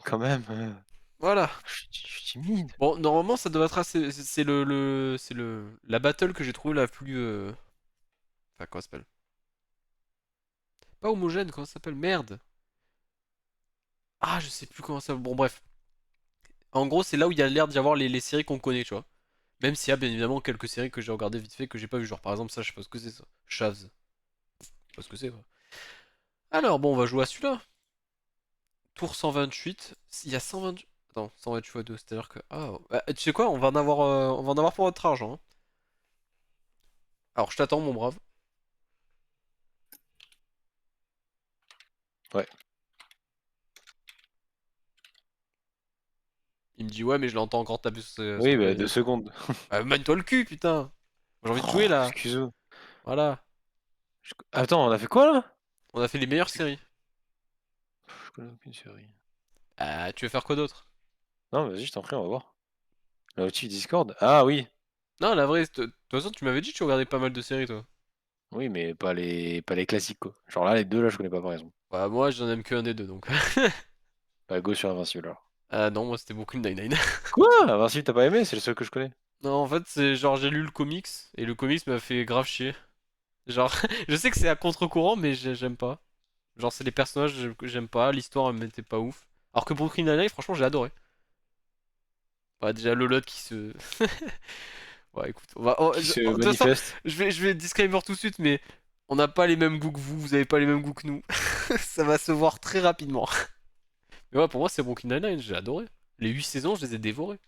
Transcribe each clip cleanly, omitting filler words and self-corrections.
quand même. Voilà. Je suis timide. Bon, normalement, ça doit être assez. C'est la battle que j'ai trouvé la plus. Enfin, comment ça s'appelle? Pas homogène, comment ça s'appelle? Merde. Ah, je sais plus comment ça. Bon, bref. En gros, c'est là où il y a l'air d'y avoir les séries qu'on connaît, tu vois. Même s'il y a bien évidemment quelques séries que j'ai regardées vite fait que j'ai pas vu. Genre, par exemple, ça, je sais pas ce que c'est ça. Shavs. Je sais pas ce que c'est, quoi. Alors, bon, on va jouer à celui-là. Tour 128. Il y a 128. Attends, 128 fois 2, c'est-à-dire que. Ah, bah, tu sais quoi? On va en avoir pour votre argent, hein. Alors, je t'attends, mon brave. Ouais. Il me dit, ouais, mais je l'entends encore taper sur son Oui, bah clavier. 2 secondes. Bah, mène-toi le cul, putain! J'ai envie de jouer Oh, là. excuse-moi. Voilà. Attends, on a fait quoi là? On a fait les meilleures séries. Je connais aucune série. Ah, tu veux faire quoi d'autre? Non, vas-y, je t'en prie, on va voir. La notif Discord? Ah oui. Non, la vraie, de toute façon, tu m'avais dit que tu regardais pas mal de séries, toi. Oui, mais pas les classiques quoi. Genre là, les deux là, je connais pas par exemple. Bah, moi, j'en aime qu'un des deux, donc. Pas Go sur Invincible alors. Ah non, moi, c'était beaucoup le Nine-Nine. Quoi? Invincible, t'as pas aimé? C'est le seul que je connais. Non, en fait, c'est genre, j'ai lu le comics, et le comics m'a fait grave chier. Genre, je sais que c'est à contre-courant, mais j'aime pas. Genre, c'est les personnages que j'aime pas, l'histoire, elle m'était pas ouf. Alors que Brooklyn Nine-Nine, franchement, j'ai adoré. Bah, déjà, Lolotte qui se. Ouais, écoute, Qui se de toute façon, manifeste. je vais disclaimer tout de suite, mais on n'a pas les mêmes goûts que vous avez pas les mêmes goûts que nous. Ça va se voir très rapidement. Mais ouais, pour moi, c'est Brooklyn Nine-Nine, j'ai adoré. Les 8 saisons, je les ai dévorées.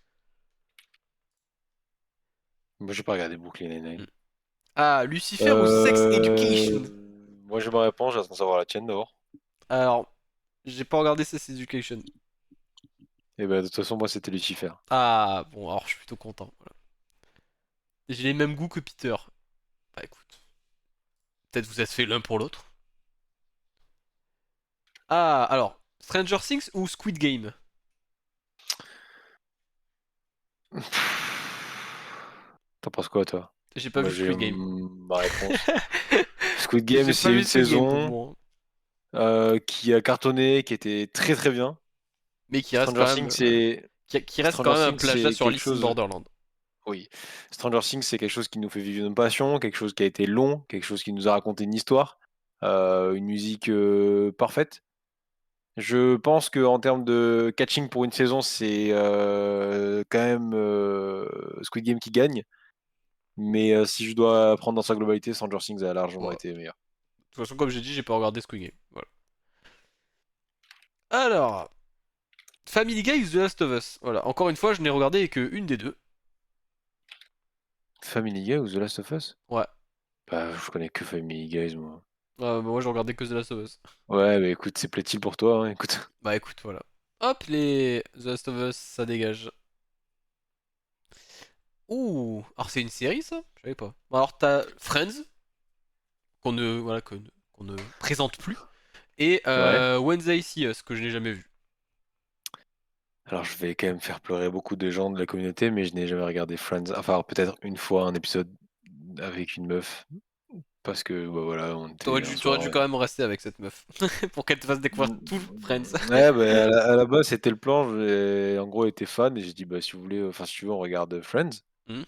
Moi, j'ai pas regardé Brooklyn Mm. Nine-Nine. Ah, Lucifer ou Sex Education? Moi, je me réponds, j'attends de savoir la tienne d'abord. Alors, j'ai pas regardé Sex Education. Et bah, de toute façon, moi, c'était Lucifer. Ah, bon, alors je suis plutôt content. Voilà. J'ai les mêmes goûts que Peter. Bah écoute, peut-être vous êtes fait l'un pour l'autre. Ah, alors, Stranger Things ou Squid Game? T'en penses quoi, toi? J'ai pas Moi, vu j'ai Squid Game. ma réponse. Squid Game, J'ai pas c'est vu une Squid Game pour saison moi. qui a cartonné, qui était très très bien. Mais qui reste Stranger quand Things, même, c'est qui reste Stranger quand même un Things, plagiat c'est sur quelque Alice in chose. Borderland. Oui, Stranger Things, c'est quelque chose qui nous fait vivre une passion, quelque chose qui a été long, quelque chose qui nous a raconté une histoire, une musique parfaite. Je pense que en termes de catching pour une saison, c'est quand même Squid Game qui gagne. Mais si je dois prendre dans sa globalité, Stranger Things a largement Voilà. été meilleur. De toute façon, comme j'ai dit, j'ai pas regardé Squid Game. Voilà. Alors, Family Guy ou The Last of Us? Voilà. Encore une fois, je n'ai regardé que une des deux. Family Guy ou The Last of Us? Ouais. Bah, je connais que Family Guys, moi. Moi, j'ai regardé que The Last of Us. Ouais, mais écoute, c'est plaît-il pour toi, hein, écoute. Bah écoute, voilà. Hop, les The Last of Us, ça dégage. Ouh, alors c'est une série ça? Je savais pas. Bon, alors t'as Friends, voilà, qu'on ne présente plus, et Ouais. Wednesday See Us, que je n'ai jamais vu. Alors, je vais quand même faire pleurer beaucoup de gens de la communauté, mais je n'ai jamais regardé Friends. Enfin, peut-être une fois un épisode avec une meuf, parce que bah, voilà, on était un T'aurais soir. dû quand même rester avec cette meuf, pour qu'elle te fasse découvrir Mm, tout Friends. ouais, bah, à la base, c'était le plan. En gros, elle était fan, et j'ai dit, bah, si vous voulez, enfin, si tu veux, on regarde Friends. Hmm.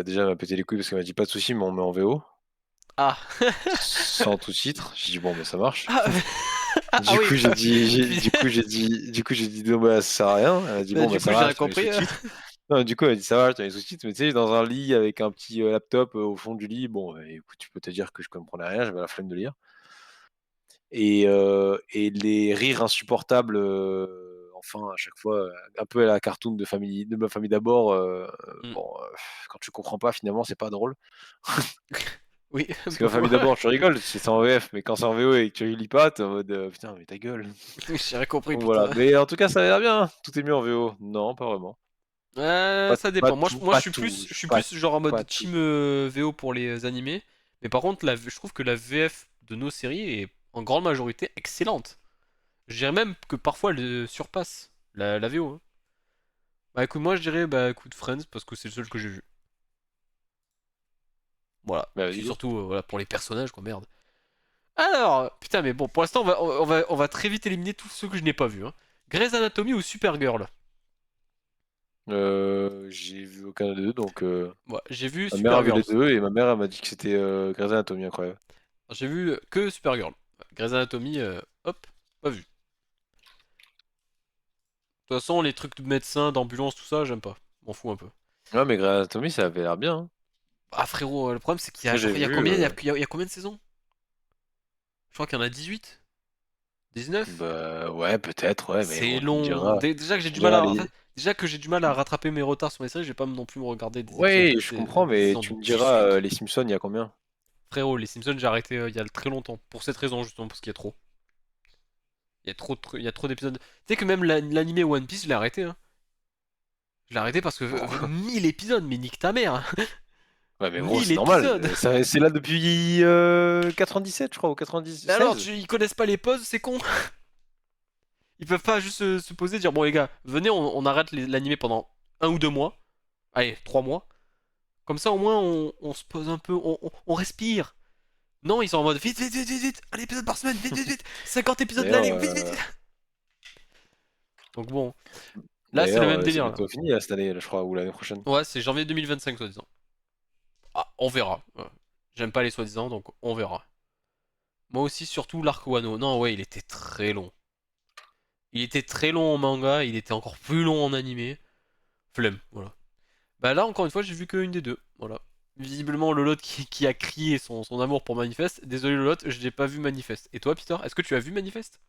Déjà, elle m'a pété les couilles parce qu'elle m'a dit, pas de souci, mais on met en VO, Ah. sans tout titre. J'ai dit, bon, bah, ça marche. Ah, ah Du oui, coup, j'ai dit, non, bah, ça sert à rien. Elle a dit, bah, bon, bah, du coup ça j'ai va, rien je te mets les compris. sous-titres. Non, du coup, elle a dit: «Ça va, je te mets les sous-titres», mais tu sais, dans un lit avec un petit, laptop, au fond du lit, bon, écoute, tu peux te dire que je comprenais rien, j'avais la flemme de lire et les rires insupportables, enfin, à chaque fois, un peu à la cartoon de Ma famille d'abord, Hmm. bon, quand tu comprends pas, finalement, c'est pas drôle. Oui, Parce que pas Ma faux. famille d'abord, tu rigoles, c'est en VF, mais quand c'est en VO et que tu lis pas, tu es en mode, «Putain, mais ta gueule». J'ai rien compris, Donc voilà, putain. mais en tout cas, ça a l'air bien, hein. Tout est mieux en VO. Non, pas vraiment. Ça Pas dépend. tout, Moi pas tout, je suis pas plus genre en mode pas tout. team VO pour les animés. Mais par contre, je trouve que la VF de nos séries est en grande majorité excellente. Je dirais même que parfois elle surpasse la VO, hein. Bah écoute, moi je dirais bah écoute Friends parce que c'est le seul que j'ai vu. Voilà. Bah, C'est vas-y, go. surtout voilà, pour les personnages quoi, merde. Alors, putain mais bon, pour l'instant on va très vite éliminer tous ceux que je n'ai pas vus, hein. Grey's Anatomy ou Supergirl? J'ai vu aucun des deux, donc Ouais, j'ai vu ma mère a vu Supergirl. les deux et ma mère elle m'a dit que c'était Grey's Anatomy incroyable. J'ai vu que Supergirl. Grey's Anatomy, hop, pas vu. De toute façon, les trucs de médecin, d'ambulance, tout ça, j'aime pas. M'en fous un peu. Ouais, mais Grey's Anatomy ça avait l'air bien, hein. Ah frérot, le problème c'est qu'il y a Moi j'ai genre, il y a vu, combien, il y a combien de saisons? Je crois qu'il y en a 18, 19. bah ouais peut-être, ouais, mais C'est bon tu me long. diras, Déjà que j'ai tu me du mal diras à, les. en fait, déjà que j'ai du mal à rattraper mes retards sur mes séries, je vais pas non plus me regarder des épisodes Ouais, de je comprends, des mais saisons tu de me diras 18. les Simpsons il y a combien? Frérot, les Simpsons, j'ai arrêté il y a très longtemps. Pour cette raison, justement, parce qu'il y a trop. Il y a trop de il y a trop d'épisodes. Tu sais que même l'animé One Piece, je l'ai arrêté, hein. Je l'ai arrêté parce que Bon. 1000 épisodes, mais nique ta mère, hein. Ouais, mais bon, 1000 c'est normal. épisodes. C'est là depuis 97, je crois, ou Mais alors, 96. ils connaissent pas les pauses, c'est con. Ils peuvent pas juste se poser et dire bon les gars, venez, on arrête l'animé pendant 1 ou 2 mois. Allez, 3 mois. Comme ça, au moins, on se pose un peu, on respire. Non, ils sont en mode vite, vite, vite, vite, vite. Un épisode par semaine, vite, vite, vite. 50 épisodes D'ailleurs, l'année, vite, vite, vite. Donc bon, là, c'est le d'ailleurs, même c'est délire là. bientôt fini là, cette année, là, je crois, ou l'année prochaine. Ouais, c'est janvier 2025, soi-disant. Ah, on verra. Ouais. J'aime pas les soi-disant, donc on verra. Moi aussi, surtout l'arc Wano. Non, ouais, il était très long. Il était très long en manga, il était encore plus long en animé. Flemme, voilà. Bah là, encore une fois, j'ai vu qu'une des deux. Voilà. Visiblement, Lolotte qui a crié son amour pour Manifest. Désolé, Lolotte, je n'ai pas vu Manifest. Et toi, Peter, est-ce que tu as vu Manifest?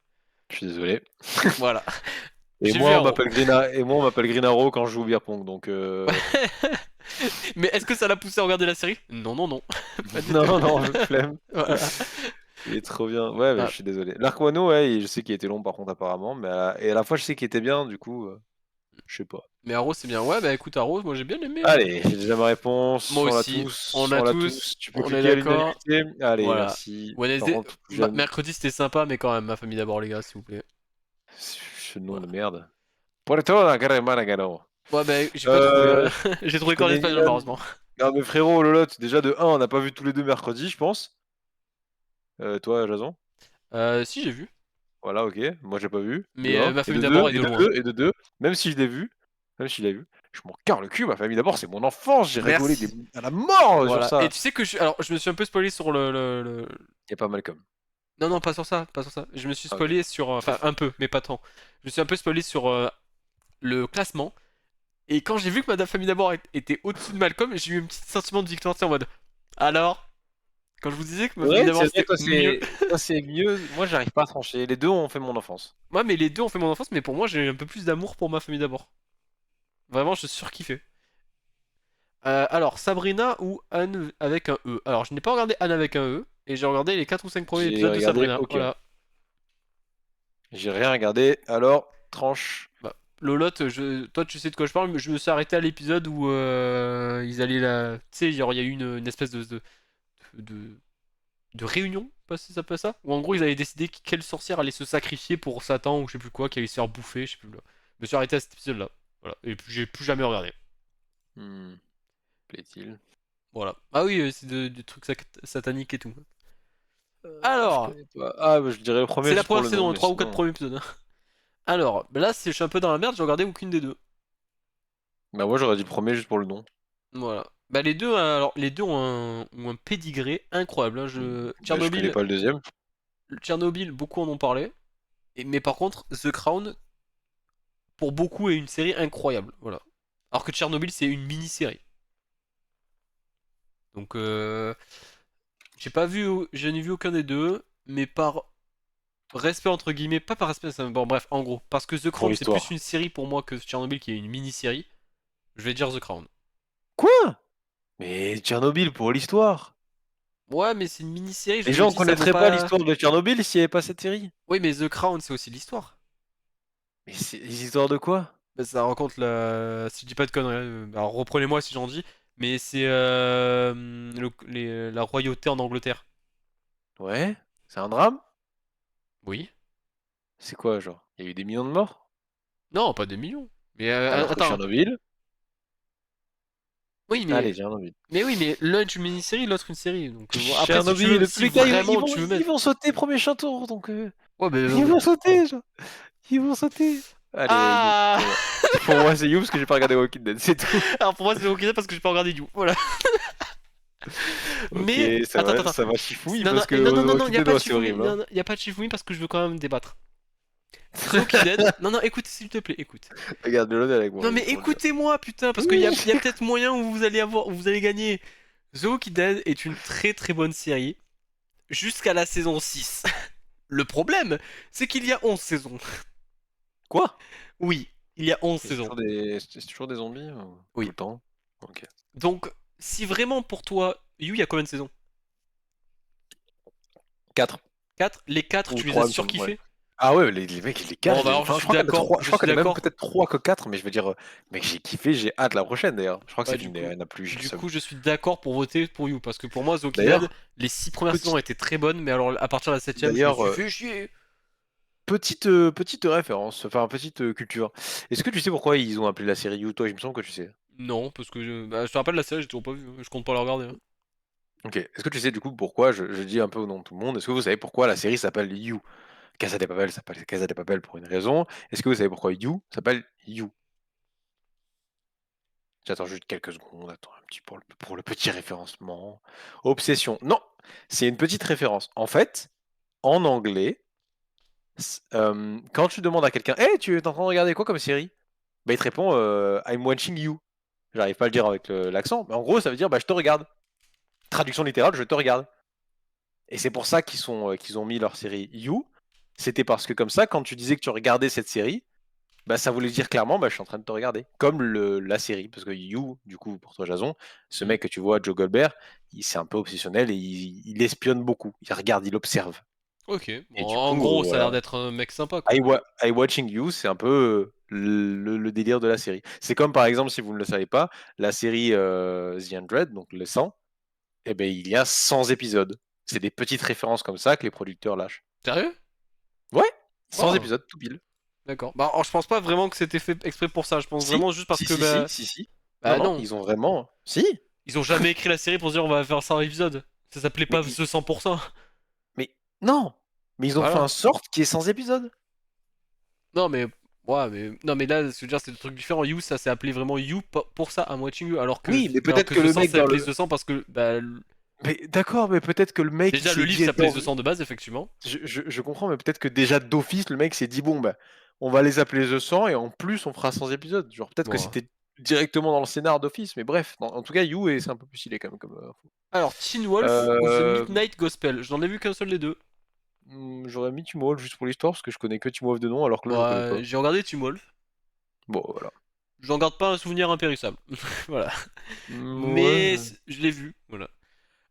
Je suis désolé. Voilà. Et J'ai vu moi, on Arrow. m'appelle et moi, on m'appelle Green Arrow quand je joue au beer pong, donc Mais est-ce que ça l'a poussé à regarder la série? Non, non, non. Pas du non, tout. non, non, flemme. Voilà. Il est trop bien. Ouais, mais Ah, je suis désolé. L'Arc Wano, ouais, je sais qu'il était long par contre apparemment, mais et à la fois je sais qu'il était bien, du coup, je sais pas. mais Arrow, c'est bien. Ouais, bah écoute, Arrow, moi j'ai bien aimé, hein. Allez, j'ai déjà ma réponse. Moi On l'a aussi. On tous, a on l'a tous. tous. Tu peux On est cliquer à d'accord. l'unanimité. Allez, Voilà. merci. Par Wednesday, contre, j'aime mercredi c'était sympa, mais quand même, ma famille d'abord, les gars, s'il vous plaît. ce nom de Voilà. merde. Puerto la Maragano. Ouais, bah j'ai pas trouvé, Euh, hein. J'ai je trouvé qu'en connais ni espagnol, l'un. malheureusement. Non, mais frérot, Lolotte, déjà de un, on n'a pas vu tous les deux mercredi, je pense. Toi, Jason? Si, j'ai vu. Voilà, ok. Moi, j'ai pas vu. De Mais un. ma Et famille de 2. d'abord est Et de de loin. 2. Et de 2. Même si je l'ai vu. Même si je l'ai vu. Je m'en carre le cul. Ma famille d'abord, c'est mon enfance. J'ai rigolé Merci. à la mort sur Voilà. Et ça. tu sais que alors, je me suis un peu spoilé sur Y a pas Malcolm. Non, non, pas sur ça, pas sur ça. Je me suis Ah, ok. spoilé sur, enfin un peu, mais pas tant. Je me suis un peu spoilé sur le classement. Et quand j'ai vu que ma famille d'abord était au-dessus de Malcolm, j'ai eu un petit sentiment de victoire, tu sais, en mode. Alors, quand je vous disais que ma famille C'est d'abord vrai, c'était mieux. toi, c'est mieux. Moi, j'arrive pas à trancher. Les deux ont fait mon enfance. Moi, mais les deux ont fait mon enfance, mais pour moi, j'ai un peu plus d'amour pour ma famille d'abord. Vraiment, je surkiffais. Alors, Sabrina ou Anne avec un E. Alors, je n'ai pas regardé Anne avec un E, et j'ai regardé les 4 ou 5 premiers J'ai épisodes de regardé Sabrina. aucun. Voilà. J'ai rien regardé. Alors, tranche. Bah, Lolotte, toi tu sais de quoi je parle, mais je me suis arrêté à l'épisode où ils allaient là. Tu sais, genre il y a eu une espèce de, de réunion, pas si ça peut ça? Où en gros ils avaient décidé quelle sorcière allait se sacrifier pour Satan ou je sais plus quoi, qu'elle allait se faire bouffer, je sais plus là. Je me suis arrêté à cet épisode-là. Voilà. Et puis j'ai plus jamais regardé. Hmm, plaît-il. Voilà. Ah oui, c'est des trucs sataniques et tout. Je Alors, connais pas. Ah, bah, je dirais le premier c'est la juste pour première le nom, saison, les mais 3 ou 4 sinon. premiers épisodes, hein. Alors, bah là je suis un peu dans la merde, j'ai regardé aucune des deux. Bah, moi, j'aurais dit le premier juste pour le nom. Voilà. Bah les deux, alors les deux ont un pédigré incroyable, hein. Bah, je connais pas le deuxième. Tchernobyl, beaucoup en ont parlé. Mais par contre, The Crown, pour beaucoup, est une série incroyable. Voilà. Alors que Tchernobyl, c'est une mini-série. Donc, j'ai pas vu, je n'ai vu aucun des deux, mais par respect entre guillemets, pas par respect, bon bref, en gros, parce que The Pour Crown, c'est plus l'histoire. une série pour moi que Tchernobyl, qui est une mini-série. Je vais dire The Crown. Quoi? Mais Tchernobyl pour l'histoire. Ouais, mais c'est une mini-série, je Les me gens dis, ça vaut connaîtraient pas pas. l'histoire de Tchernobyl s'il n'y avait pas cette série. Oui, mais The Crown, c'est aussi l'histoire. Mais c'est les histoires de quoi? Bah, ça raconte la. Si je dis pas de conneries, alors reprenez-moi si j'en dis, mais c'est la royauté en Angleterre. Ouais, c'est un drame? Oui. C'est quoi, genre? Il y a eu des millions de morts? Non, pas des millions. Mais Alors que attends. Tchernobyl? Oui, mais. Allez, Tchernobyl. Mais oui, mais l'un est une mini-série, l'autre une série. Donc bon, après, si tu veux, Tchernobyl, tous si les gars, ils, vraiment tu veux ils mettre. vont sauter premier château, donc Ouais, mais. ils vont sauter, genre. Ils vont sauter. Allez, You, Ah. pour moi. Pour moi, c'est You parce que j'ai pas regardé Walking Dead, c'est tout. Alors pour moi c'est Walking Dead parce que j'ai pas regardé You. Voilà. Ok, Mais attends, attends, attends. ça va chifouille Non, non, parce que non, non, non, non, Walking y a Dead, pas de ouais, c'est Shifumi. horrible. Non, Hein. non, y a pas de Shifumi parce que je veux quand même débattre. The Walking Dead. Non, non, écoute, s'il te plaît, écoute. Regarde, le avec moi, Non, mais juste pour le dire. écoutez-moi, putain, parce qu'il Oui, y a peut-être moyen où vous allez avoir, où vous allez gagner. The Walking Dead est une très très bonne série jusqu'à la saison 6. Le problème, c'est qu'il y a 11 saisons. Quoi? Oui, il y a 11 Et saisons. c'est toujours des zombies tout Oui. le temps? Ok. Donc, si vraiment pour toi, You, il y a combien de saisons? 4 4. Les 4, ou tu les as 3 il me semble, ouais. surkiffés? Ah ouais, les mecs, les 4, Bon, bah alors je enfin, je suis crois qu'il y en a d'accord, 3, je je crois suis qu'il y en a même d'accord. peut-être 3 que 4, mais je veux dire, mec, j'ai kiffé, j'ai hâte la prochaine d'ailleurs. Je crois que Bah c'est fini d'ailleurs, il n'y en a plus, j'ai le du seum. coup, je suis d'accord pour voter pour You parce que pour moi, The Walking Dead, D'ailleurs, les 6 premières saisons petite, étaient très bonnes, mais alors à partir de la 7ème, je me d'ailleurs, suis fait chier. petite référence, enfin, petite culture. Est-ce que tu sais pourquoi ils ont appelé la série You? Toi, il me semble que tu sais. Non, parce que bah, je te rappelle la série, j'ai toujours pas vu, je compte pas la regarder. Hein. Ok, est-ce que tu sais du coup pourquoi, je dis un peu au nom de tout le monde, est-ce que vous savez pourquoi la série s'appelle You? Casa de Papel s'appelle Casa de Papel pour une raison. Est-ce que vous savez pourquoi You s'appelle You? J'attends juste quelques secondes, attends un petit pour le petit référencement. Obsession. Non, c'est une petite référence. En fait, en anglais, quand tu demandes à quelqu'un, hey, tu es en train de regarder quoi comme série? Bah, il te répond I'm watching you. J'arrive pas à le dire avec l'accent, mais en gros, ça veut dire bah, je te regarde. Traduction littérale, je te regarde. Et c'est pour ça qu'ils ont mis leur série You. C'était parce que comme ça, quand tu disais que tu regardais cette série, bah, ça voulait dire clairement, bah, je suis en train de te regarder. Comme la série, parce que You, du coup, pour toi, Jason, ce Hmm. mec que tu vois, Joe Goldberg, c'est un peu obsessionnel et il espionne beaucoup. Il regarde, il observe. Ok, Et bon, du en coup, gros, ça a voilà. l'air d'être un mec sympa quoi. I Watching You, c'est un peu le délire de la série. C'est comme par exemple, si vous ne le savez pas, la série The 100, donc le 100, eh ben, il y a 100 épisodes. C'est des petites références comme ça que les producteurs lâchent. Sérieux? Ouais, 100 Oh, épisodes, tout pile. d'accord. Bah, alors, je pense pas vraiment que c'était fait exprès pour ça. Je pense Si, vraiment juste parce si, que si, si, bah, si, si. Non, bah non, non, ils ont vraiment. Si, ils ont jamais écrit la série pour se dire on va faire 100 épisodes. Ça s'appelait mais, pas ce 100%. mais non, mais ils ont fait Voilà. un sort qui est 100 épisodes. Non mais ouais, mais non mais là, je veux dire, c'est des trucs différents. You, ça s'est appelé vraiment You pour ça, I'm watching you, Oui, mais alors peut-être que que The le 100 mec s'est dans appelé le. The 100 parce que bah, Mais d'accord, mais peut-être que le mec il déjà le s'est livre dit. s'appelait Attends, The 100 de base effectivement. je comprends, mais peut-être que déjà d'office, le mec s'est dit bon, bah, on va les appeler The 100 et en plus on fera 100 épisodes. Genre, peut-être que Bon. c'était directement dans le scénar d'office, mais bref. En tout cas, You, et c'est un peu plus stylé quand même comme info. Alors Teen Wolf ou The Euh, Midnight Gospel, j'en ai vu qu'un seul des deux. J'aurais mis Tim Wolf juste pour l'histoire parce que je connais que Tim Wolf de nom alors que là je le connais Bah, pas. j'ai regardé Teen Wolf. Bon, voilà. J'en garde pas un souvenir impérissable. Voilà. Mais Ouais. je l'ai vu. Voilà.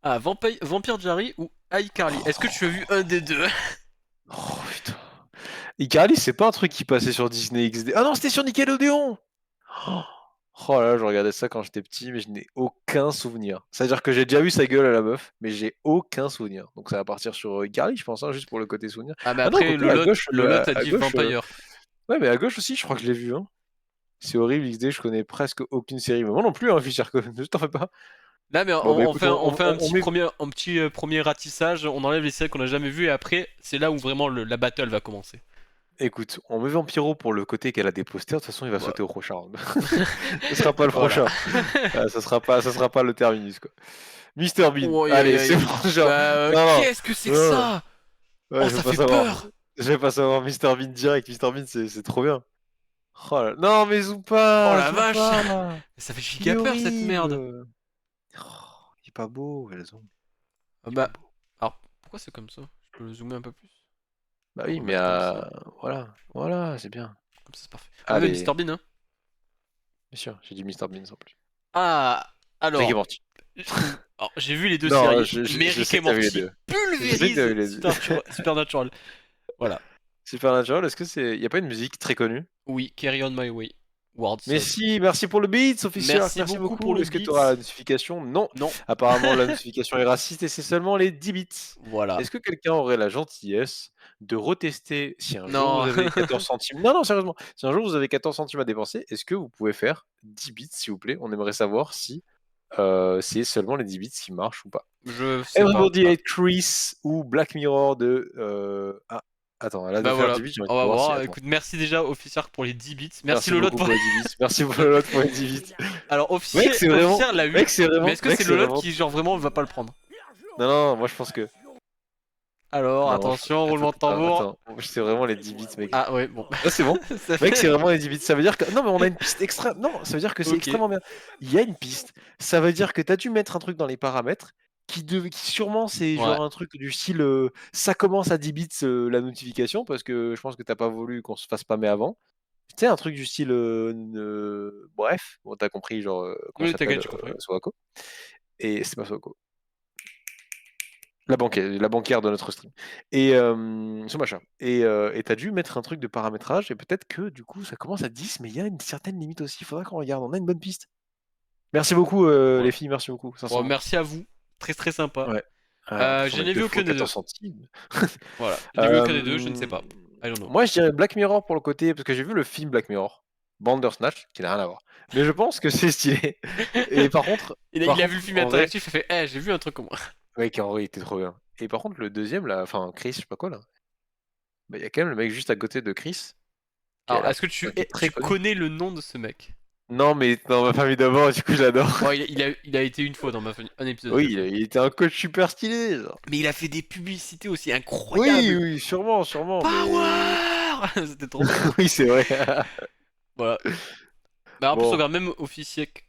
Ah, Vampire Diary ou iCarly. Est-ce que tu as vu un des deux? Oh putain. Icaris, c'est pas un truc qui passait sur Disney XD. Ah non, c'était sur Nickelodeon! Oh, oh là là, je regardais ça quand j'étais petit, mais je n'ai aucun souvenir. C'est-à-dire que j'ai déjà vu sa gueule à la meuf, mais j'ai aucun souvenir. Donc ça va partir sur Icaris, je pense, hein, juste pour le côté souvenir. Ah, mais Ah non, après, quoique, à gauche, le lot a à dit gauche, Vampire. ouais, mais à gauche aussi, je crois que je l'ai vu, hein. C'est horrible, XD, je connais presque aucune série. Mais moi non plus, hein, Fichard, ne t'en fais pas. Là, mais Bon, bah écoute, on fait on met. un petit premier ratissage. On enlève les séries qu'on a jamais vues et après, c'est là où vraiment la battle va commencer. Écoute, on met Vampiro pour le côté qu'elle a des posters. De toute façon, il va Voilà. sauter au prochain round. Ce sera pas le Voilà. prochain. Ça sera pas le terminus, quoi. Mister Bean. Oi, oi, Allez, c'est oi. bon, genre. Bah, Non, non. qu'est-ce que c'est que Non, ça? ouais, Oh, je veux ça pas fait savoir. peur! Je vais pas savoir Mister Bean direct. Mister Bean, c'est trop bien. Oh là. Non, mais Oh Zoopa, la vache! Zoopa. Ça fait Il est giga peur cette merde! horrible. Oh, il est pas beau, raison. Ah Il est pas bah, beau. alors pourquoi c'est comme ça? Je peux le zoomer un peu plus? Bah On oui, va mais mettre comme ça. voilà. Voilà, c'est bien. Comme ça c'est parfait. Ah mais Allez. Mr Bean, hein? Bien sûr, j'ai dit Mister Bean sans plus. Ah, Rick et alors, Morty. alors, j'ai vu les deux Non, séries, mais je Rick sais et que t'as vu les Morty deux. Je sais que t'as vu pulvérise les deux. Supernatural. Voilà. Supernatural, est-ce que c'est. Y a pas une musique très connue? Oui, Carry On My Way. Ward Mais Sub. si, merci pour le beat, Sophie Shark, Merci merci beaucoup pour beaucoup. le Est-ce que tu auras beat. la notification? Non. Non. Apparemment, la notification est raciste et c'est seulement les 10 bits. Voilà. Est-ce que quelqu'un aurait la gentillesse de retester si un jour vous Non. avez 14 centimes? Non, non, sérieusement. Si un jour vous avez 14 centimes à dépenser, est-ce que vous pouvez faire 10 bits, s'il vous plaît? On aimerait savoir si c'est seulement les 10 bits qui marchent ou pas. Je sais pas. Everybody Hate Chris ou Black Mirror de. Ah. Attends, là, de Bah faire voilà, 10 bits, j'ai envie on de va voir si. voir. Attends. Écoute, merci déjà Officier pour les 10 bits. Merci Merci Lolot beaucoup pour. pour les 10 bits. Merci pour le lot pour les 10 bits. Alors Mec, c'est vraiment. Officier l'a Mec, eu, c'est mais vraiment. est-ce que Mec, c'est c'est Lolot vraiment. qui genre vraiment va pas le prendre? Non, non, moi je pense que. Alors Non, attention, attends, roulement de tambour. attends. C'est vraiment les 10 bits, mec. Ah ouais, bon. Là, c'est bon. Ça Mec, fait. c'est vraiment les 10 bits. Ça veut dire que. Non, mais on a une piste extra. Non, ça veut dire que c'est Ok. extrêmement bien. Il y a une piste. Ça veut dire que tu as dû mettre un truc dans les paramètres qui sûrement c'est Ouais. genre un truc du style ça commence à 10 bits la notification parce que je pense que t'as pas voulu qu'on se fasse spammer avant. Tu sais, un truc du style bref, bon, t'as compris, genre qu'on Oui, s'appelle t'inquiète, j'ai compris. Soako. Et c'est pas Soako. La banquière de notre stream. Et ce machin. Et t'as dû mettre un truc de paramétrage, et peut-être que du coup ça commence à 10, mais il y a une certaine limite aussi. Il faudra qu'on regarde. On a une bonne piste. Merci beaucoup, Voilà. les filles, merci beaucoup, Bon, sincèrement. merci à vous. Très très sympa. Ouais. En plus, on Je met n'ai vu 2 fois aucun des deux. 14 centimes. Voilà. Je n'ai vu aucun des deux, je ne sais Euh, pas. I don't know. Moi, je dirais Black Mirror pour le côté, parce que j'ai vu le film Black Mirror, Bandersnatch, qui n'a rien à voir. Mais je pense que c'est stylé. Et Il a vu le film en vrai, interactif, il fait j'ai vu un truc comme moi. mec, en vrai, il était trop bien. Et par contre, le deuxième, là, enfin, Chris, je sais pas quoi, là, bah, il y a quand même le mec juste à côté de Chris, qui a Alors, l'air est-ce que d'être très tu connu. connais le nom de ce mec? Non, mais dans ma famille d'abord, du coup, j'adore. Bon, il a été une fois dans un épisode, il Oui, a fait. il était un coach super stylé, genre. Mais il a fait des publicités aussi Oui, incroyables. oui, sûrement, sûrement, mais. Power. C'était trop bien. Oui, c'est vrai. Voilà. Bah en plus, Bon, regarde même Officierk.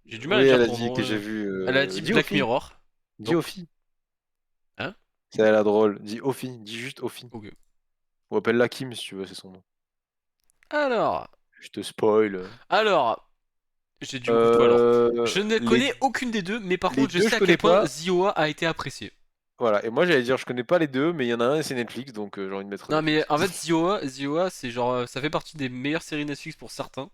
J'ai du mal à oui, dire elle a ton dit nom. que j'ai vu. Elle a dit Dis aux Black filles, Mirror. dis aux Donc, filles. hein? Ça a l'air drôle. Dis Ophi, dis juste Ophi. Ok. Ou appelle-la Kim si tu veux, c'est son nom. Alors, Je te spoil. alors, j'ai du coup toi alors. Je ne Les, connais aucune des deux, mais par les contre, je deux, sais je à quel connais point pas. Zioa a été apprécié. Voilà, et moi j'allais dire, je connais pas les deux, mais il y en a un et c'est Netflix, donc j'ai envie de mettre Non, mais Netflix. en fait, Zioa, c'est genre, ça fait partie des meilleures séries Netflix pour certains,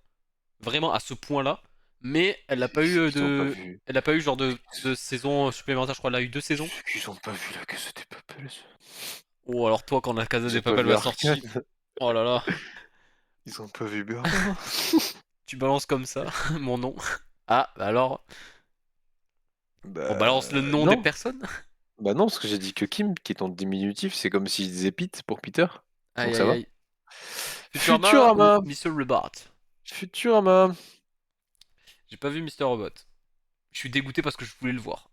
vraiment à ce point-là. Mais Ceux qui ont pas vu. elle a pas eu genre de saison supplémentaire. Je crois, elle a eu 2 saisons. Ceux qui ont pas vu la Casa des Papel. Oh, alors toi, quand la Casa Ils des ont pas Papel vu va Arcane. sortir, oh là là, Ils ont pas vu Berlin. tu balances comme ça mon nom. Ah, bah alors, on balance le nom des Non. personnes. Bah non, parce que j'ai dit que Kim, qui est en diminutif, c'est comme si je disais Pete pour Peter. Aïe Donc ça aïe va. aïe. Futurama ou Futurama. Mr. Robot? Futurama. J'ai pas vu Mr. Robot. Je suis dégoûté parce que je voulais le voir.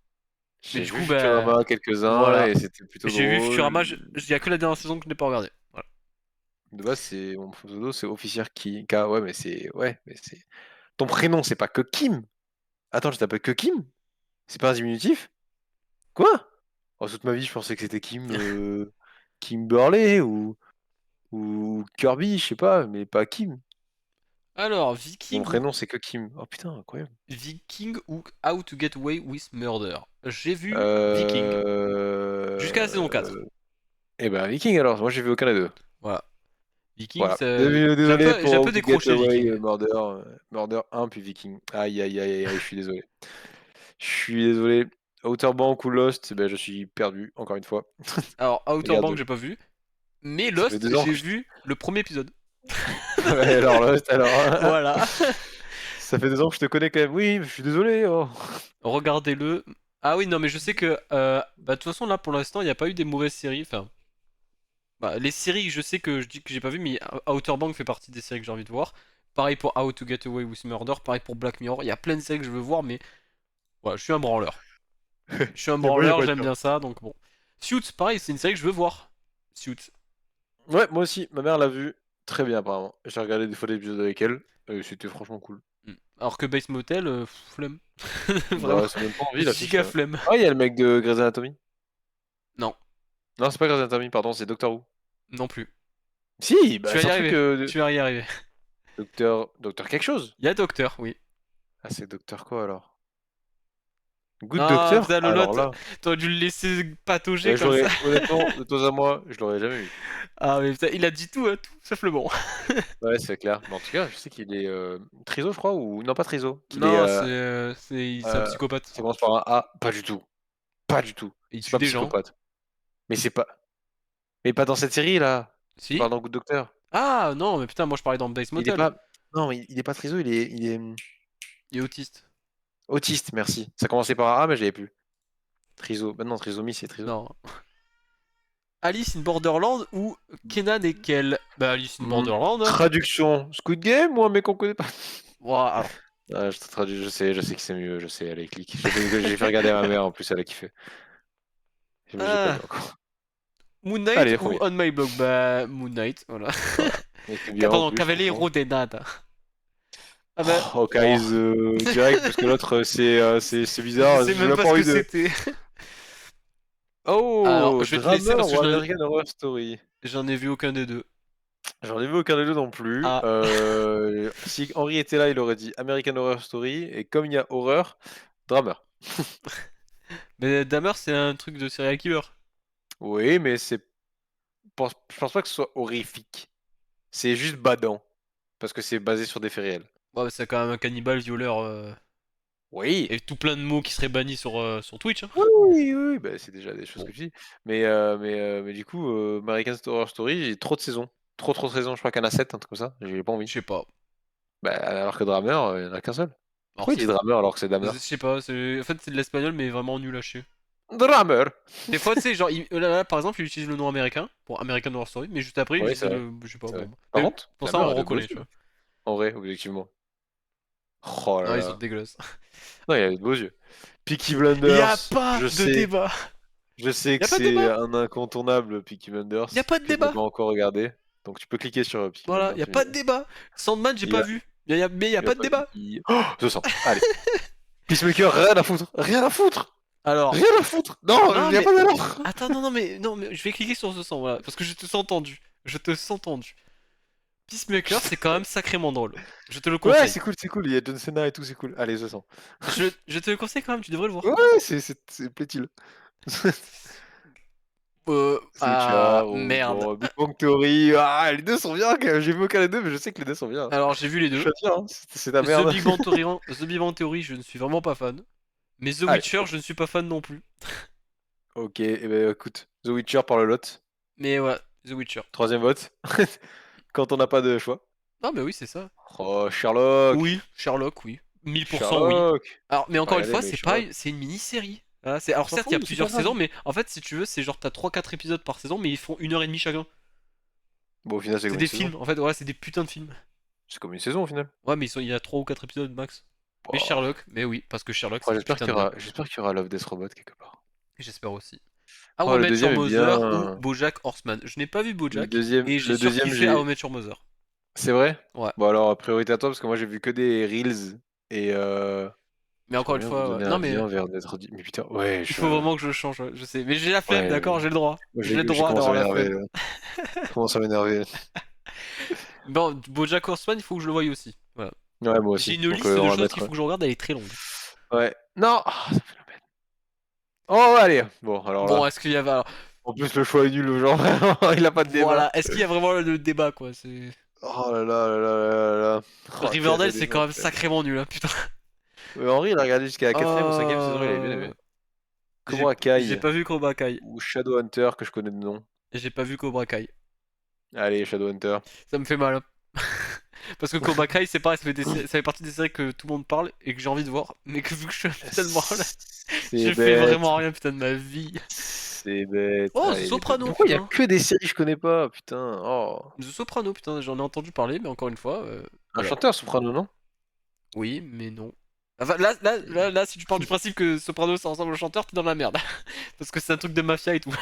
Mais J'ai du vu coup, bah Futurama quelques-uns voilà. et c'était plutôt J'ai vu drôle. Futurama, il y a que la dernière saison que je n'ai pas regardé. Voilà. De base, c'est mon pseudo, c'est Officier Ki. K. Ouais, mais c'est. Ouais, mais c'est. Ton prénom, c'est pas que Kim. Attends, je t'appelle que Kim? C'est pas un diminutif? Quoi? Oh, toute ma vie, je pensais que c'était Kim. Kim Burley ou Kirby, je sais pas, mais pas Kim. Alors, Mon prénom, c'est que Kim. Oh putain, incroyable. Viking ou How to Get Away with Murder. J'ai vu Viking jusqu'à la saison 4. Euh... Eh ben, Viking alors. Moi, j'ai vu aucun des deux. Voilà. Viking, Voilà. Désolé pour j'ai un How peu to Get décroché Away, Viking. Murder 1, puis Viking. Aïe, aïe, aïe, aïe, je suis désolé. Je suis désolé. Outer Bank ou Lost, ben, je suis perdu, encore une fois. Alors, Outer Regarde, Bank, j'ai pas vu. Mais ça fait Lost, 2 ans j'ai que je. vu le premier épisode. Ouais, alors Lost, alors. Voilà. Ça fait 2 ans que je te connais quand même. Oui, je suis désolé. Oh. Regardez-le. Ah oui, non, mais je sais que. Bah, de toute façon, là, pour l'instant, il n'y a pas eu des mauvaises séries. Enfin, bah, les séries, je sais que je dis que j'ai pas vu, mais Outer Bank fait partie des séries que j'ai envie de voir. Pareil pour How to Get Away with Murder, pareil pour Black Mirror. Il y a plein de séries que je veux voir, mais voilà, je suis un branleur. Je suis un Et moi, j'ai branleur, pas le j'aime temps. bien ça, donc bon. Suits, pareil, c'est une série que je veux voir. Suits. Ouais, moi aussi, ma mère l'a vu très bien apparemment. J'ai regardé des fois des épisodes avec elle, et c'était franchement cool. Hmm. Alors que Base Motel, flemme. Vraiment, Bah, ça donne pas envie l'affiche giga là. flemme. Ah, il y a le mec de Grey's Anatomy. Non, Non, c'est pas Grey's Anatomy, pardon, c'est Doctor Who. non plus. Si, Tu bah vas c'est y un truc arriver. de Tu vas y arriver. Docteur quelque chose. Il y a Docteur, oui. Ah, c'est Docteur quoi alors? Good Ah Doctor? putain, Alors Lolotte, là, t'aurais dû le laisser patauger je comme ça. l'aurais, honnêtement, de toi à moi, je l'aurais jamais eu. Ah mais putain, il a dit tout, hein, tout sauf le bon. Ouais, c'est clair. Mais en tout cas, je sais qu'il est Triso, je crois, ou non, pas Triso, qu'il est. Non, c'est un Euh, psychopathe. ça commence par un A, pas du tout. Pas du tout. Il C'est tue pas des gens. psychopathe. Mais c'est pas. Mais pas dans cette série là. Tu Si? parles dans Good Doctor. Ah non, mais putain, moi je parlais dans Base Il est Motel. pas. Non, mais il est pas triso, il est Il est autiste. autiste, merci. Ça commençait par un A, mais j'avais plus. Triso. Bah non, trisomie, c'est triso. Non. Alice in Borderland ou Kenan et Kel? Bah Alice in Hmm. Borderland, hein. Traduction Squid Game ou un mec qu'on connaît pas? Ouah, alors. Ah, je te traduis, je sais que c'est mieux, je sais, allez, clique. J'ai fait regarder à ma mère en plus, elle a kiffé. Mais j'ai pas vu Ah, encore. Moon Knight Allez, ou premier. On My Block? Bah Moon Knight, voilà. Voilà. Et c'est bien en Pardon, plus, franchement. Cavaliero de Nada. Ah bah, Oh, oh, Hawkeyes direct, parce que l'autre, c'est je bizarre. sais J'ai même même pas pas ce envie que de. c'était. Alors, Oh, je vais te laisser Drummer parce que ou American Horror Story? j'en ai vu aucun des deux. J'en ai vu aucun des deux non plus. Ah, Si Henri était là, il aurait dit American Horror Story. Et comme il y a horreur, Drummer. mais Dahmer c'est un truc de serial killer. Oui, mais je pense pas que ce soit horrifique. C'est juste badant. Parce que c'est basé sur des faits réels. Ouais, bah, c'est quand même un cannibale, violeur, Oui. et tout plein de mots qui seraient bannis sur Twitch, hein. Oui, oui, oui, bah, c'est déjà des choses Bon, que tu dis. Mais du coup, American Horror Story, j'ai trop de saisons. Trop de saisons. Je crois qu'il y en a 7, un truc comme ça. J'ai pas envie. je sais pas. Bah, alors que Drummer, il y en a qu'un seul. Alors Pourquoi il dit Drummer alors que c'est je Dahmer? sais pas, en fait c'est de l'espagnol mais vraiment nul à chier. Drummer! Des fois, tu sais, genre, là, par exemple, il utilise le nom américain pour American Horror Story, mais juste après, il Oui, utilise c'est vrai. le. Je sais pas, C'est vrai. bon. Par Mais contre, pour ça, Dahmer on a de beaux reconnaît, tu yeux. vois. En vrai, objectivement. Oh là Non, ils sont là. dégueulasses. Non, il a de beaux yeux. Peaky Y a Blinders, pas de débat! je sais Y que a pas de c'est débat! un incontournable, Peaky Y a Blinders, pas de que je n'ai débat! pas encore regardé. Donc tu peux cliquer sur Peaky Voilà, Blinders, y a pas de évidemment. débat! Sandman, j'ai Il pas a, vu. Mais y a il a pas de pas vu. débat! Oh, je sens. Allez. Peacemaker, rien à foutre. Rien à foutre. Alors, Rien à foutre. Non, il non, n'y a mais. pas d'alors. Attends, non, non, mais je vais cliquer sur ce sens, voilà, parce que je te sens tendu. Je te sens tendu. Peacemaker, c'est quand même sacrément drôle. Je te le Ouais, conseille. c'est cool. Il y a John Cena et tout, c'est cool. Allez, je sens. Je te le conseille quand même, tu devrais le voir. Ouais, plaît-il. Switcher, Ah, ou merde. bon, Big Bang Theory, ah, les deux sont bien quand même. J'ai vu aucun des deux, mais je sais que les deux sont bien. Alors, j'ai vu les deux. Choisir, hein, c'est ta The merde. Big Bang Theory, je ne suis vraiment pas fan. Mais The Allez, Witcher, ok. je ne suis pas fan non plus. Ok, et ben écoute, The Witcher par le lot. Mais voilà, The Witcher. Troisième vote. Quand on n'a pas de choix. Ah, bah oui, c'est ça. Oh, Sherlock. Oui, Sherlock, oui. 1000% oui. Sherlock. Alors, mais J'ai pas encore une regardé, fois, mais c'est pas, Sherlock. c'est une mini-série. Voilà, alors On s'en certes, il y a fout, c'est pas plusieurs saisons, grave. mais en fait, si tu veux, c'est genre t'as 3-4 épisodes par saison, mais ils font 1h30 chacun. Bon, au final, c'est C'est comme une des saison. films, en fait, ouais, c'est des putains de films. C'est comme une saison au final. Ouais, mais il y a 3 ou 4 épisodes max. Mais Bah, Sherlock, mais oui, parce que Sherlock, oh, c'est putain de bien. j'espère qu'il y aura Love Death Robot quelque part. J'espère aussi. How Oh, I le Met Your deuxième est Mother ou bien. BoJack Horseman. Je n'ai pas vu BoJack et j'ai Le deuxième, surkiffé How I j'ai. Met Your Mother. C'est vrai? Ouais. Bon alors, priorité à toi, parce que moi j'ai vu que des Reels et Mais encore j'aimerais une bien vous fois, donner un non mais lien vers d'être dit. Mais putain, ouais, il faut vraiment que je change, ouais, je sais. Mais j'ai la flemme, Ouais, d'accord, j'ai le droit. moi, J'ai le j'ai droit commencé à d'avoir la m'énerver flemme. là. Je commence à m'énerver. Bon, BoJack Horseman, il faut que je le voie aussi. Voilà. Ouais, moi J'ai aussi. une Donc liste on de va choses qu'il mettre. faut que je regarde, elle est très longue. Ouais. Non! Ah, ça fait la peine. Oh, allez! Bon, alors Bon, là. est-ce qu'il y avait alors, En plus, le choix est nul, genre vraiment, il a pas de débat. voilà, est-ce qu'il y a vraiment le débat quoi? C'est Oh là là là là là là. Oh, Riverdale, c'est terrible. quand même sacrément nul, hein, putain. Henri, il a regardé jusqu'à la quatrième ou cinquième saison, il avait bien Euh... aimé. Cobra J'ai Kai pas vu Cobra Kai. ou Shadowhunter que je connais de nom. J'ai pas vu Cobra Kai. Allez, Shadowhunter. Ça me fait mal, hein. Parce que Cobra Kai, c'est pareil, ça fait partie des séries que tout le monde parle et que j'ai envie de voir. Mais que vu que je suis un putain de branle, C'est je fais bête. vraiment rien, putain de ma vie. C'est bête. Oh, The Allez, il est bête. Soprano, Pourquoi il y a putain. que des séries que je connais pas, putain. Oh. The Soprano, putain, j'en ai entendu parler, mais encore une fois, Un voilà. chanteur, Soprano, non? Oui, mais non. Enfin, là, si tu pars du principe que Soprano ça ressemble au chanteur, t'es dans la merde. Parce que c'est un truc de mafia et tout.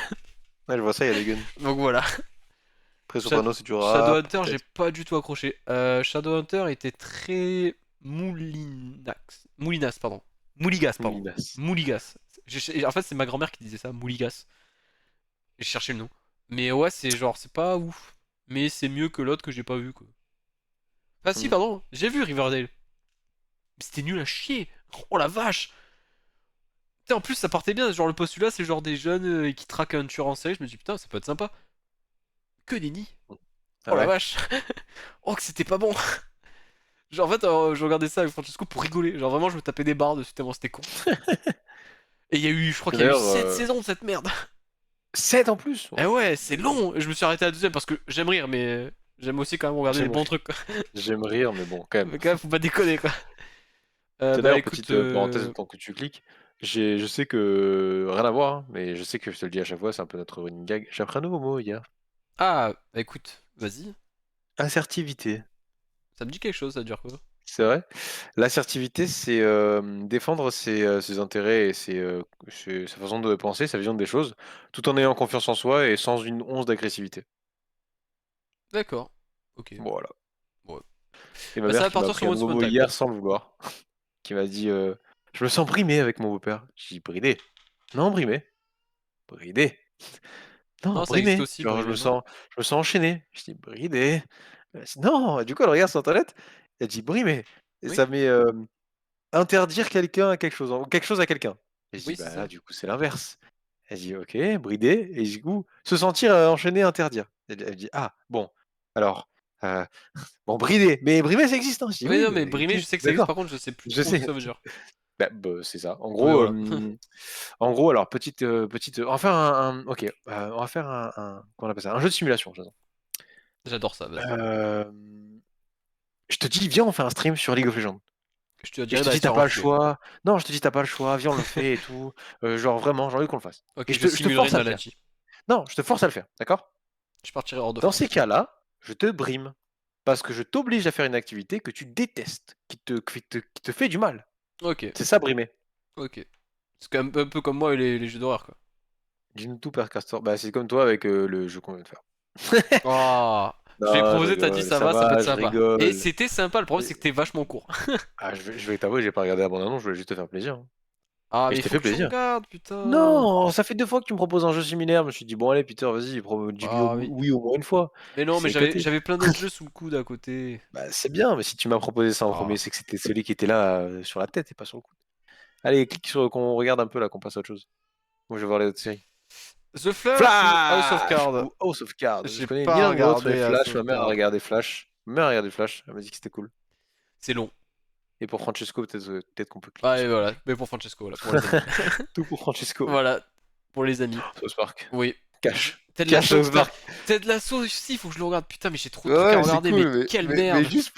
Ouais, je vois ça, il y a des guns. Donc voilà. Après, Soprano, c'est du rap, Shadowhunter, j'ai peut-être. pas du tout accroché. Shadowhunter était très Moulinas, pardon. Mouligas, pardon. Moulinas. Mouligas. En fait, c'est ma grand-mère qui disait ça, Mouligas. J'ai cherché le nom. Mais ouais, c'est genre, c'est pas ouf. Mais c'est mieux que l'autre que j'ai pas vu, quoi. Ah si, Hmm. pardon, j'ai vu Riverdale. Mais c'était nul à chier. Oh la vache. Putain, en plus, ça partait bien. Genre, le postulat, c'est genre des jeunes qui traquent un tueur en série. Je me dis, putain, ça peut être sympa. Que nenni. Ah Oh la ouais? vache. Oh, que c'était pas bon. Genre, en fait, je regardais ça avec Francesco pour rigoler. Genre, vraiment, je me tapais des barres dessus tellement c'était con. Et il y a eu, je crois qu'il y a eu D'ailleurs, 7 saisons de cette merde. 7 en plus? Eh Oh, ouais, c'est long. Et je me suis arrêté à la deuxième parce que j'aime rire, mais j'aime aussi quand même regarder des j'aime bons rire. trucs, quoi. J'aime rire, mais bon, quand même. Mais quand même, faut pas déconner, quoi. Tiens, Bah d'ailleurs, écoute, petite parenthèse, tant que tu cliques. Je sais que rien à voir, hein, mais je sais que je te le dis à chaque fois, c'est un peu notre running gag. J'ai appris un nouveau mot hier. Ah, bah écoute, vas-y. Assertivité. Ça me dit quelque chose, ça veut dire quoi? C'est vrai? L'assertivité, c'est, défendre ses intérêts et sa façon de penser, sa vision des choses, tout en ayant confiance en soi et sans une once d'agressivité. D'accord. Ok. Voilà. Ouais. Et ma Bah ça mère va qui m'a partir appris sur un mode nouveau mot spontané. hier sans le vouloir, qui m'a dit, «Je me sens brimé avec mon beau-père». J'ai dit: «Bridé». «Non, brimé». «Bridé». «Non, Non, ça existe brimé». aussi, Genre brimé, non? je me sens enchaîné. Je dis: «Bridé». Elle dit: «Non». Du coup, elle regarde sur internet, elle dit: «Brimé» et Oui, ça met, interdire quelqu'un à quelque chose, ou quelque chose à quelqu'un. Et je dis: oui, c'est «Bah, là, ça. du coup, c'est l'inverse». Elle dit: «OK, bridé» et du coup, se sentir, enchaîné, interdire. Elle dit: «Ah, bon, alors, heu, bon, bridé, mais brimé, ça existe, hein?» Je dis: Oui, «Oui, non, bah, mais brimé, OK, je sais que ça existe, d'accord, par contre, je sais plus je trop ce que sais». ça veut dire. C'est ça. Oui, voilà. En gros, alors on va faire OK, on va faire comment on appelle ça? Un jeu de simulation, de toute façon. J'adore ça, vas-y. Je te dis: «Viens, on fait un stream sur League of Legends» Je te et je dirais te d'aller dis: te «Tu faire pas le enculer. choix». Non, je te dis: «Tu pas le choix, viens, on le fait et tout». Genre vraiment, j'ai envie qu'on le fasse Ok, et je je te simulerai force une à le faire. maladie. Non, je te force à le faire, d'accord? Je partirai hors de Dans ces France. cas-là, je te brime parce que je t'oblige à faire une activité que tu détestes, qui te fait du mal. Ok, C'est ça brimer. ok. C'est quand même un peu comme moi et les jeux d'horreur, quoi. Dis-nous tout, père Castor. Bah, c'est comme toi avec, le jeu qu'on vient de faire. Oh, je vais Non, je proposer, t'as dit rigole, ça ça va, ça peut être va, je sympa. Et rigole. c'était sympa, le problème Et c'est que t'es vachement court. je vais t'avouer, j'ai pas regardé la bande annonce, je voulais juste te faire plaisir, hein Ah, et mais je il t'ai faut fait que tu plaisir. regardes, putain. Non! Ça fait 2 fois que tu me proposes un jeu similaire, je me suis dit: «Bon allez Peter, vas-y, dis-lui Ah oui. oui au moins une fois». Mais non, mais C'est éclaté. j'avais plein d'autres jeux sous le coude à côté. Bah, c'est bien, mais si tu m'as proposé ça en Ah. premier, c'est que c'était celui qui était là, sur la tête et pas sur le coude. Allez, clique sur qu'on regarde un peu là, qu'on passe à autre chose. Moi, je vais voir les autres séries. The Flash ou House of Flash Cards? ou House of Cards. Je J'ai connais ni pas l'un ni l'autre, mais regardé House Flash, of ma mère a Cards. regardé Flash. Ma mère a regardé Flash, elle m'a dit que c'était cool C'est long. et pour Francesco, peut-être qu'on peut cliquer Ah, et sur voilà. OK. Mais pour Francesco, voilà, pour les amis. Tout pour Francesco. Voilà, pour les amis. South Park. Oui. Cash. Ted Cash Lasso, South putain. Park. Ted Lasso aussi, faut que je le regarde. Putain, mais j'ai trop de trucs à Ouais, c'est regarder, mais cool, mais quelle mais mais merde. juste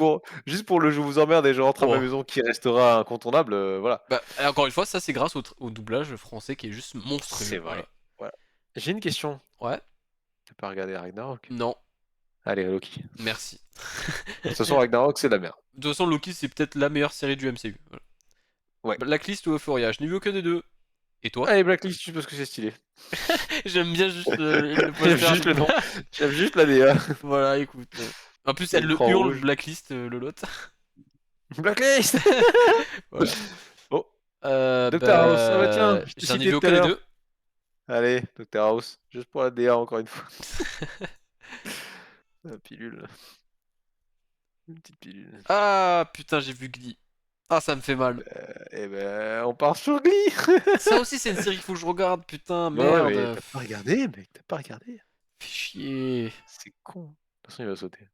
pour le «je vous emmerde» et je rentre à ma Oh. maison qui restera incontournable, voilà. Bah, et encore une fois, ça c'est grâce au doublage français qui est juste C'est monstrueux. Voilà. vrai. Voilà. J'ai une question. Ouais. Tu pas regardé Ragnarok? Non. Allez, Loki. Merci. De toute façon, Ragnarok, c'est de la merde. De toute façon, Loki, c'est peut-être la meilleure série du MCU. Voilà. Ouais. Blacklist ou Euphoria, je n'ai vu aucun des deux. Et toi? Allez, Blacklist, juste parce que c'est stylé. J'aime bien juste le J'aime poster. juste le nom. J'aime juste la DA. Voilà, écoute. En plus, Et elle le l'écran hurle rouge. Blacklist, le lot. Blacklist! Voilà. Oh, Doctor House. Ah bah tiens, Bah, je t'ai j'en ai vu cité tout aucun à des deux. l'heure. Allez, Doctor House. Juste pour la DA, encore une fois. La pilule. Une petite pilule. Ah, putain, j'ai vu Glee. Ah, ça me fait mal. Eh ben, on part sur Glee! Ça aussi, c'est une série qu'il faut que je regarde, putain, Ouais, ouais, mais merde. t'as pas regardé, mec, t'as pas regardé. Fais chier. C'est con. De toute façon, il va sauter.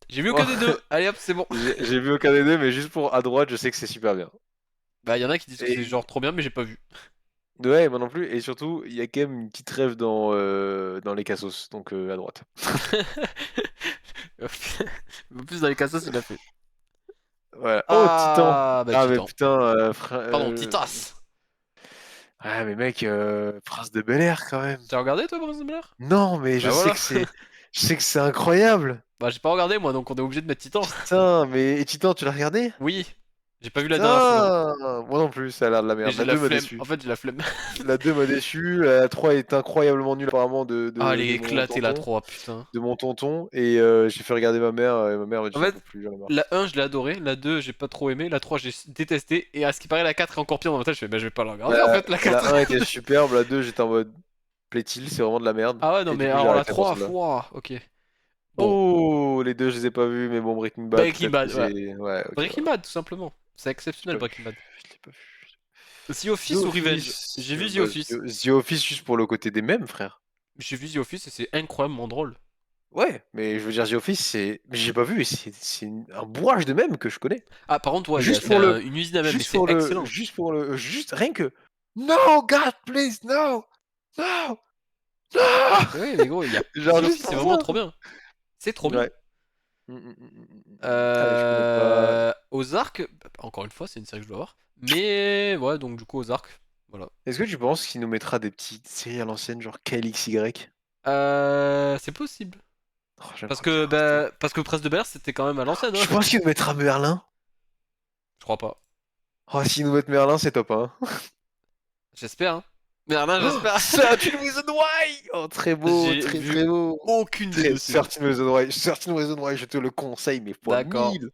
J'ai vu Oh, aucun des deux. Allez hop, c'est bon. j'ai vu aucun des deux, mais juste pour à droite, je sais que c'est super bien. Bah, y en a qui disent que c'est Et genre trop bien, mais j'ai pas vu. ouais, moi non plus. Et surtout, il y a quand même une petite rêve dans les cassos, donc à droite. En plus, dans les cassos, il a fait. Voilà. Oh, Titan! Ah, bah, Ah, mais Titan. putain, Pardon, Titas. ah, mais mec, Prince de Bel-Air quand même. T'as regardé, toi, Bronze Blair? Non, mais Bah, voilà. je sais que c'est incroyable. Bah, j'ai pas regardé, moi, donc on est obligé de mettre Titan. Putain, mais et Titan, tu l'as regardé? Oui. J'ai pas vu la dernière saison. Putain! Moi non plus, ça a l'air de la Mais merde. j'ai La la 2 m'a flemme. En déçu. fait, j'ai la flemme. La 2 m'a déçu, la 3 est incroyablement nulle apparemment de Ah, elle de est de mon éclatée, la tonton 3, putain. de mon tonton et j'ai fait regarder ma mère et ma mère m'a dit: En «J'en fait, peux plus, j'en ai marre». la 1, je l'ai adoré. La 2, j'ai pas trop aimé. La 3, j'ai détesté. Et à ce qui paraît, la 4 est encore pire dans ma tête. Je fais, bah, je vais pas la regarder, en La fait, la la 4. 1 était superbe, la 2 j'étais en mode: «Plaît-il? C'est vraiment de la merde» Ah ouais, non, et mais du coup j'ai alors la arrêté pour 3, celle-là. ouah, ok. Bon, Oh! Les 2 je les ai pas vus, mais bon Breaking Bad Breaking peut-être que Bad, voilà. c'est ouais, OK, Breaking voilà. Bad, tout simplement. C'est Je l'ai exceptionnel, pas Breaking vu, Bad. je l'ai pas vu. The The Office ou Revenge? Office, J'ai vu The bah, Office. The Office juste pour le côté des mèmes, frère. J'ai vu The Office et c'est incroyablement drôle. Ouais, mais je veux dire The Office, mais j'ai pas vu et c'est un bourrage de mèmes que je connais. Ah, par contre, ouais, Juste c'est pour le une usine à même, mais juste c'est pour le excellent. juste pour le juste rien que: «No God please, no! No! No!» Oui, mais gros, Genre The juste Office, c'est pour vraiment ça. trop bien. C'est trop bien. Ouais, Allez, je connais pas. Ozark, encore une fois, c'est une série que je dois voir. Mais ouais, donc du coup, Ozark, voilà. Est-ce que tu penses qu'il nous mettra des petites séries à l'ancienne, genre KLXY? C'est possible. Oh, j'aimerais bien. Parce que Prince de Bel-Air, c'était quand même à l'ancienne, hein. Tu penses qu'il nous mettra Merlin? Je crois pas. Oh, s'ils nous mettent Merlin, c'est top, hein. J'espère, hein. Merlin, Oh, j'espère. 13 Reasons Why! Oh, très beau, J'ai très vu très beau. aucune des deux séries. 13 Reasons Why. 13 Reasons Why, je te le conseille, mais fois D'accord. 1000.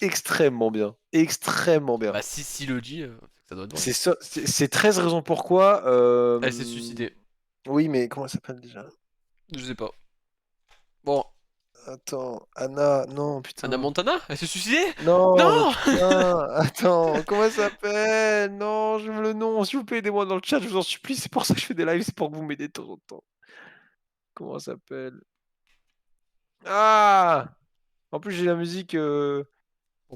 Extrêmement bien. Extrêmement bien. Bah, si le dit, ça doit être vrai. C'est 13 raisons pourquoi. Elle s'est suicidée. Oui, mais comment elle s'appelle déjà? Je sais pas. Bon, Attends, Anna, non, Anna putain. Montana? Elle s'est suicidée? Non, Non! putain, attends, comment elle s'appelle? Non, je veux le nom, s'il vous plaît, aidez-moi dans le chat, je vous en supplie, c'est pour ça que je fais des lives, c'est pour que vous m'aidez de temps en temps. Comment elle s'appelle? Ah! En plus, j'ai la musique Bon,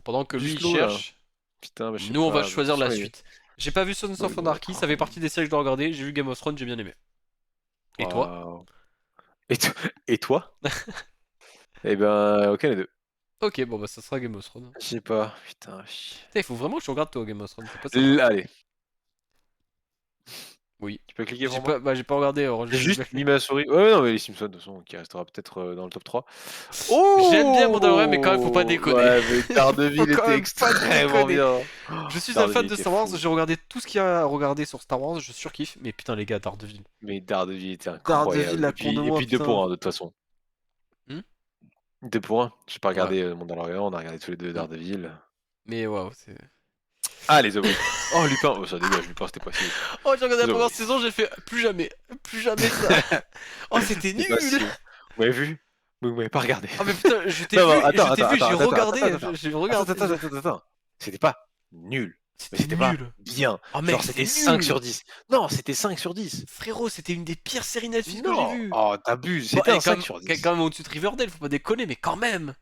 pendant que du lui il slow là. cherche, Putain, bah, je sais nous on va pas, de toute choisir façon, la suite. J'ai pas vu Sons il of doit Anarchy, être. ça fait partie des séries que je dois regarder. J'ai vu Game of Thrones, j'ai bien aimé. Et toi? Waouh. Et, to- et toi? Eh ben, aucun des deux. Ok, bon bah ça sera Game of Thrones. Je sais pas, putain. Putain, il faut vraiment que je regarde toi Game of Thrones, ça peut être sympa. Allez, Oui. tu peux cliquer pour moi? J'ai pas regardé, alors J'ai je juste vais. mis ma souris. Ouais, non, mais les Simpsons, de toute façon, qui restera peut-être dans le top 3. J'aime bien Mandalorian, mais quand même faut pas Oh! déconner. Ouais, mais Faut Daredevil quand était même pas extrêmement déconner. bien. Je suis un fan Daredevil de était Star Wars, fou. j'ai regardé tout ce qu'il y a à regarder sur Star Wars, je surkiffe, mais putain les gars, Daredevil. Mais Daredevil était Daredevil, incroyable. la Et con de puis, et moi, puis 2 putain. pour 1 de toute façon. Hmm. 2 pour 1. J'ai pas Ouais. regardé Mandalorian, on a regardé tous les deux Hmm. Daredevil. Mais waouh, c'est. Ah, les The Voice. Oh, Lupin. Oh, ça dégage, Lupin, c'était pas si ouf. Oh, j'ai regardé la The première Voice. saison, j'ai fait plus jamais ça. Oh, c'était C'était pas nul. si ouf. Vous m'avez vu? Mais vous m'avez pas regardé. Oh, mais putain, je t'ai Non, non, vu, attends, attends, attends, j'ai attends, attends, regardé, attends. j'ai Attends, regardé. attends, attends, attends, attends. C'était pas nul, mais C'était c'était pas nul. bien. Oh, mec, Genre, c'était c'était 5 nul. sur 10. Non, c'était 5 sur 10. Frérot, c'était une des pires séries Netflix que j'ai Non! vues. Oh, t'abuses, Bon, c'était elle un est 5 sur quand 10. même au-dessus de Riverdale, faut pas déconner, mais quand même.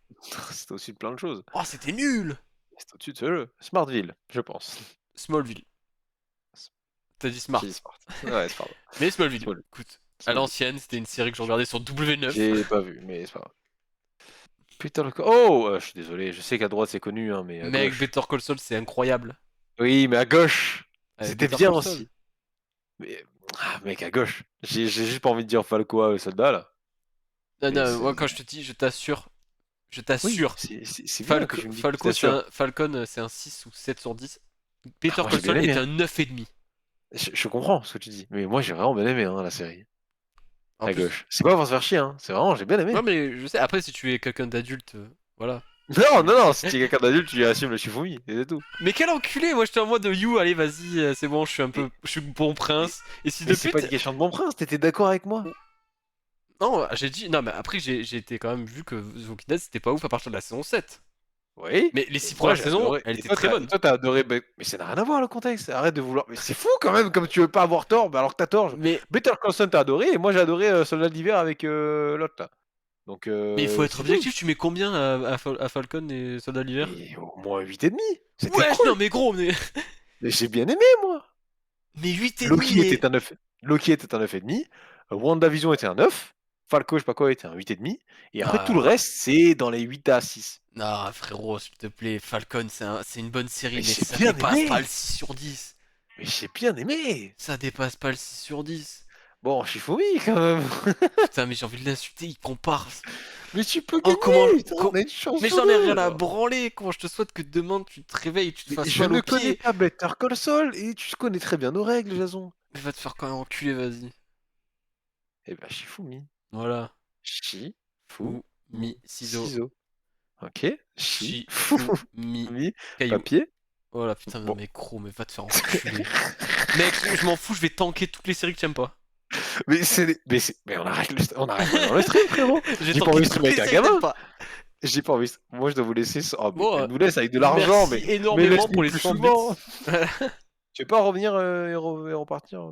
C'était au-dessus de plein de choses. Oh, c'était nul. C'était au-dessus de ce jeu. Smartville, je pense. Smallville. T'as dit J'ai Smart. dit Smart. Ouais, c'est pas grave. Mais Smallville, Small. écoute. À Smallville. l'ancienne, c'était une série que je regardais sur W9. J'ai pas vu, mais c'est pas grave. Putain, oh! Je suis désolé, je sais qu'à droite c'est connu, hein, mais à Mec, gauche. Better Call Saul, c'est incroyable. Oui, mais à gauche! C'était Better bien Call Saul. aussi. Mais, mec, à gauche. J'ai juste pas envie de dire Falco, le soldat, là. Non, Mais non, moi c'est. quand je te dis, je Oui, t'assure, c'est bien que tu me dis que tu t'assures. Falcon, c'est un 6 ou 7 sur 10. Better Moi Call j'ai bien Saul aimé, est hein. un 9,5. Je comprends ce que tu dis, mais moi j'ai vraiment bien aimé hein, la série. En À plus, gauche. C'est pas pour se faire chier, hein. C'est vraiment, j'ai bien ouais, aimé. mais je sais, après, si tu es quelqu'un d'adulte, voilà. Non, non, non, si tu es quelqu'un d'adulte, tu assumes le Shifumi, et c'est tout. Mais quel enculé, moi j'étais en mode you, allez, vas-y, c'est bon, Mais, je suis bon mais, prince. Et si mais de c'est pas pute. une question de bon prince, t'étais d'accord avec moi? Non, j'ai dit, non, mais après, j'ai été quand même vu que The Walking Dead c'était pas ouf à partir de la saison 7. Oui. Mais les Et 6 moi premières j'ai saisons, adoré. elles Et étaient toi, très bonnes. t'as adoré. Mais ça n'a rien à voir le contexte. Arrête de vouloir. Mais c'est fou quand même, comme tu veux pas avoir tort, bah alors que t'as tort. Mais, Better Call Saul t'as adoré, et moi j'ai adoré Soldat d'hiver avec l'autre là. Donc mais il faut être c'est tout. objectif, tu mets combien à Falcon et Soldat d'hiver? Mais au moins 8,5. C'était Wesh, non, cool. mais gros, mais. Mais j'ai bien aimé moi. Mais 8,5, Loki mais. était un 9. Loki était un 9,5. WandaVision était un 9. Falco, je sais pas quoi, était un 8,5. Et après, tout le Ah, reste, c'est dans les 8 à 6. non, frérot, s'il te plaît, Falcon, c'est une bonne série, Mais mais j'ai ça bien dépasse pas le aimé. 6 sur 10. Mais j'ai bien aimé. Ça dépasse pas le 6 sur 10. Bon, Shifumi quand même. Putain, mais j'ai envie de l'insulter, il compare. Mais tu peux Oh, gagner. Putain, on a une chance Mais sur j'en ai deux. rien à branler. Comment je te souhaite que demain tu te réveilles et tu te Mais fasses je mal ne aux connais pieds. pas Better Call Saul et tu connais très bien nos règles, Jason. Mais va te faire quand même enculer, vas-y. Eh ben, Shifumi. Voilà. Fou, Shifumi. mi, ciseaux. Ciseaux. Ok. Chi, fou, mi, Mi. caillou. Papier. Voilà, putain, non, Bon. mais gros, mais va te faire enculer. Mec, je m'en fous, je vais tanker toutes les séries que t'aimes pas. Mais on arrête maintenant le stream, frérot. J'ai J'ai pas tanké envie de toutes streamer les avec un séries que t'aimes gamin. pas. J'ai pas envie. Moi, je dois vous laisser. Oh, mais Bon, elle nous laisse avec de l'argent, merci mais énormément laisse-nous pour les plus 60 bits. souvent. Tu veux pas revenir et repartir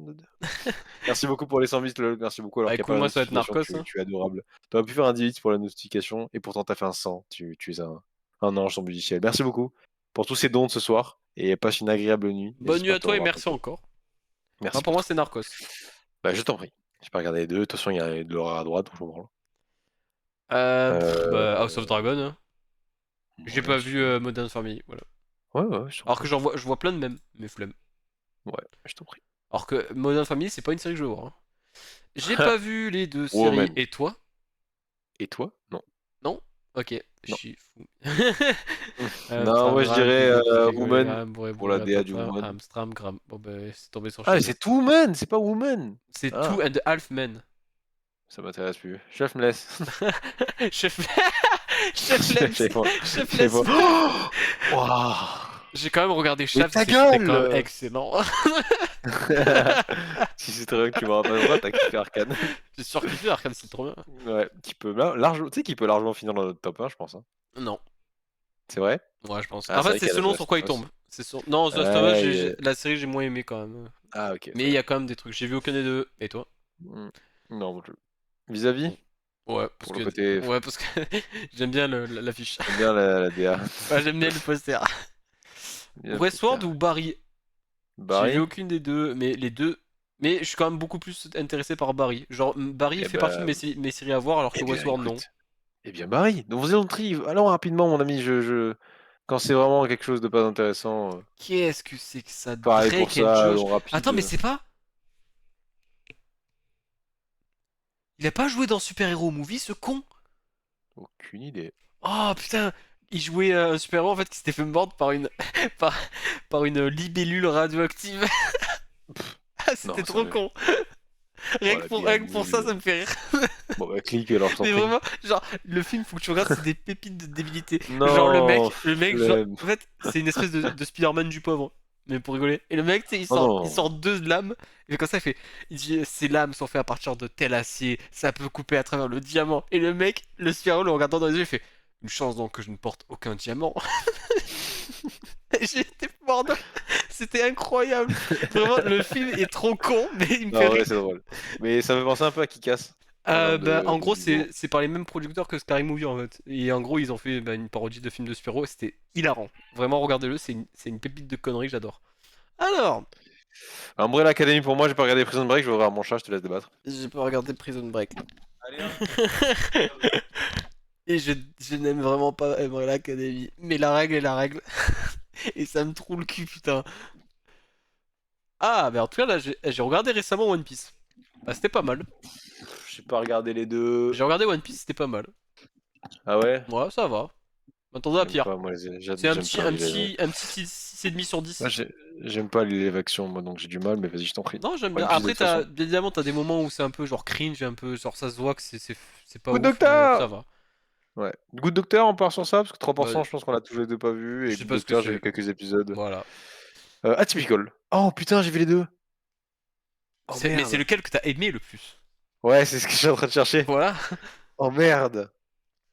Merci beaucoup pour les 100 bits, lol. Merci beaucoup. Alors Bah qu'il n'y a pas écoute, la moi ça va être notification, Narcos, hein. tu es adorable. Tu aurais pu faire un 10 bits pour la notification et pourtant t'as fait un 100. Tu es un ange son musicien. Merci beaucoup pour tous ces dons de ce soir et passe une agréable nuit. Et Bonne nuit j'espère à te toi et revoir merci bientôt. encore. Merci Moi, pour pour moi, tout. c'est Narcos. Bah, je t'en prie. J'ai pas regardé les deux. De toute façon, il y a de l'horreur à droite, donc je m'en branle. Bah, House of Euh, Dragon, hein. J'ai Ouais, pas si vu tu veux. Modern Family, voilà. Ouais, ouais, je t'en Alors que prie. je vois plein de mèmes, mais flemme. Ouais, je t'en prie. Alors que Modern Family, c'est pas une série que je veux voir, hein. J'ai pas vu les deux séries, Woman. et toi? Et toi? Non. Non? Ok, je Non. suis fou. Non, moi je Amstramgram, dirais Kigoti, Woman Kigoligram, pour la DA du Bourré, Woman. Amstramgram. Bon bah, c'est tombé sur Ah, Shameless. c'est Two Woman, c'est pas Woman. C'est Two Ah, and a Half Men. ça m'intéresse plus. Chef me laisse. Chef... Chefless... J'ai pas. J'ai pas. Chefless... Oh Waouh. J'ai quand même regardé Mais Shaft, ta c'était quand même gueule! excellent. Si c'est très bien que tu me rappelles pas, t'as kiffé Arcane. J'ai surkiffé Arcane, c'est trop bien. Ouais, qui peut largement, tu sais, qui peut largement finir dans notre top 1, je pense, hein. Non, C'est vrai? ouais, je pense. Ah, En c'est fait, vrai c'est qu'il y a The selon sur Last of quoi il tombe. Us. Non, The Last of Us, Ouais, la série, j'ai moins aimé quand même. ah, ok, Mais très il y bien. a quand même des trucs. J'ai vu aucun des deux. Et toi? Hmm. Non, moi, vis-à-vis, Bon. Ouais, parce pour le que... côté, Ouais, parce que j'aime bien l'affiche. j'aime bien la DA. Ouais, j'aime bien le poster. Bien le Westworld poster. ou Barry? J'ai vu Barry? aucune des deux, mais les deux. Mais je suis quand même beaucoup plus intéressé par Barry. Genre, Barry Eh fait partie de ben, mes séries à voir, alors que eh bien, Westworld, non. écoute. Eh bien, Barry. Donc, faisons le tri. Allons rapidement, mon ami. Quand c'est vraiment quelque chose de pas intéressant, Qu'est-ce que c'est que ça? pareil pour Drake and ça, Josh. allons rapide. Attends, mais c'est pas. Il a pas joué dans Super Hero Movie, ce con? Aucune idée. Oh putain! Il jouait un super-héros en fait qui s'était fait mordre par une. par, par une libellule radioactive. Ah, c'était Non, ça trop me. con! Oh, la vie est Rien que pour ça, nulle. ça me fait rire. Bon, bah, clique alors, je t'en Mais prie. vraiment, genre, le film, faut que tu regardes, c'est des pépites de débilité. Genre, Non, genre, flemme. en fait, c'est une espèce de Spider-Man du pauvre. Mais pour rigoler. Et le mec, tu sais, Oh il sort non. deux lames. Et comme ça, il dit, ces lames sont faites à partir de tel acier. Ça peut couper à travers le diamant. Et le mec, le Spirou, le regardant dans les yeux, il fait, une chance donc que je ne porte aucun diamant. Et j'étais mort de... C'était incroyable. Vraiment, le film est trop con, mais il me fait Non, ouais, rire. c'est drôle. Mais ça me fait penser un peu à Kick-Ass en termes Bah, en gros, d'humour. c'est par les mêmes producteurs que Scary Movie en fait. Et en gros, ils ont fait bah, une parodie de film de Spiro et c'était hilarant. Vraiment, regardez-le, c'est une pépite de conneries que j'adore. Alors, Umbrella Academy pour moi, j'ai pas regardé Prison Break, je vais ouvrir mon chat, je te laisse débattre. j'ai pas regardé Prison Break. Allez, hop. Et je n'aime vraiment pas Umbrella Academy. Mais la règle est la règle. Et ça me trouve le cul, putain. Ah, mais en tout cas, là, j'ai regardé récemment One Piece. Bah, c'était pas mal. J'ai pas regardé les deux. J'ai regardé One Piece, c'était pas mal. Ah ouais? Ouais, ça va. M'attendais à J'aime pire. pas, moi, C'est j'aime pas les. un petit 6,5 sur Moi, 10. j'aime pas les live action, moi, donc j'ai du mal, mais vas-y, je t'en prie. Non, j'aime bien. One Piece, de Après, toute façon. bien évidemment, t'as des moments où c'est un peu genre cringe, un peu genre ça se voit que c'est pas Good ouf, mais ça Doctor! va. Ouais. Good Doctor, on part sur ça, parce que Bah, 3%, je pense qu'on l'a tous les deux pas vu, je et sais Good pas ce que Doctor, j'ai vu c'est. quelques épisodes. Voilà. Atypical. Oh putain, j'ai vu les deux. Oh Mais c'est merde. lequel que t'as aimé le plus? Ouais, c'est ce que je suis en train de chercher. Voilà. Oh merde.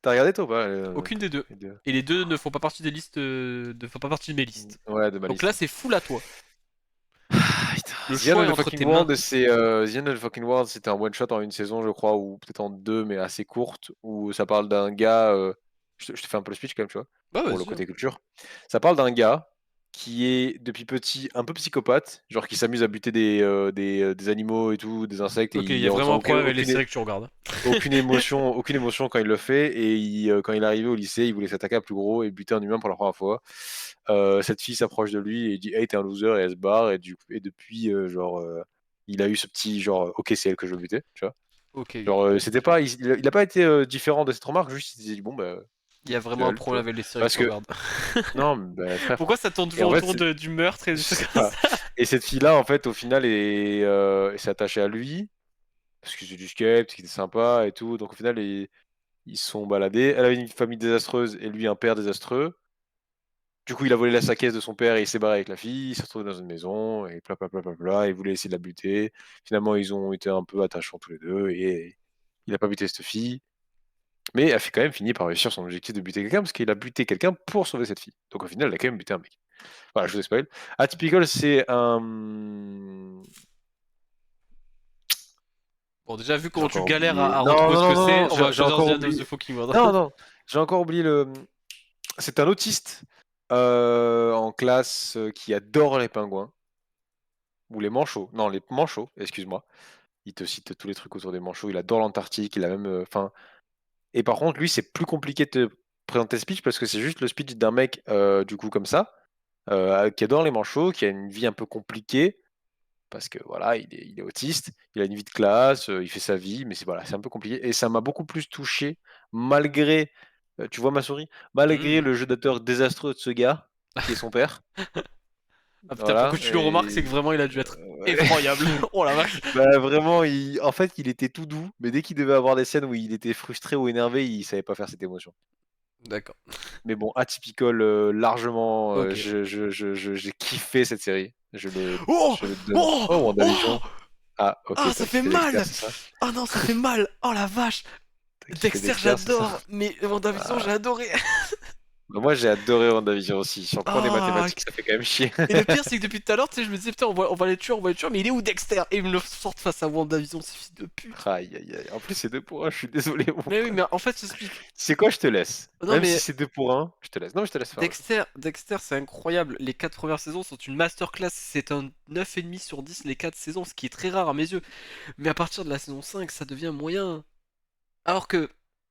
T'as regardé toi ou pas Aucune des deux. les deux. Et les deux ne font pas partie des listes, ne font pas partie de mes listes. Ouais, de ma Donc là, liste. c'est full à toi. Ah, putain. Le The End choix of est the entre Fucking tes mains. World, The End of the Fucking World, c'était un one shot en une saison, je crois, ou peut-être en deux, mais assez courte, où ça parle d'un gars. Je te fais un peu le speech quand même, tu vois, Bah, pour le vas-y, hein. côté culture. Ça parle d'un gars qui est depuis petit un peu psychopathe, genre qui s'amuse à buter des animaux et tout, des insectes, et Ok, il y il a vraiment ressent un problème avec les séries que tu regardes. aucune émotion quand il le fait. Et quand il est arrivé au lycée, il voulait s'attaquer à plus gros et buter un humain pour la première fois. Cette fille s'approche de lui et dit hey, t'es un loser, et elle se barre. Et depuis, il a eu ce petit genre ok, c'est elle que je veux buter, tu vois. Ok, Genre, c'était pas, il a pas été différent de cette remarque, juste il s'est dit bon, bah, il y a c'est vraiment un elle, tu problème vois. avec les séries que Parce tu que, regardes. non, bah, frère. Pourquoi ça tourne Et toujours en fait, autour du meurtre et des trucs c'est comme ça. ça? Et cette fille-là, en fait, au final, s'est attachée à lui parce que c'est du skate, parce qu'il était sympa et tout. Donc au final, ils se sont baladés. Elle avait une famille désastreuse et lui un père désastreux. Du coup, il a volé sa caisse de son père et il s'est barré avec la fille. Il s'est retrouvé dans une maison et bla. Il voulait essayer de la buter. Finalement, ils ont été un peu attachants tous les deux et il a pas buté cette fille. Mais elle a quand même fini par réussir son objectif de buter quelqu'un parce qu'il a buté quelqu'un pour sauver cette fille. Donc au final, elle a quand même buté un mec. Voilà, je vous ai spoil. Atypical, c'est un. Bon, déjà, vu J'ai comment tu encore galères oublié. à Non, retrouver non, ce non, que non, c'est, non, on va j'ai choisir The encore End of the oublié. Fucking World. Non, non, j'ai encore oublié le. C'est un autiste en classe qui adore les pingouins. Ou les manchots. Non, les manchots, excuse-moi. Il te cite tous les trucs autour des manchots. Il adore l'Antarctique. Il a même. Enfin, Et par contre, lui, c'est plus compliqué de te présenter le speech parce que c'est juste le speech d'un mec, du coup, comme ça, qui adore les manchots, qui a une vie un peu compliquée parce que voilà, il est autiste, il a une vie de classe, il fait sa vie, mais c'est voilà, c'est un peu compliqué. Et ça m'a beaucoup plus touché, malgré, tu vois ma souris? Malgré Hmm. le jeu d'acteur désastreux de ce gars, qui est son père. Ah putain, pour que Voilà, tu le remarques, c'est et que vraiment il a dû être ouais. effroyable. Oh la vache. Bah, vraiment, en fait, il était tout doux, mais dès qu'il devait avoir des scènes où il était frustré ou énervé, il savait pas faire cette émotion. D'accord. Mais bon, Atypical, largement, Ok. j'ai kiffé cette série. Oh, Je le donne. oh, Oh, oh. WandaVision. Ah, OK, Ah, tu ça as fait kiffé Dexter, mal. c'est ça? Oh non, ça fait mal. Oh la vache. Tu as kiffé Dexter, Dexter, c'est ça? j'adore. Mais WandaVision, Ah, j'ai adoré. bah, moi, j'ai adoré WandaVision aussi. Sur le point des Ah. mathématiques, ça fait quand même chier. Et le pire, c'est que depuis tout à l'heure, tu sais, je me disais, putain, on va les tuer, mais il est où Dexter? Et ils me le sortent face à WandaVision, ces fils de pute. Aïe, aïe, aïe. En plus, c'est 2 pour 1, je suis désolé, mon Mais oui, frère. mais en fait, je t'explique. C'est quoi? Je te laisse. Non, Même si mais c'est 2 pour 1, je te laisse. Non, mais je te laisse faire, vas-y. Dexter, c'est incroyable. Les 4 premières saisons sont une masterclass. C'est un 9,5 sur 10 les 4 saisons, ce qui est très rare à mes yeux. Mais à partir de la saison 5, ça devient moyen. Alors que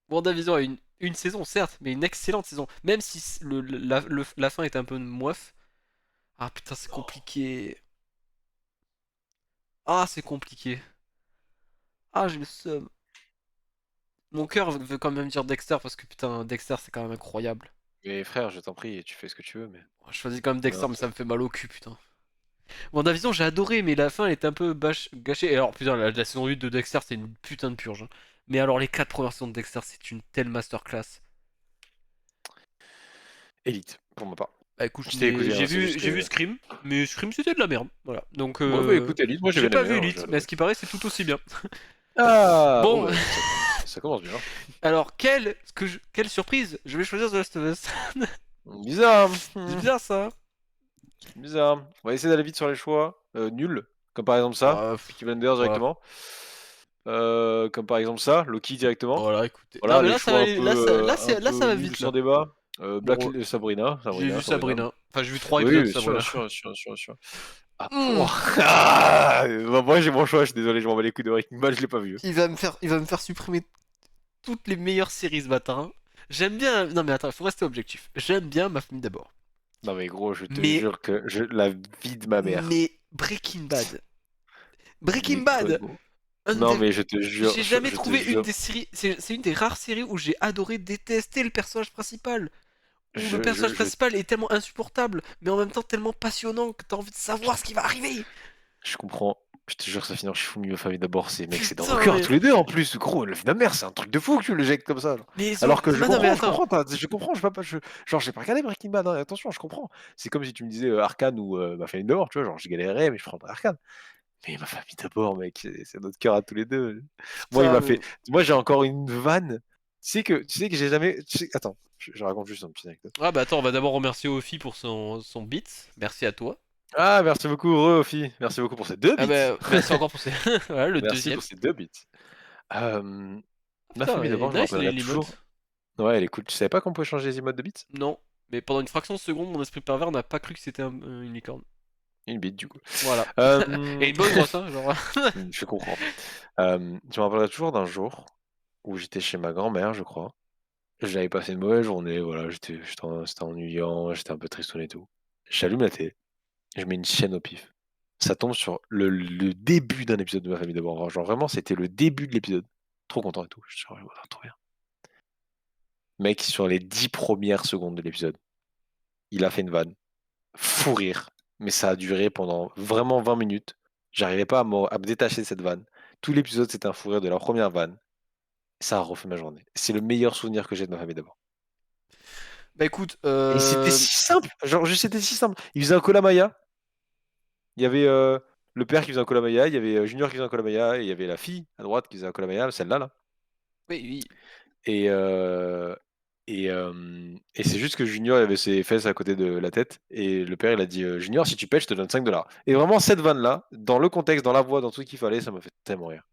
WandaVision a une saison, certes, mais une excellente saison. Même si la fin est un peu moif. Ah putain, c'est compliqué. Ah, c'est compliqué. Ah, j'ai le seum. Mon cœur veut quand même dire Dexter parce que putain, Dexter c'est quand même incroyable. Mais frère, je t'en prie, tu fais ce que tu veux, mais Je choisis quand même Dexter, non, mais ça me fait mal au cul, putain. WandaVision, j'ai adoré, mais la fin elle est un peu gâchée. Et alors, putain, la saison 8 de Dexter, c'est une putain de purge, hein. Mais alors, les 4 premières saisons de Dexter, c'est une telle masterclass. Élite, pour ma part. Bah écoute, Je t'ai écouté, j'ai hein, c'est vu, juste j'ai vu que Scream, mais Scream c'était de la merde. Voilà. Donc, moi, bah, écoute, Élite, moi j'ai j'ai bien pas aimé, vu hein, j'ai Elite, mais à adoré. ce qui paraît, c'est tout aussi bien. Ah! Oh Bon, bah, ça commence bien. alors, quelle surprise! Je vais choisir The Last of Us. Bizarre, C'est bizarre ça. bizarre. On va essayer d'aller vite sur les choix, nuls, comme par exemple ça, Ah, Peaky Blinders voilà. directement, comme par exemple ça, Loki directement. Voilà, écoutez. Non, Voilà, mais les là, ça va choix aller. Là, un là, ça peu va nuls vite sans là. débat. Bon, Sabrina, j'ai vu Sabrina. Sabrina. Enfin, j'ai vu 3 épisodes de Oui, sûr, Sabrina. sûr, sûr, sûr, sûr. Ah, Hmm. pouah! Ah! Bah, moi j'ai mon choix, je suis désolé, je m'en bats les couilles de Breaking Bad, je l'ai pas vu. Il va me faire supprimer toutes les meilleures séries ce matin, hein. J'aime bien. Non, mais attends, il faut rester objectif. J'aime bien Ma famille d'abord. Non mais gros, je te Mais, jure que la vie de ma mère. mais Breaking Bad. Breaking Mais quoi, Bad. gros? un Non des- mais je te jure, J'ai jamais je te trouvé une jure, des séries. C'est une des rares séries où j'ai adoré détester le personnage principal. Où le je, je, personnage je, principal est tellement insupportable, mais en même temps tellement passionnant que t'as envie de savoir ce qui va arriver. je comprends. Je te jure, ça finit en Shifumi, ma famille d'abord, c'est mec, c'est dans nos Putain, cœurs mais. tous les deux en plus, gros, la vie de ma mère, c'est un truc de fou que tu le jettes comme ça, genre. Mais, Alors que non, mais je attends. comprends, je comprends, je vais pas, genre j'ai pas regardé Breaking Bad, hein, attention, je comprends. C'est comme si tu me disais Arcane ou ma famille d'abord, tu vois, genre je galérerais, mais je prendrais Arcane. Mais ma famille d'abord, mec, c'est notre cœur à tous les deux. Moi, il Putain, m'a mais. fait. Moi, j'ai encore une vanne. Tu sais que j'ai jamais. Attends, je raconte juste une petite anecdote. Ah bah attends, on va d'abord remercier Ophi pour son beat. Merci à toi. Ah, merci beaucoup, Ophi. Merci beaucoup pour ces deux Ah bits. bah merci encore pour ces. Voilà, le Merci deuxième. pour ces deux bits. Euh, Ah Ma putain, famille elle est d'abord, je me nice rappellerai l'emote. toujours. Ouais, elle est cool. Tu savais pas qu'on pouvait changer les emotes de bits? Non, mais pendant une fraction de seconde, mon esprit pervers n'a pas cru que c'était une licorne. Une bite, du coup. Voilà. Et Euh, une bonne grosse, hein, genre. Je comprends. Je me rappellerai toujours d'un jour où j'étais chez ma grand-mère, je crois. J'avais passé une mauvaise journée, voilà, c'était ennuyant, j'étais un peu tristoun et tout. J'allume la télé, je mets une chaîne au pif. Ça tombe sur le début d'un épisode de Ma famille d'abord. Genre vraiment, c'était le début de l'épisode. Trop content et tout. Je suis genre, voilà, trop bien. Mec, sur les 10 premières secondes de l'épisode, il a fait une vanne. Fou rire. Mais ça a duré pendant vraiment 20 minutes. J'arrivais pas à me détacher de cette vanne. Tout l'épisode, c'était un fou rire de la première vanne. Ça a refait ma journée. C'est le meilleur souvenir que j'ai de Ma famille d'abord. Bah écoute, Et c'était si simple, genre juste c'était si simple. Il faisait un Kolamaya, il y avait le père qui faisait un Kolamaya, il y avait Junior qui faisait un Kolamaya, et il y avait la fille à droite qui faisait un Kolamaya, celle-là là. oui, oui. Et, et c'est juste que Junior il avait ses fesses à côté de la tête, et le père il a dit Junior, si tu pètes, je te donne 5 $. Et vraiment cette vanne là, dans le contexte, dans la voix, dans tout ce qu'il fallait, ça m'a fait tellement rire.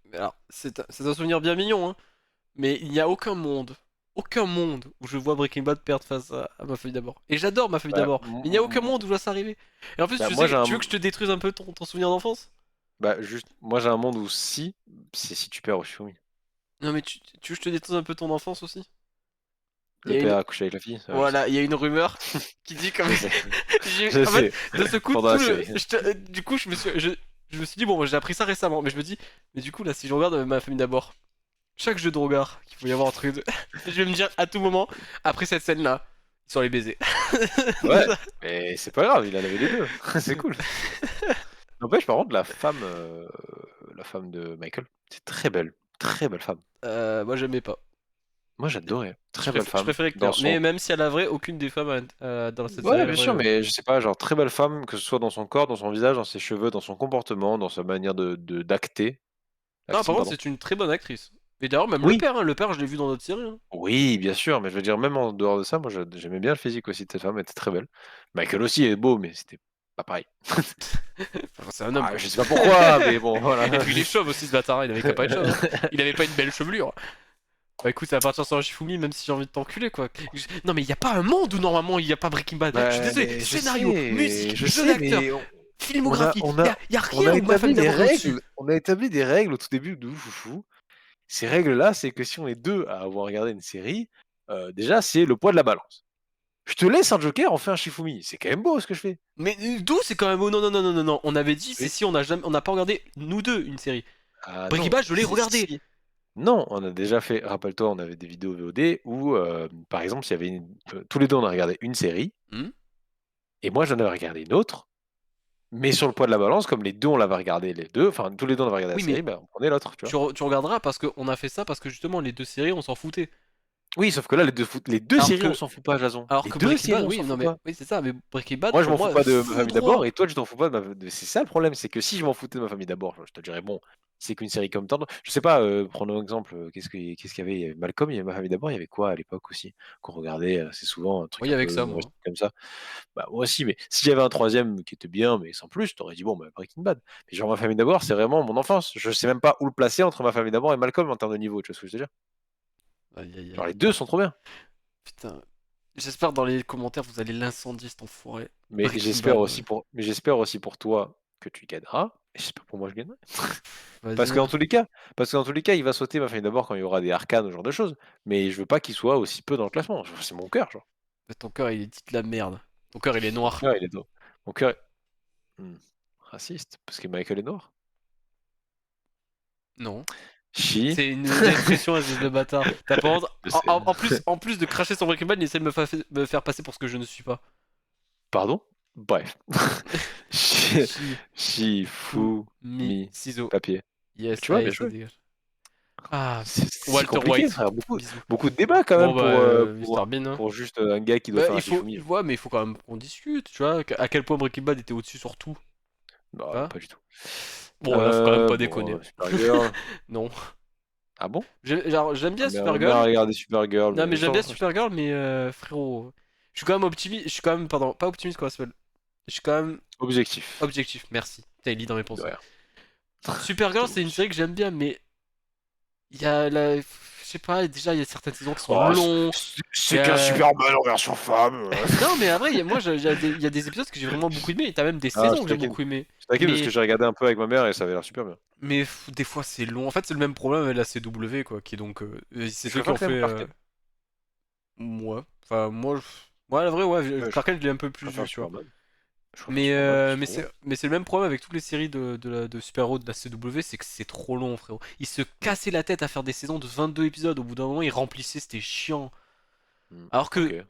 Mais alors, c'est un souvenir bien mignon, hein. Mais il n'y a aucun monde où je vois Breaking Bad perdre face à Ma famille d'abord. Et j'adore Ma famille Bah, d'abord. Mais il n'y a aucun monde où je vois ça arriver. Et en plus, bah, moi j'ai tu veux un, que je te détruise un peu ton souvenir d'enfance? bah, juste, moi j'ai un monde où si, c'est si tu perds au Shifumi. Non mais tu veux que je te détende un peu ton enfance aussi? Il y Le a père une... a couché avec la fille, je sais. Voilà, il y a une rumeur qui dit comme... Je sais, je En fait, sais. de ce coup, Pendant tout la le... série. Du coup, je me suis dit, bon, moi, j'ai appris ça récemment, mais je me dis, mais du coup, là, si je regarde Ma famille d'abord, chaque jeu de regard qu'il faut y avoir entre les deux, je vais me dire à tout moment, après cette scène-là, ils sont allés baiser. Ouais, mais c'est pas grave, il en avait les deux. C'est cool. N'empêche, par contre, la femme de Michael, c'est très belle femme. Moi, j'aimais pas. Moi, j'adorais. Très belle Je femme. préférais Dans Claire. son. Mais même si à la vraie, aucune des femmes dans cette série, Ouais, à la bien vraie, sûr, mais je sais pas, genre très belle femme, que ce soit dans son corps, dans son visage, dans ses cheveux, dans son comportement, dans sa manière d'acter. Non, par Acting, contre, pardon. c'est une très bonne actrice. Et d'ailleurs, même Oui, le père, je l'ai vu dans d'autres séries, hein. oui, bien sûr, mais je veux dire, même en dehors de ça, moi, j'aimais bien le physique aussi de cette femme, elle était très belle. Michael aussi est beau, mais c'était pas pareil. Enfin, c'est un homme, Ah, quoi. je sais pas pourquoi, mais bon, Et voilà. puis il est chauve aussi, ce bâtard, il avait qu'à pas être chauve, hein. Il avait pas une belle chevelure. Bah écoute, ça va partir sur un Shifumi, même si j'ai envie de t'enculer, quoi. Non, mais il y a pas un monde où normalement il y a pas Breaking Bad. Je suis Ouais, désolé, mais scénario, musique, jeu d'acteur, mais filmographie, on y a, a, y a on rien a où Ma établi famille des d'abord est au-dessus. règles, on a établi des règles au tout début de Foufou. Ces règles-là, c'est que si on est deux à avoir regardé une série, déjà, c'est le poids de la balance. Je te laisse un joker, on fait un Shifumi. C'est quand même beau ce que je fais. Mais d'où c'est quand même. Oh non, non, non, non, non, non. On avait dit, c'est Oui. si on n'a pas regardé, nous deux, une série. Ah Breaking non, Bad, je l'ai c'est regardé. si. Non, on a déjà fait, rappelle-toi, on avait des vidéos VOD où, par exemple, s'il y avait tous les deux, on a regardé une série, Hmm. et moi, j'en avais regardé une autre, mais sur le poids de la balance, comme les deux, on l'avait regardé les deux, enfin, tous les deux, on avait regardé la Oui, série, mais bah, on prenait l'autre, tu vois. tu regarderas parce qu'on a fait ça parce que justement, les deux séries, on s'en foutait. Oui, sauf que là, les deux Alors séries, on que, s'en fout pas, Jason. alors Les que deux Breaking séries, Bad, on oui, s'en non, fout mais pas. oui, c'est ça. Mais Breaking Bad, Moi, je pour m'en fous moi, pas de ma famille foudroie. d'abord, et toi, tu t'en fous pas C'est ça le problème, c'est que si je m'en foutais de ma famille d'abord, je te dirais, bon, c'est qu'une série comme tant d'autres. Je sais pas, prenons un exemple, qu'est-ce qu'il y avait? Il y avait Malcolm, il y avait ma famille d'abord, il y avait quoi à l'époque aussi? Qu'on regardait assez souvent, un truc Oui, un avec peu ça, moi. humoristique comme ça. Bah, moi aussi, mais si j'avais un troisième qui était bien, mais sans plus, t'aurais dit, bon, bah, Breaking Bad. Mais genre, ma famille d'abord, c'est vraiment mon enfance. Je sais même pas où le placer entre ma famille d'abord et Malcolm en termes de niveau, tu vois ce que je veux dire? Aïe, aïe, Genre, aïe. les deux sont trop bien. Putain. J'espère dans les commentaires, vous allez l'incendier, cet enfoiré. Mais Breaking Bad, ouais. j'espère aussi pour toi que tu gagneras. Et j'espère pour moi que je gagnerai. Vas-y, Parce que dans hein. tous les cas, il va sauter ma famille d'abord quand il y aura des arcanes, ce genre de choses. Mais je veux pas qu'il soit aussi peu dans le classement. C'est mon cœur, genre. Ton cœur, il est dit de la merde. Ton cœur, il est Mon noir. cœur, il est dans. Mon cœur est raciste, parce que Michael est noir. Non. Chi. C'est une expression, Aziz le bâtard. T'as pas honte. Je sais. En plus de cracher sur Breaking Bad, il essaie de me faire passer pour ce que je ne suis pas. Pardon? Bref. Chi, Chi, fu, fou, mi, mi, ciseaux. papier. Yes, Tu vois, allez, bien ça joué. dégage. Ah, C'est Walter compliqué, White. frère. Bisous. Beaucoup de débats quand Bon, même bah, Mr. Bean, hein. pour juste un gars qui doit Bah, faire un Shifumi. ouais, mais il faut quand même qu'on discute, tu vois. À quel point Breaking Bad était au-dessus sur tout, tu Bah, vois. pas du tout. Bon, là, faut quand même pas Bon, déconner. Supergirl. Non. Ah bon? Genre, j'aime bien Ma mère a Supergirl. regardé Supergirl, Non, mais mais j'aime bien sans. Supergirl, mais frérot. Je suis quand même optimiste. Je suis quand même, pardon, pas optimiste, quoi, ça s'appelle. Je suis quand même Objectif. objectif, merci. Putain, il lit dans mes De pensées. rien. Supergirl, T'es c'est une obligé. série que j'aime bien, mais il y a la. Je sais pas, déjà, il y a certaines saisons qui sont Oh, longs. Il y c'est qu'un a- Superman en version femme. Non, mais après, moi, il y a des épisodes que j'ai vraiment beaucoup aimé, et t'as même des Ah, saisons que j'ai beaucoup aimé. je taquine parce que Mais, j'ai regardé un peu avec ma mère et ça avait l'air super bien. des fois, c'est long. En fait, c'est le même problème avec la CW, quoi, qui est donc. C'est Mais je ceux qui préfère ont quand fait. même Clark Kent. Moi. Enfin, moi. Ouais, la vraie, ouais, Je Clark Kent, je l'ai un peu plus vu, préfère tu vois. Superman. Je préfère Superman, parce que Mais c'est le même problème avec toutes les séries de super-héros de la CW, c'est que c'est trop long, frérot. Ils se Hmm, cassaient la tête à faire des saisons de 22 épisodes. Au bout d'un moment, ils remplissaient, c'était chiant. Alors que, ok.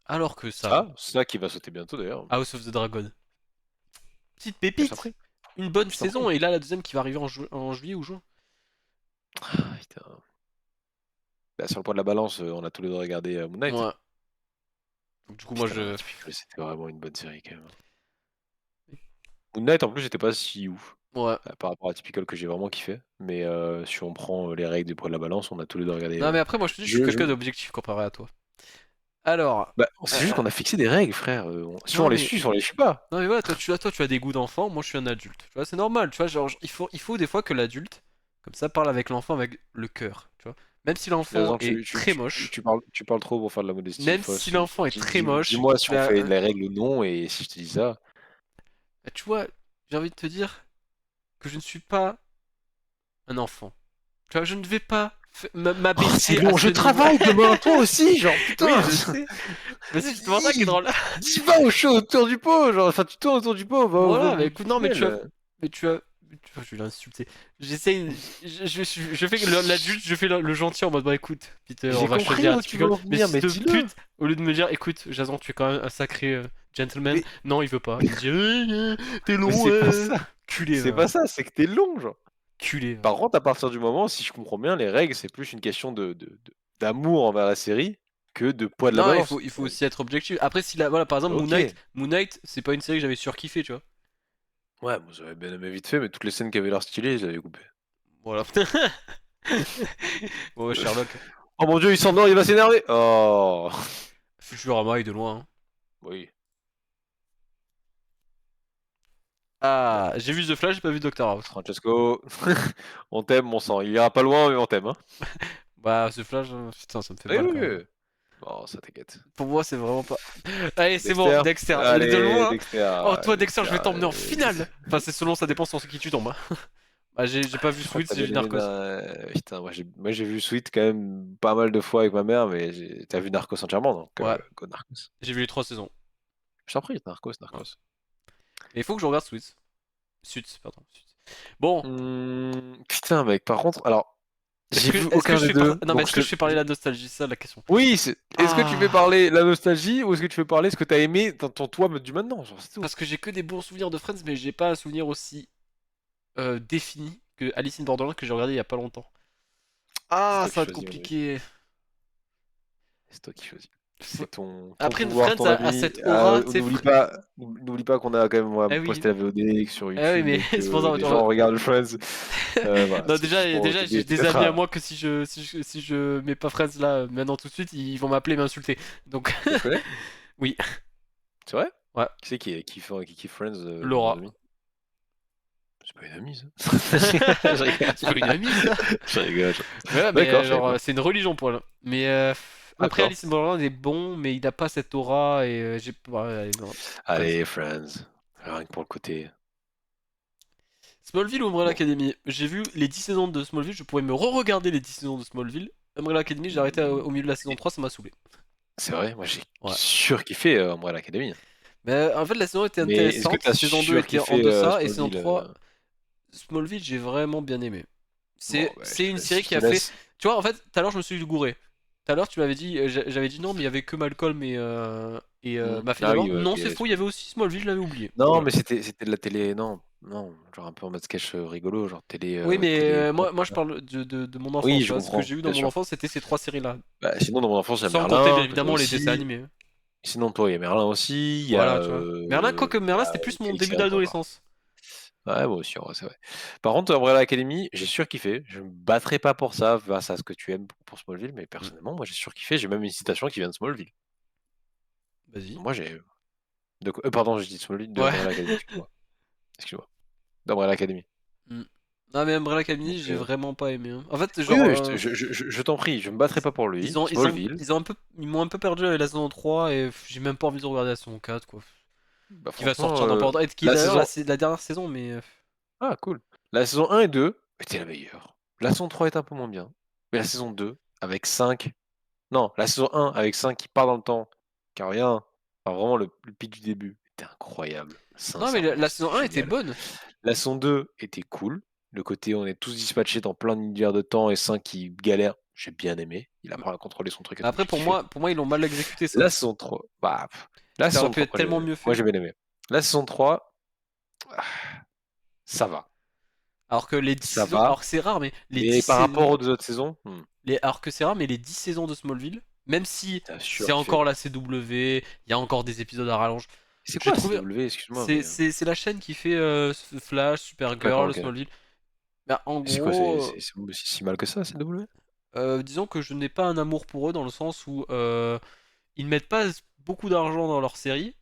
alors que ça, Ça qui va sauter bientôt d'ailleurs. House of the Dragon, petite Mais je t'en pépite, prie, une bonne je t'en saison. prie. Et là, la deuxième qui va arriver en juillet ou juin. Ah, putain. Bah, sur le poids de la balance, on a tous les deux regardé Moon Knight. Ouais. Donc du coup, moi, Putain, je, Atypical, c'était vraiment une bonne série quand même. Moon Knight, en plus, j'étais pas si ouf ouais. par rapport à Typical que j'ai vraiment kiffé. Mais si on prend les règles du poids de la balance, on a tous les deux regardé. Non, mais après, moi, je te dis, je suis quelqu'un d'objectif comparé à toi. Alors, Bah, c'est juste euh, qu'on a fixé des règles, frère. Soit on non, les mais suit, soit on les suit pas. non mais voilà, toi tu as des goûts d'enfant, moi je suis un adulte. Tu vois, c'est normal, tu vois, genre il faut des fois que l'adulte, comme ça, parle avec l'enfant avec le cœur, tu vois. Même si l'enfant Jason, est très moche, tu parles trop pour faire de la modestie même si fausse. l'enfant est très moche, Dis-moi si on fait bah, les règles ou non, et si je te dis ça, tu vois, j'ai envie de te dire que je ne suis pas un enfant. Tu vois, je ne vais pas C'est m'abaisser à long, ce je niveau. travaille demain, toi aussi, genre Oui, putain. je sais. Mais c'est justement ça qui est drôle. Tu vas au show autour du pot, genre, enfin tu tournes autour du pot, va au Voilà, mais bout écoute, du non, tunnel. mais tu as, je vais l'insulter. J'essaye, je fais l'adulte, je fais le gentil en mode, bah écoute, Peter, on J'ai va compris choisir un où tu veux typical. en Mais venir, fils mais de dis-le. pute, au lieu de me dire, écoute, Jason, tu es quand même un sacré gentleman. Mais, Non, il veut pas. Il me dit, t'es mais long, c'est pas ça. culé, C'est va. pas ça, c'est que t'es long, genre. Culé, va. Par contre, à partir du moment, si je comprends bien, les règles, c'est plus une question d'amour envers la série que de poids de la Non, balance. il faut aussi être objectif. Après, si voilà, par exemple, Ok. Moon Knight, c'est pas une série que j'avais surkiffé, tu vois. Ouais, moi j'avais bien aimé vite fait, mais toutes les scènes qui avaient l'air stylées, je les avais coupées. Voilà. Bon, ouais, Sherlock. Oh mon dieu, il s'endort, il va s'énerver. Oh. Futurama, il est de loin, hein. Oui. Bon, Ah, j'ai vu The Flash, j'ai pas vu Doctor House. Francesco, on t'aime, mon sang. Il ira pas loin, mais on t'aime, hein. Bah, The Flash, putain, ça me fait Oui, mal oui, quand même. oui. Bon, ça t'inquiète. Pour moi, c'est vraiment pas. Allez, c'est bon, Dexter. Dexter, il est de Allez, loin. Oh, Dexter. toi, Dexter, Dexter. je vais t'emmener en finale. Enfin, c'est selon, ça dépend sur ce qui tu tombes, hein. Bah, j'ai pas vu Je crois que Sweet, t'as j'ai bien vu aimé. Narcos. Putain, moi j'ai vu Sweet quand même pas mal de fois avec ma mère, mais t'as vu Narcos entièrement, donc Ouais, go Narcos. j'ai vu les 3 saisons. Je t'en prie, Narcos, Ouais. Narcos. Et il faut que je regarde Sweet. Suits, pardon. Suits. Bon, Putain, mec, par contre, alors, j'ai vu est-ce que aucun je des fais deux, non, mais donc est-ce que je fais parler la nostalgie, c'est ça la question. Oui, est-ce que tu fais Ah, parler la nostalgie ou est-ce que tu fais parler ce que t'as aimé dans ton toi du maintenant, genre, c'est tout. parce que j'ai que des bons souvenirs de Friends, mais j'ai pas un souvenir aussi défini que Alice in Borderland que j'ai regardé il y a pas longtemps. C'est Ah, toi qui ça va être choisis, mon mec. compliqué. C'est toi qui choisis. Faut- C'est ton Après, pouvoir, Friends ton a ami. cette aura, tu sais. N'oublie pas qu'on a quand même Eh oui, posté la VOD sur eh oui, YouTube mais et c'est pour que ça. les gens regardent Friends. Voilà, Non, c'est juste pour déjà j'ai t'aider des peut-être amis à à. moi que si je mets pas Friends là maintenant tout de suite, ils vont m'appeler et m'insulter. Donc, Que je connais? oui, C'est vrai? ouais, Qui c'est qui kiffe Friends dans nos Laura. amis? C'est pas une amie, ça. Je rigole. C'est pas une amie ça? Je rigole. Mais ouais, D'accord, mais je savais genre, pas. c'est une religion pour elle. Mais après, D'accord. Alice in Borderland est bon, mais il a pas cette aura et j'ai pas. Ouais, non. Friends. Allez, Friends. Rien que pour le côté. Smallville ou Umbrella Bon. Academy? J'ai vu les 10 saisons de Smallville, je pourrais me re-regarder les 10 saisons de Smallville. Umbrella Academy, j'ai arrêté au milieu de la saison 3, ça m'a saoulé. C'est vrai, moi j'ai Ouais. surkiffé Umbrella Academy. Mais en fait, la saison était Mais est-ce que intéressante, t'as saison 2 était en surkiffé deçà, et saison Smallville 3, Smallville, j'ai vraiment bien aimé. Bon, bah, C'est une série je qui te a fait. laisse. Tu vois, en fait, tout à l'heure, je me suis gouré. Tout à l'heure, tu m'avais dit, j'avais dit non, mais il y avait que Malcolm et Mafia Ah d'abord. oui, ouais, Non, ok, c'est faux, il y avait aussi Smallville, je l'avais oublié. non, Voilà. mais c'était de la télé, non, non, genre un peu en mode sketch rigolo, genre télé, Oui, mais télé. moi, je parle de mon enfance, Oui, tu je vois. Ce que comprends, j'ai vu dans bien mon sûr. enfance, c'était ces 3 séries-là. Bah, sinon, dans mon enfance, il y a Sans compter, bien Merlin, toi évidemment, les dessins aussi. animés. Sinon, toi, il y a Merlin aussi. Il y a, Voilà, tu vois. Merlin, quoique Merlin, c'était plus mon quelle début série encore? d'adolescence. Ouais, moi aussi, en vrai, c'est vrai. Par contre, Umbrella Academy, j'ai surkiffé. Je me battrai pas pour ça, face à ce que tu aimes pour Smallville, mais Mm. personnellement, moi, j'ai surkiffé. J'ai même une citation qui vient de Smallville. Vas-y. Moi, j'ai. Pardon, j'ai dit Smallville de Ouais. Umbrella Academy, excuse-moi. Excuse-moi. D'Umbrella Academy. Mm. Non, mais Umbrella Donc, Academy, j'ai vraiment pas aimé, hein. En fait, oui, genre, oui, je t'en prie, je me battrai pas pour lui. Smallville, ils m'ont un peu perdu avec la saison 3 et j'ai même pas envie de regarder la saison 4, quoi. bah Qui va franchement, sortir dans pas longtemps. Et qui est la d'ailleurs saison. la dernière saison, mais. Ah, cool. La saison 1 et 2 étaient la meilleure. La saison 3 est un peu moins bien. Mais la saison 2, avec 5. Non, la saison 1 avec 5 qui part dans le temps, qui a rien. Enfin, vraiment, le pic du début était incroyable. Non, mais Sincèrement, la c'était saison 1 était génial. bonne. La saison 2 était cool. Le côté, on est tous dispatchés dans plein d'univers de temps et 5 qui galère, j'ai bien aimé. Il apprend à contrôler son truc et tout, Après, j'ai kiffé. pour moi, ils l'ont mal exécuté ça. La saison 3, bah, la Ça aurait saison pu 3, être tellement mieux moi fait. j'ai bien aimé. La saison 3, ah, ça va. Alors que les 10 Ça saisons. va. Alors que c'est rare, mais les Mais 10 par rapport saisons. aux deux autres saisons, Alors que c'est rare, mais les 10 saisons de Smallville, même si t'as c'est encore surkiffé. la CW, il y a encore des épisodes à rallonge. C'est J'ai quoi trouvé. CW? Excuse-moi, mais. C'est la chaîne qui fait Flash, D'accord, Supergirl, ok. Smallville. Bah, en C'est quoi? C'est gros, c'est- c'est si mal que ça, CW? disons que je n'ai pas un amour pour eux dans le sens où ils mettent pas beaucoup d'argent dans leur série,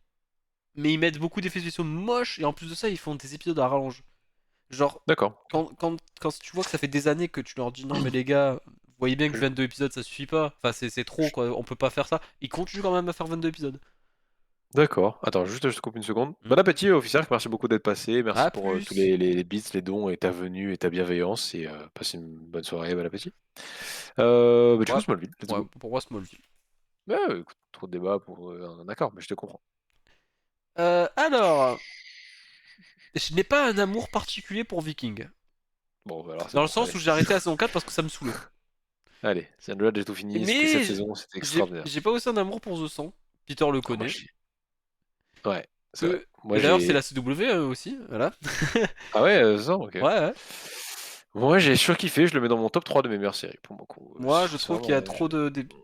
mais ils mettent beaucoup d'effets spéciaux moches et en plus de ça, ils font des épisodes à rallonge. Genre, D'accord. quand tu vois que ça fait des années que tu leur dis non, mais les gars, vous voyez bien que Je- 22 épisodes ça suffit pas, enfin c'est trop je- quoi, on peut pas faire ça, ils continuent quand même à faire 22 épisodes. D'accord. Attends, juste je te coupe une seconde. Hmm. Bon appétit, officiel. Merci beaucoup d'être passé. Merci À pour tous plus. les bits, les dons et ta venue et ta bienveillance. Et passez une bonne soirée. Bon appétit. Du Ouais, coup, Smallville, let's ouais, go. pour moi Smallville. Écoute, trop de débat pour un accord, mais je te comprends. Alors, je n'ai pas un amour particulier pour Viking. Bon, bah, alors c'est Dans le bon. sens Allez. où j'ai arrêté la saison 4 parce que ça me saoulait. Allez, c'est Android, j'ai tout fini. C'était Mais cette saison, c'était j'ai extraordinaire. j'ai pas aussi un amour pour The 100. Peter le Ah, moi, connaît. ouais, c'est vrai. Que... Moi, Et d'ailleurs, c'est la j'ai. CW aussi, voilà. Ah ouais, ça, ok. Ouais, ouais. Moi, j'ai surkiffé. Je le mets dans mon top 3 de mes meilleures séries. Pour moi, Moi, je ça, trouve qu'il y a trop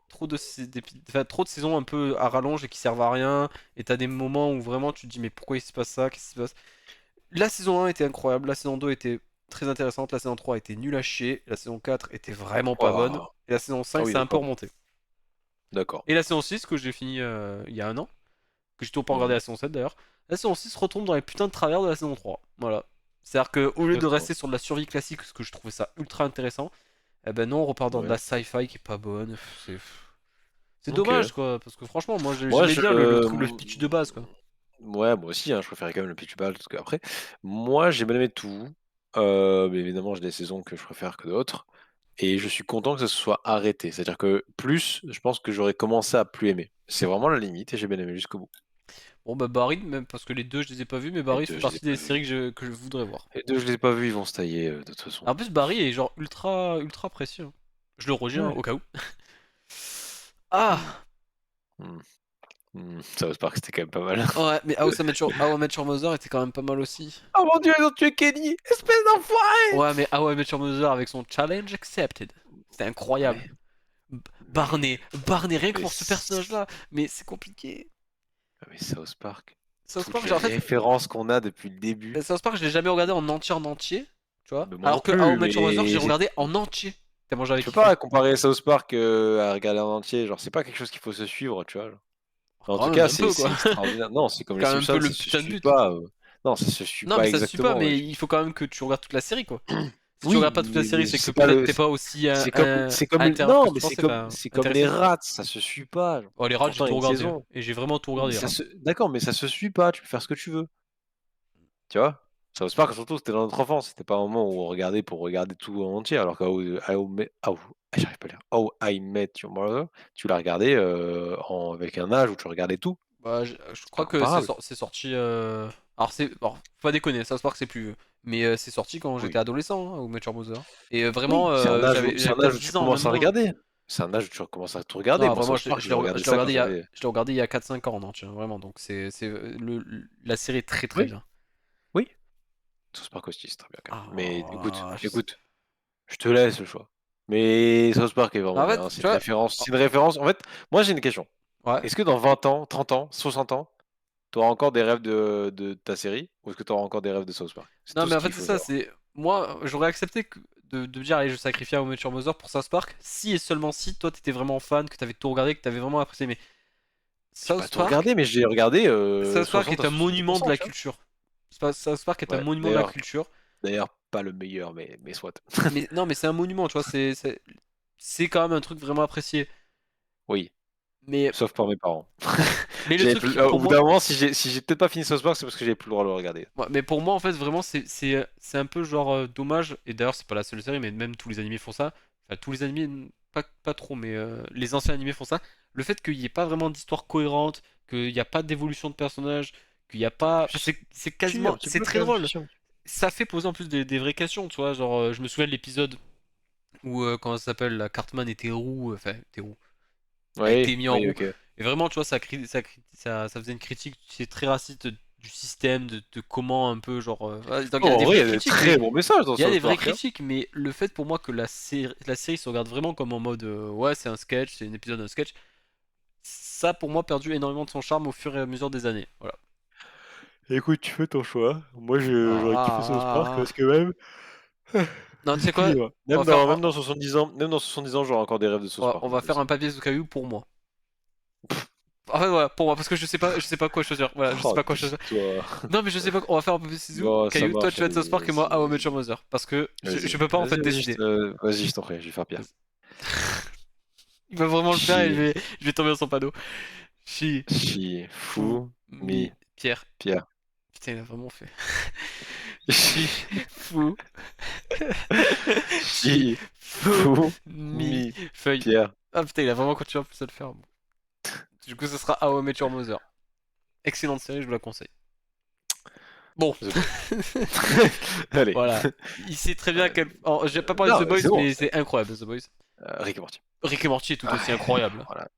trop de saisons un peu à rallonge et qui servent à rien. Et t'as des moments où vraiment tu te dis, mais pourquoi il se passe ça? Qu'est-ce qui se passe? La saison 1 était incroyable, la saison 2 était très intéressante, la saison 3 était nulle à chier, la saison 4 était vraiment pas bonne, Oh. et la saison Ah 5 oui, c'est un peu d'accord. remonté. D'accord. Et la saison 6 que j'ai fini il y a un an, que j'ai toujours pas regardé Mhm. la saison 7 d'ailleurs, la saison 6 retombe dans les putains de travers de la saison 3. Voilà. C'est-à-dire que au lieu de D'accord. rester sur de la survie classique, parce que je trouvais ça ultra intéressant, eh ben non, on repart dans de Ouais. la sci-fi qui est pas bonne. C'est dommage Ok. quoi, parce que franchement, moi Moi, j'aimais bien le truc, le pitch de base quoi. Ouais, moi aussi, hein, je préférais quand même le Pitch-Ball, parce qu'après, moi, j'ai bien aimé tout. Mais évidemment, j'ai des saisons que je préfère que d'autres. Et je suis content que ça se soit arrêté. C'est-à-dire que plus, je pense que j'aurais commencé à plus aimer. C'est vraiment la limite et j'ai bien aimé jusqu'au bout. Bon bah Barry, même parce que les deux je les ai pas vus, mais Les Barry fait deux, je les ai partie pas des séries vus. que je voudrais voir. Les deux, je les ai pas vus, ils vont se tailler de toute façon. En plus, Barry est genre ultra précieux, hein. Je le redis hein, Ouais. au cas où. Hmm, Ah hmm, South Park, c'était quand même pas mal. ouais, mais How I Met Your Mother était quand même pas mal aussi. Oh mon dieu, ils ont tué Kenny! Espèce d'enfoiré! Ouais, mais How I Met Your Mother avec son challenge accepted. C'était incroyable. Ouais, Barney, mais. Barney, rien que Mais, pour ce personnage-là. Mais c'est compliqué. mais South Park, South toutes Park, les en fait, références qu'on a depuis le début. South Park, je l'ai jamais regardé en entier, tu vois. Mais moi non Alors que How I plus, Met Your Mother, j'ai mais regardé en entier. Tellement j'avais tu peux kiffé. pas comparer South Park à regarder en entier. Genre, c'est pas quelque chose qu'il faut se suivre, tu vois. Genre. En tout Quand même cas, un peu, c'est quoi. extraordinaire. Non, c'est comme C'est les quand même un peu Simpsons, le ça se putain de suit but. pas. Non, ça se suit Non, pas mais ça se suit pas, exactement. mais il faut quand même que tu regardes toute la série, quoi. Si tu Oui, regardes pas toute la série, mais c'est que c'est pas peut-être le. t'es pas aussi C'est comme intéressant que non, tu mais pensais, enfin, c'est comme les intéressé. rats, ça se suit pas. Genre. Oh, les rats, j'ai Pourtant, il y tout a une regardé, hein. saison. Et j'ai vraiment tout Oui, mais regardé, les rats. d'accord, mais ça se suit pas. Tu peux faire ce que tu veux. Tu vois? South Park, surtout, c'était dans notre enfance. C'était pas un moment où on regardait pour regarder tout en entier. Alors que j'arrive pas à lire. How I Met Your Mother, tu l'as regardé avec un âge où tu regardais tout. Bah, je C'est pas crois que comparable. c'est sorti. Alors, bon, faut pas déconner, ça se voit que c'est plus vieux. Mais c'est sorti quand j'étais Oui. adolescent, hein, au Match Mother. Et Oui, vraiment, c'est j'avais un âge peut-être où tu 10 ans, même commences à moins. regarder. C'est un âge où tu recommences à tout regarder. Non, Moi, vraiment, South Park, j'ai regardé ça quand j'avais. je l'ai regardé il y a 4 5 ans, non, tiens, vraiment. Donc, la série est très très Oui, bien. oui. South Park aussi, c'est très bien quand même. Mais Ah, écoute, je te laisse le choix. Mais South Park est vraiment En bien. fait, C'est tu une vois. référence. Oh, C'est une référence. En fait, moi, j'ai une question. ouais. Est-ce que dans 20 ans, 30 ans, 60 ans, tu auras encore des rêves de ta série ou est-ce que tu auras encore des rêves de South Park? C'est Non, tout mais ce en fait, qu'il c'est faut ça, savoir. c'est. Moi, j'aurais accepté de me dire, allez, je sacrifie How I Met Your Mother pour South Park, si et seulement si toi t'étais vraiment fan, que t'avais tout regardé, que t'avais vraiment apprécié. Mais J'ai pas South tout regardé, Park, mais j'ai regardé South Park 60 est à un monument de 70%, la tu vois. culture. South Park est un Ouais, monument de la culture. d'ailleurs, pas le meilleur, mais soit. Mais non, mais c'est un monument, tu vois, c'est quand même un truc vraiment apprécié. Oui, Mais, sauf pour mes parents. mais le truc, Au pour bout d'un moi, moment, si j'ai peut-être pas fini South Park, c'est parce que j'avais plus le droit de le regarder. mais pour moi, en fait, vraiment, c'est un peu genre dommage. Et d'ailleurs, c'est pas la seule série, mais même tous les animés font ça. Enfin, tous les animés, pas trop, mais les anciens animés font ça. Le fait qu'il n'y ait pas vraiment d'histoire cohérente, qu'il n'y a pas d'évolution de personnage, qu'il n'y a pas. Enfin, c'est Si, un quasiment. petit C'est peu très quand même. drôle. Si. Ça fait poser en plus des vraies questions, tu vois. Genre, je me souviens de l'épisode où, comment ça s'appelle, la Cartman était roux. Enfin, était roux. A Oui, été mis en oui, roue. ok. Et vraiment, tu vois, ça faisait une critique c'est très raciste du système, de comment un peu, genre. Donc il Oh, y a en des vrai, il vraies y a des critiques, mais très bons messages dans il y a des South vraies Park, hein. critiques, mais le fait pour moi que la série se regarde vraiment comme en mode ouais, c'est un sketch, c'est un épisode d'un sketch, ça pour moi a perdu énormément de son charme au fur et à mesure des années. Voilà. Écoute, tu fais ton choix. Moi, j'aurais kiffé South Park Ah. parce que même. Non, tu sais quoi? Excusez-moi. On va faire, Même dans 70 ans, j'aurai encore des rêves de South Park, on moi, va je le faire sais. un papier sous caillou pour moi. En fait, voilà, pour moi, parce que je sais pas quoi choisir. Voilà, je sais Oh, pas quoi choisir. toi. Non, mais je sais pas. On va faire un peu ciseaux. Bon, ça Caillou, toi marche, tu vas être allez, South Park et moi How I Met Your Mother. Parce que je peux pas en fait décider. Vas-y, je t'en prie, je vais faire pire. Il va vraiment le faire et Chi, je vais tomber dans son panneau. Chi, chi, fou. fou. Mi, Pierre. Pierre. Putain, il a vraiment fait. Chi, fou. Chi, Chi, fou, fou, mi, mi, feuille. Pierre. Ah putain, il a vraiment continué en plus à le faire. Bon. Du coup, ça sera How I Met Your Mother. Excellente série, je vous la conseille. Bon. The Boys. Allez. Voilà. Il sait très bien quel. Alors, j'ai pas parlé de Non, The Boys, c'est bon. mais c'est incroyable, The Boys. Rick et Morty. Rick et Morty est tout Ah, aussi incroyable. voilà.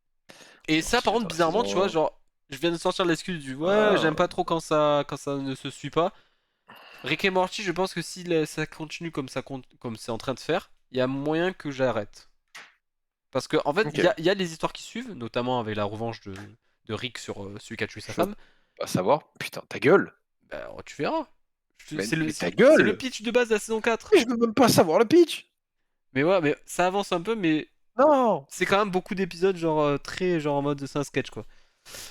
Rick Et et ça, Morty, par contre, j'attends la bizarrement, tu vois, saison genre, je viens de sortir l'excuse du ouais, 1. j'aime pas trop quand ça ne se suit pas. Rick et Morty, je pense que si ça continue comme comme c'est en train de faire, il y a moyen que j'arrête. Parce que, en fait, Ok. il y a des histoires qui suivent, notamment avec la revanche de Rick sur celui qui a tué sa Je veux femme. pas savoir. Putain, ta gueule. Bah, tu verras. Mais, C'est le, mais c'est ta le c'est le gueule. pitch de base de la saison 4. Mais je veux même pas savoir le pitch. Mais ouais, mais ça avance un peu, mais Non. c'est quand même beaucoup d'épisodes, genre très genre en mode c'est un sketch quoi.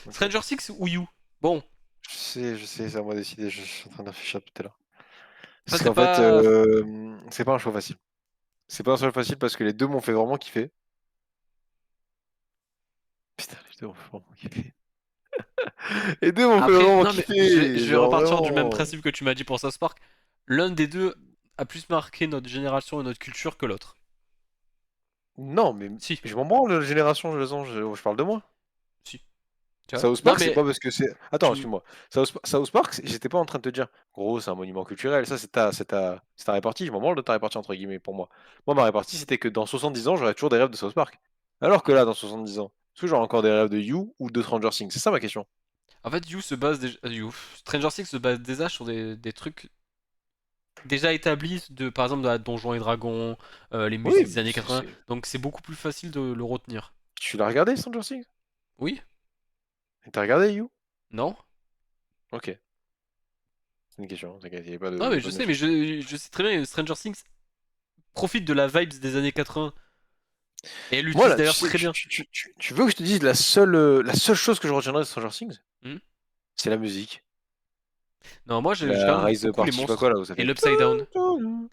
Ok. Stranger Six ou You? Bon, Je sais, c'est à moi de décider. Je suis en train de réfléchir tout à l'heure. ça Parce c'est qu'en fait, pas. c'est pas un choix facile. C'est pas un choix facile parce que les deux m'ont fait vraiment kiffer. Putain, les deux m'ont fait vraiment kiffer. Les deux m'ont fait Après, vraiment non mais je kiffer. vais Genre repartir du même vraiment. principe que tu m'as dit pour South Park. L'un des deux a plus marqué notre génération et notre culture que l'autre. Non, mais Si, je m'en branle, la génération, je parle de moi. si, tu vois. South Non Park, c'est mais pas parce que c'est. Attends, tu. excuse-moi. South Park, j'étais pas en train de te dire, gros, c'est un monument culturel. Ça, c'est ta répartie. Je m'en branle de ta répartie, entre guillemets, pour moi. Moi, ma répartie, c'était que dans 70 ans, j'aurais toujours des rêves de South Park. Alors que là, dans 70 ans, est-ce que j'aurai encore des rêves de You ou de Stranger Things? C'est ça ma question. En fait, You se base déjà. Stranger Things se base déjà sur des trucs déjà établis de par exemple de la Donjons et Dragons, les Oui, musiques des mais années 80. Donc c'est beaucoup plus facile de le retenir. tu l'as regardé, Stranger Things? Oui? Et t'as regardé You? Non? Ok, c'est une question, t'inquiète, Non y mais a je pas de sais, mais méfiance. je sais très bien que Stranger Things profite de la vibes des années 80. Et elle Moi, l'utilise là, d'ailleurs très bien. tu veux que je te dise la seule chose que je retiendrai de Stranger Things? Hmm. C'est la musique. Non, moi La j'aime Rise beaucoup les Party, je sais pas quoi, monstres là, où ça et fait. l'Upside Down.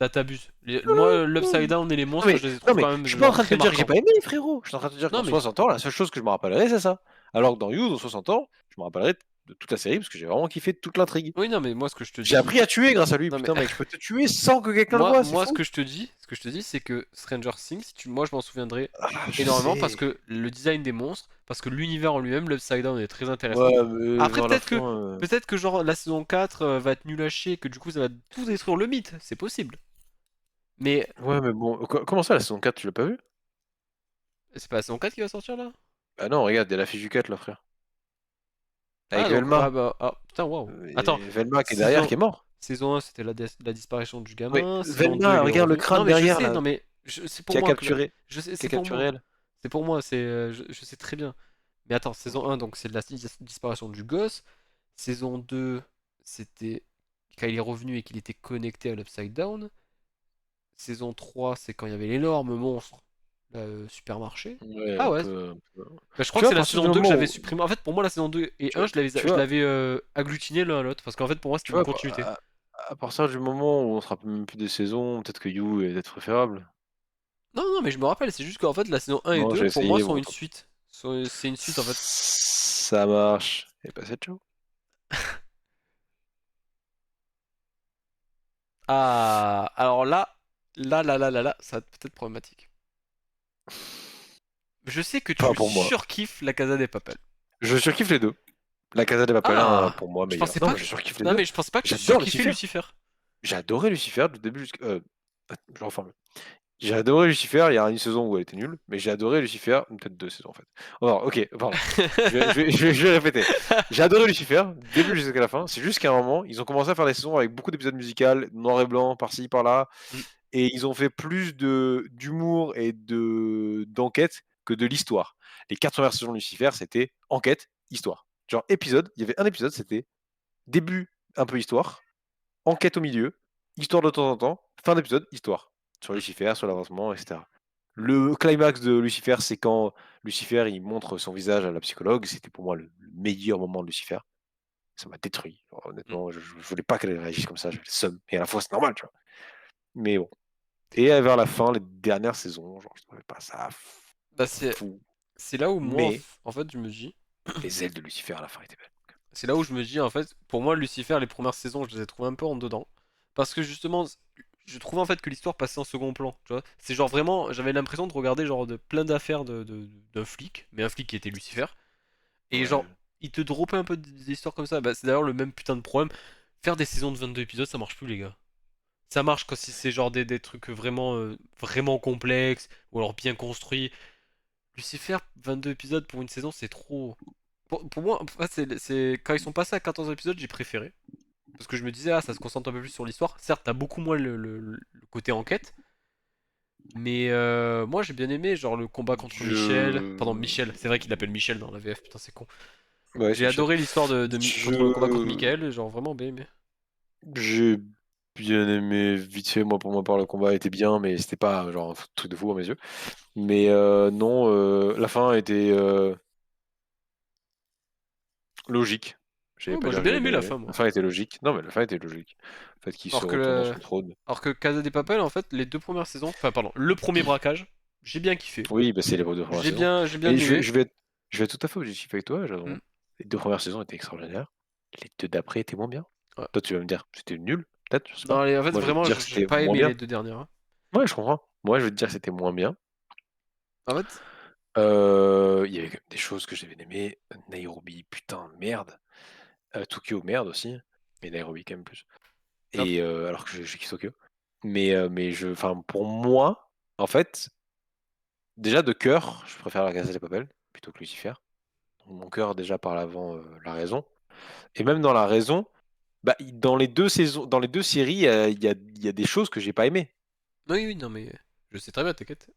Là t'abuses. Moi, l'Upside Down et les Non monstres, mais, je les non trouve mais, quand même je suis pas en genre train de très te dire que j'ai marquants. pas aimé, frérot. Je suis en train de te dire que Non dans mais, 60 ans, la seule chose que je me rappellerai, c'est ça. Alors que dans You, dans 60 ans, je me rappellerai de toute la série parce que j'ai vraiment kiffé toute l'intrigue. oui non mais moi ce que je te J'ai dis, appris à tuer grâce à lui. non mais Putain, mec, je peux te tuer sans que quelqu'un le voie, c'est moi fou. ce que je te dis, c'est que Stranger Things, moi je m'en souviendrai Ah, je énormément parce sais. que le design des monstres, parce que l'univers en lui-même, l'Upside Down est très intéressant. Ouais, mais Après vers la fin. peut-être que genre la saison 4 va être nulle à chier, et que du coup ça va tout détruire le mythe, c'est possible. Mais Ouais, mais bon, comment ça, la saison 4, tu l'as pas vu? c'est pas la saison 4 qui va sortir là? Ah non, regarde, il y a la fiche du 4, là, frère. Ah Avec donc ah Velma. bah ah putain waouh. Attends, Et Velma qui est derrière, saison qui est mort. saison 1 c'était la disparition du Mais gamin, saison 2 Velma, il est regarde le revenu. Non crâne mais je derrière, sais, là, non mais c'est qui pour a moi que capturé. je sais, Qui a c'est pour capturé moi. elle. C'est pour moi, je sais très bien. Mais attends, saison Ok. 1 donc c'est de la disparition du gosse. Saison 2 c'était quand il est revenu et qu'il était connecté à l'Upside Down. Saison 3 c'est quand il y avait l'énorme monstre, le supermarché. Ouais, Ah un ouais. peu, un peu. Bah, je crois Tu que vois, à c'est la partir du saison 2 que moment j'avais où. supprimé. En fait, pour moi, la saison 2 et 1, Tu je vois, l'avais agglutiné l'un à l'autre. Parce qu'en fait, pour moi, c'était une tu vois, continuité. à partir du moment où on se rappelle même plus des saisons, peut-être que You est peut-être préférable. Non, non, mais je me rappelle, c'est juste qu'en fait, la saison 1 et Non, 2, j'ai pour moi, essayé, sont bon, une tant pis. suite. C'est une suite, en fait. Ça marche. Et pas cette show. Ah, alors là, ça va être peut-être problématique. Je sais que Pas tu pour moi. surkiffes la Casa des Papel. Je surkiffe les deux. La Casa de Papel, Ah, pour moi, je meilleur. pensais Non, pas mais que... je surkiffe les Non, deux. mais je pensais pas que tu J'adore surkiffais Lucifer. Lucifer. J'ai adoré Lucifer du début jusqu'à. Je reformule. J'ai adoré Lucifer, il y a une saison où elle était nulle, mais j'ai adoré Lucifer, peut-être deux saisons en fait. Oh, ok, pardon. Je vais répéter. J'ai adoré Lucifer, début jusqu'à la fin. C'est juste qu'à un moment, ils ont commencé à faire des saisons avec beaucoup d'épisodes musicaux, noir et blanc, par-ci, par-là, Mm. et ils ont fait plus d'humour et d'enquête que de l'histoire. Les 4 premières saisons de Lucifer, c'était enquête, histoire. Genre épisode, il y avait un épisode, c'était début, un peu histoire, enquête au milieu, histoire de temps en temps, fin d'épisode, histoire. Sur Lucifer, sur l'avancement, etc. Le climax de Lucifer, c'est quand Lucifer il montre son visage à la psychologue. C'était pour moi le meilleur moment de Lucifer. Ça m'a détruit. Genre, Mm. honnêtement, je voulais pas qu'elle réagisse comme ça. J'avais le seum. Et à la fois, c'est normal, tu vois. Mais bon. Et vers la fin, les dernières saisons, genre, je trouvais pas ça Bah, fou. c'est là où moi, Mais en fait, je me dis... les ailes de Lucifer à la fin étaient belles. c'est là où je me dis, en fait, pour moi, Lucifer, les premières saisons, je les ai trouvées un peu en dedans. Parce que justement, je trouvais en fait que l'histoire passait en second plan. Tu vois, c'est genre vraiment, j'avais l'impression de regarder genre de plein d'affaires d'un flic, mais un flic qui était Lucifer. Et Ouais. genre, il te dropait un peu des histoires comme ça. Bah, c'est d'ailleurs le même putain de problème. Faire des saisons de 22 épisodes, ça marche plus, les gars. Ça marche quand si c'est genre des trucs vraiment, vraiment complexes, ou alors bien construits. Lucifer, 22 épisodes pour une saison, c'est trop. Pour moi, en fait, quand ils sont passés à 14 épisodes, j'ai préféré. Parce que je me disais, ah, ça se concentre un peu plus sur l'histoire. Certes, t'as beaucoup moins le côté enquête. Mais moi, j'ai bien aimé, genre le combat contre Michel. Pardon, Je... Michel. C'est vrai qu'il l'appelle Michel dans la VF, putain, c'est con. Ouais, c'est J'ai Michel. adoré l'histoire contre le combat contre Je... Michael, genre vraiment bien aimé. J'ai bien aimé vite fait, moi pour ma part le combat était bien, mais c'était pas genre un truc de fou à mes yeux. Mais non, la fin était logique. J'allais Ouais, pas moi, j'ai dire que bien j'avais aimé bien la aimé. fin, La moi. fin était logique. Non, mais la fin était logique. Le fait qu'il se Alors que, retourne dans son trône. alors que Casa de Papel, en fait, les deux premières saisons, enfin, pardon, le premier braquage, j'ai bien kiffé. Oui, bah, c'est les deux premières saisons. J'ai bien Mais aimé. je vais être tout à fait objectif avec toi, Hmm, Jason. Les deux premières saisons étaient extraordinaires. Les deux d'après étaient moins bien. ouais. Toi, tu vas me dire, c'était nul, peut-être, je sais pas. Non, en fait, Moi, je vais te vraiment, dire que j'ai c'était pas moins aimé bien. les deux dernières, hein. Ouais, je comprends. Moi, je vais te dire que c'était moins bien. En fait, Il y avait quand même des choses que j'avais aimées. Nairobi, putain, merde. Tokyo, merde aussi. Mais Nairobi, quand même plus. en Et alors que j'ai kiffé Tokyo. Mais enfin, pour moi, en fait, déjà de cœur, je préfère la Casa de Papel plutôt que Lucifer. Mon cœur déjà parle avant la raison. Et même dans la raison, bah, dans les deux saisons, dans les deux séries, il y a des choses que j'ai pas aimées. oui, oui, non, mais je sais très bien, t'inquiète.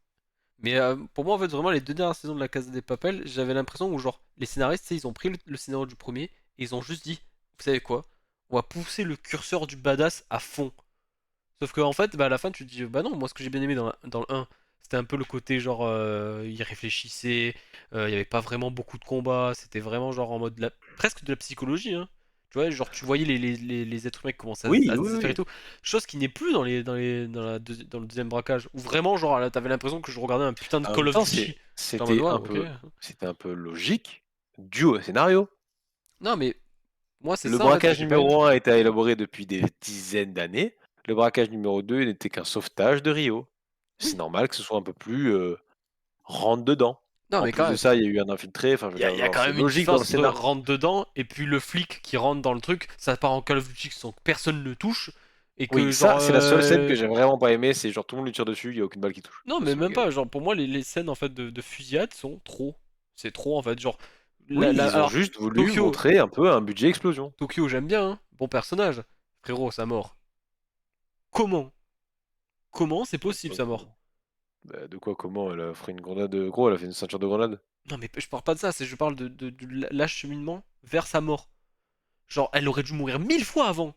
Mais pour moi, en fait, vraiment, les deux dernières saisons de la Casa des Papel, j'avais l'impression où, genre, les scénaristes, tu sais, ils ont pris le scénario du premier et ils ont juste dit, vous savez quoi? On va pousser le curseur du badass à fond. Sauf qu'en fait, bah, à la fin, tu te dis, bah non, moi, ce que j'ai bien aimé dans le 1, c'était un peu le côté, genre, il réfléchissait, il y avait pas vraiment beaucoup de combats, c'était vraiment, genre, en mode, presque de la psychologie, hein. Tu vois, genre, tu voyais les êtres humains qui commençaient Oui, à se oui, défaire et oui. tout. Chose qui n'est plus dans le deuxième braquage. Où vraiment, genre, là, t'avais l'impression que je regardais un putain de En même Call of temps, Duty. J'étais en mode, c'était un waouh, ok. peu, c'était un peu logique dû au scénario. Non, mais moi, c'est Le ça, en fait, que braquage j'ai pas aimé. numéro un a été élaboré depuis des dizaines d'années. Le braquage numéro 2 n'était qu'un sauvetage de Rio. C'est Oui. normal que ce soit un peu plus rentre dedans. Non, En mais plus quand de même, ça, il y a eu un infiltré. Enfin, je veux il y a, dire, y a genre, quand c'est même une logique dans le différence entre scénar. rentre dedans et puis le flic qui rentre dans le truc, ça part en Call of Duty sans que personne ne touche. Et Oui, que, ça, genre, c'est la seule scène que j'ai vraiment pas aimé. C'est genre tout le monde lui tire dessus, il y a aucune balle qui touche. non, Ça, mais ça m'a même gavé. pas. Genre, pour moi, les scènes en fait de fusillade sont trop. C'est trop en fait. Genre, Oui, ils ont alors, juste voulu Tokyo, montrer un peu un budget explosion. Tokyo, j'aime bien, hein. Bon personnage. Frérot, sa mort. Comment? Comment c'est Bah, possible pas sa mort? comment. Bah, de quoi, comment? Elle a fait une grenade. Gros, elle a fait une ceinture de grenade. Non, mais je parle pas de ça, je parle de l'acheminement vers sa mort. Genre, elle aurait dû mourir 1000 fois avant.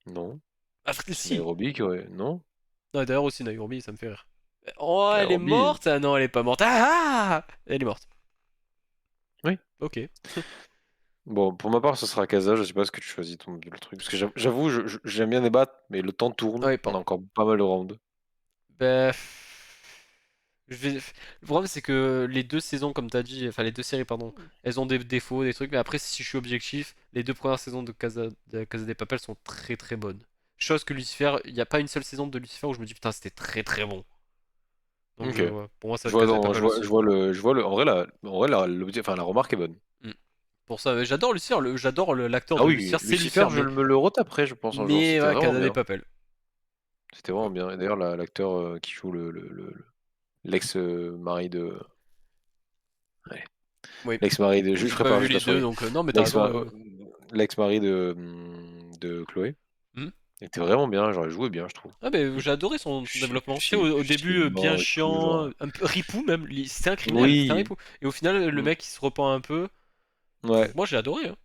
Non. Ah, C'est si. Nairobi qui aurait. Non? Non, d'ailleurs aussi, Nairobi, ça me fait rire. Oh, elle est Nairobi. morte? Ah non, elle est pas morte. Ah, ah, elle est morte. Oui. Ok. Bon, pour ma part, ce sera Casa. Je sais pas ce que tu choisis le truc. Parce que j'avoue, j'aime bien débattre, mais le temps Ah tourne. oui, On a pardon. encore pas mal de rounds. Bah, le problème, c'est que les deux saisons, comme t'as dit, enfin les deux séries, pardon, elles ont des défauts, des trucs, mais après, si je suis objectif, les deux premières saisons de Casa des Papel sont très très bonnes. Chose que Lucifer, il n'y a pas une seule saison de Lucifer où je me dis putain, c'était très très bon. Donc, Ok. ouais, pour moi, ça va être Casa des Papel aussi. Je vois le. En vrai, enfin, la remarque est bonne. Mm. Pour ça, j'adore Lucifer, j'adore l'acteur Ah de oui, Lucifer, c'est Lucifer, Lucifer, me le retaperai, je pense, un jour. mais C'était ouais, vraiment Casa des bien. Papel. C'était Donc, vraiment bien. Et d'ailleurs, l'acteur qui joue l'ex-mari de. Ouais. oui. L'ex-mari de. Je J'ai pas prépare vu juste la les deux, souris. donc non, mais t'as L'ex-ma- raison. L'ex-mari de Chloé. Hmm. Il était vraiment bien, genre, il jouait bien, je trouve. Ah mais j'ai adoré son développement. Tu sais, au début bien Physiquement et tout, chiant, genre. un peu ripou même. C'était un criminel, c'était un Oui. ripou. Et au final, le Mm. mec il se repent un peu. Ouais. Moi j'ai adoré, hein.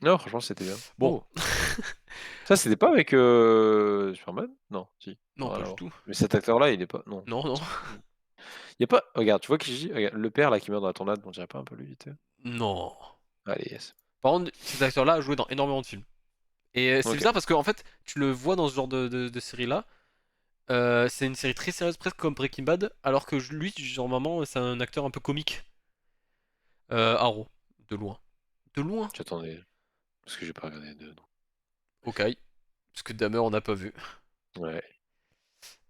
Non, franchement, c'était bien. Bon, Oh. Ça, c'était pas avec Superman? Non, si. non pas Rien à du voir. tout. Mais cet acteur-là, il est pas. Non. Non, non, Il y a pas. Regarde, tu vois qui je dis? Regarde, le père là qui meurt dans la tornade, on dirait pas un peu lui, vite fait. non. Allez, yes. Par contre, cet acteur-là a joué dans énormément de films. Et c'est Ok. bizarre parce qu'en fait, tu le vois dans ce genre de série-là. C'est une série très sérieuse, presque comme Breaking Bad, alors que lui, genre, normalement, c'est un acteur un peu comique. Arrow, de loin. De loin. J'attendais. Parce que j'ai pas regardé de. Ok. Parce que Dahmer, on n'a pas vu. Ouais.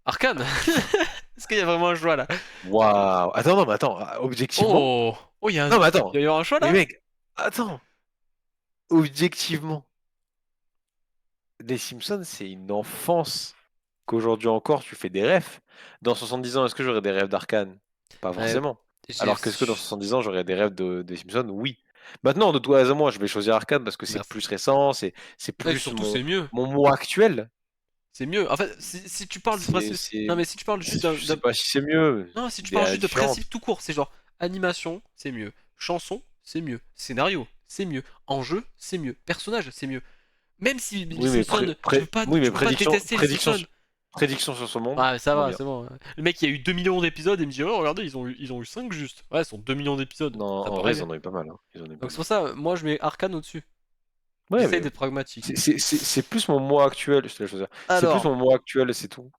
Arcane. Est-ce qu'il y a vraiment un choix là? Waouh! Attends, non, mais attends, objectivement. Oh! Oh, Non, mais il attends. y a eu un choix Mais là? mec, attends. Objectivement, les Simpsons, c'est une enfance qu'aujourd'hui encore tu fais des rêves. Dans 70 ans, est-ce que j'aurais des rêves d'Arcane? Pas Ouais, forcément. j'ai. Alors qu'est-ce que dans 70 ans, j'aurais des rêves des Simpsons? Oui. Maintenant, de toi à moi, je vais choisir Arcane parce que c'est Merci. plus récent, c'est Et plus surtout, c'est mieux. mon moi actuel. C'est mieux. En fait, si tu parles du principe. C'est, Non, mais si tu parles juste je sais pas si c'est mieux. Non, si tu parles Idée juste de différente. principe tout court, c'est genre animation, c'est mieux. Chanson, c'est mieux. Scénario, c'est mieux. Enjeu, c'est mieux. Personnage, c'est mieux. Même si les Oui, mais Simpsons, oui, mais tu peux pas détester les Simpsons. prédiction sur ce monde. Ah, ça Moins va, bien. c'est bon. Le mec, il y a eu 2 millions d'épisodes et il me dit, oh, regardez, ils ont eu 5 juste. Ouais, ce sont 2 millions d'épisodes. Non, Ça en paraît vrai, ils bien. en ont eu pas mal, hein. Ils en ont eu pas Donc c'est mal. pour ça, moi, je mets Arcane au-dessus. Ouais, J'essaye mais d'être pragmatique. c'est plus mon moi actuel, je te laisse choisir. C'est plus Alors, mon moi actuel, c'est tout.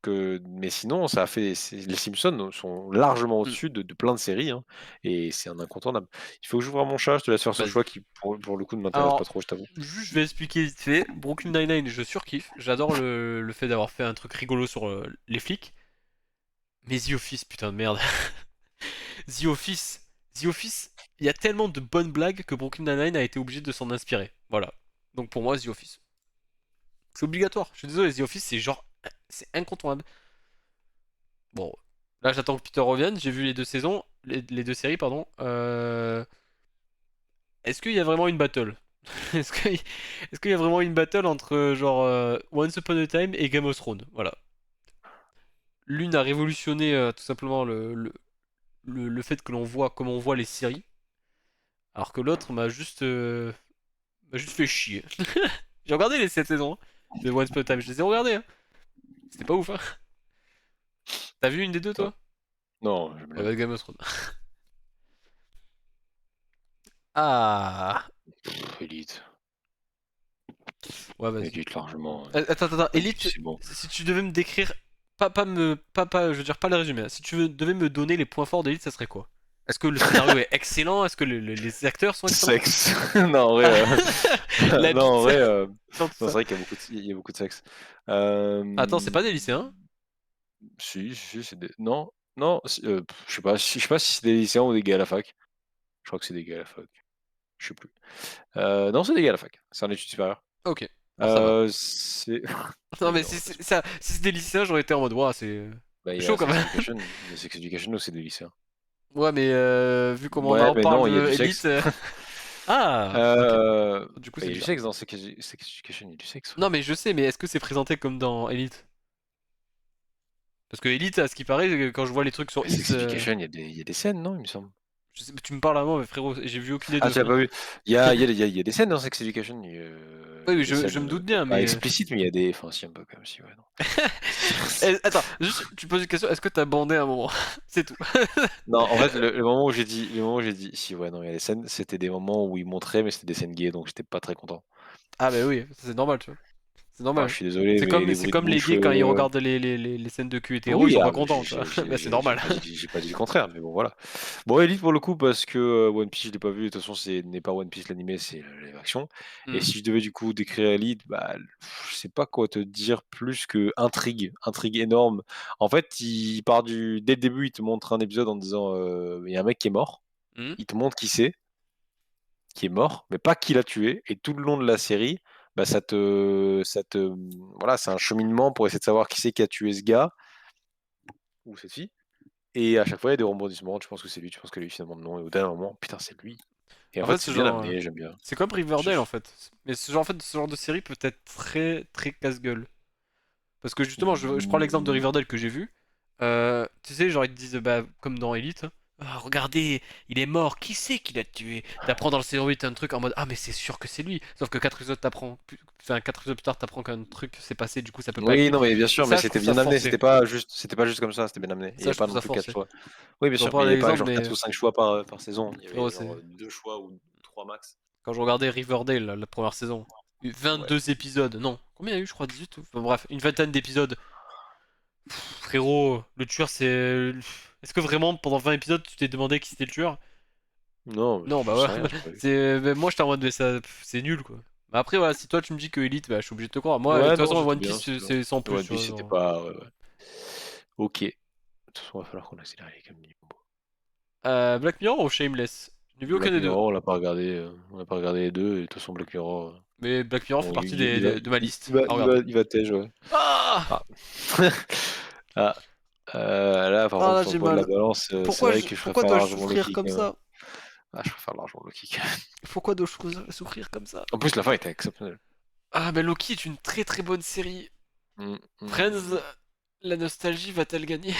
Mais sinon, ça a fait. Les Simpsons sont largement hmm, au-dessus de plein de séries, hein, et c'est un incontournable. Il faut que j'ouvre mon chat, je te laisse faire ce choix vas-y. qui, pour le coup, ne m'intéresse pas Alors, trop, je t'avoue. juste, je vais expliquer vite fait. Brooklyn Nine-Nine, je surkiffe. J'adore le fait d'avoir fait un truc rigolo sur les flics. Mais The Office, putain de merde. The Office. The Office, il y a tellement de bonnes blagues que Brooklyn Nine-Nine a été obligé de s'en inspirer. Voilà. Donc pour moi, The Office. C'est obligatoire. Je suis désolé, The Office, c'est genre. C'est incontournable. Bon. Là, j'attends que Peter revienne. J'ai vu les deux saisons. Les deux séries, pardon. Est-ce qu'il y a vraiment une battle? Est-ce qu'il y a vraiment une battle entre genre Once Upon a Time et Game of Thrones? Voilà. L'une a révolutionné tout simplement le fait que l'on voit comment on voit les séries, alors que l'autre m'a juste fait chier. J'ai regardé les 7 saisons hein, de Once Upon a Time, je les ai regardées. Hein. C'était pas ouf. Hein. T'as vu une des deux Non, toi? non, j'aime Ouais, bien. bah, Game of Thrones. Ah. Elite. Ouais, vas-y. Elite largement. Attends, One Piece, Elite, c'est bon. si tu devais me décrire, je veux dire pas le résumé, hein. Si devais me donner les points forts d'Elite, ça serait quoi? Est-ce que le scénario est excellent? Est-ce que les acteurs sont excellents? Sexe. Non, en vrai, La non, en bite vrai, dans tout non, c'est ça. vrai qu'il y a il y a beaucoup de sexe. Attends, c'est pas des lycéens? Si, c'est des non, non, je sais pas si c'est des lycéens ou des gars à la fac. Je crois que c'est des gars à la fac, je sais plus. Non, c'est des gars à la fac, c'est en études supérieures. Ok, alors ça va. C'est Non oui, mais non, ça se si c'est des lycéens, j'aurais été en mode, ouah, bah, il y chaud a quand Sex même. Education, il y a Sex Education où c'est des lycéens. Ouais, mais vu comment on Ouais, en mais parle non, il y a de du Elite. sexe. Ah, ok. Du coup, Il y c'est a du bizarre. sexe dans Sex Education, il y a du sexe, Non, frère. mais je sais, mais est-ce que c'est présenté comme dans Elite? Parce que Elite, à ce qui paraît, quand je vois les trucs sur Mais X, Sex Education, il y a des scènes, non, il me semble? je sais, tu me parles à moi, mais frérot, j'ai vu aucune des Ah, deux. tu l'as pas vu? Il y a des scènes dans Sex Education, Oui, il y a oui, des je scènes, me doute bien, pas mais. explicites, mais il y a des enfin si, un peu quand même, si, ouais, non. Attends, juste, tu poses une question, est-ce que t'as bandé à un moment? C'est tout. Non, en fait, le moment où j'ai dit: «Si, ouais, non, il y a des scènes», c'était des moments où ils montraient, mais c'était des scènes gays, donc j'étais pas très content. Ah, bah oui, c'est normal, tu vois. C'est Enfin, je normal. suis désolé, mais les C'est bruits de comme les bouche, gays quand ils regardent les scènes de cul hétéro, ils oui, sont ah, pas mais contents, tu vois. Bah, c'est normal. j'ai pas dit le contraire, mais bon, voilà. Bon, Elite pour le coup parce que, One Piece je l'ai pas vu, de toute façon c'est n'est pas One Piece l'animé, c'est le live action et Hmm. si je devais du coup décrire Elite, bah, je sais pas quoi te dire plus que intrigue énorme. En fait, il part du dès le début, il te montre un épisode en disant, il y a un mec qui est mort, Hmm. il te montre qui c'est, qui est mort, mais pas qui l'a tué et tout le long de la série, bah, voilà, c'est un cheminement pour essayer de savoir qui c'est qui a tué ce gars ou cette fille. Et à chaque fois, il y a des rebondissements. Tu penses que c'est lui, tu penses que lui, finalement, non. Et au dernier moment, putain, c'est lui. Et en En fait, fait, ce c'est bien genre. amené, j'aime bien. C'est comme Je- Riverdale en fait. Mais ce genre de série peut être très très casse-gueule. Parce que justement, je prends l'exemple de Mm. Riverdale que j'ai vu. Tu sais, genre ils te disent, bah, comme dans Elite, hein, ah, regardez, il est mort, qui c'est qui l'a tué? T'apprends dans le série 8 un truc en mode, ah, mais c'est sûr que c'est lui. Sauf que 4 épisodes, enfin, 4 épisodes plus tard, t'apprends qu'un truc s'est passé, du coup, ça peut pas être Oui, lui. non, mais bien Et sûr, mais ça, je c'était trouve ça bien amené. forcé. C'était pas juste comme ça. C'était bien amené. Il n'y Ça, avait je pas trouve non ça plus quatre forcé. choix. Oui, bien Je sûr, mais reprends il n'y avait pas l'exemple, genre mais 4 ou 5 choix par saison. Il y frérot, avait c'est. genre 2 choix ou 3 max. Quand je regardais Riverdale, la première saison, Ouais. 22 épisodes, non, combien il y a eu, je crois, 18 enfin, bref, une vingtaine d'épisodes. Frérot, le tueur c'est. Est-ce que vraiment pendant 20 épisodes tu t'es demandé qui c'était le tueur? Non, Non, bah je sais ouais. rien, j'ai pas vu. Moi, j'étais en mode, mais ça, c'est nul, quoi. Mais après, voilà, si toi tu me dis que Elite, bah je suis obligé de te croire. Moi, de toute Ouais, non, façon, c'était One bien, Piece, c'était bien. c'est sans plus, One tu Piece, vois. c'était Genre. pas... ouais, ouais. Ok. De toute façon, il va falloir qu'on accélère les comme niveau. Black Mirror ou Shameless? Je n'ai vu aucun Black des deux. Mirror, on n'a pas regardé les deux, et de toute façon, Black Mirror, Mais Black Mirror fait bon, partie il va, de ma liste à regarder. il va tège, ouais. Ah! Ah. Ah. Là, par Ah contre, là, sur le j'ai poids de la mal. balance, c'est vrai que je Pourquoi préfère dois-je largement souffrir Loki comme quand même. ça? Ah, je préfère largement Loki quand même. Pourquoi dois-je souffrir comme ça? En plus, la fin était exceptionnelle. Ah, mais Loki est une très très bonne série. Mm, mm, Friends, mm. la nostalgie va-t-elle gagner?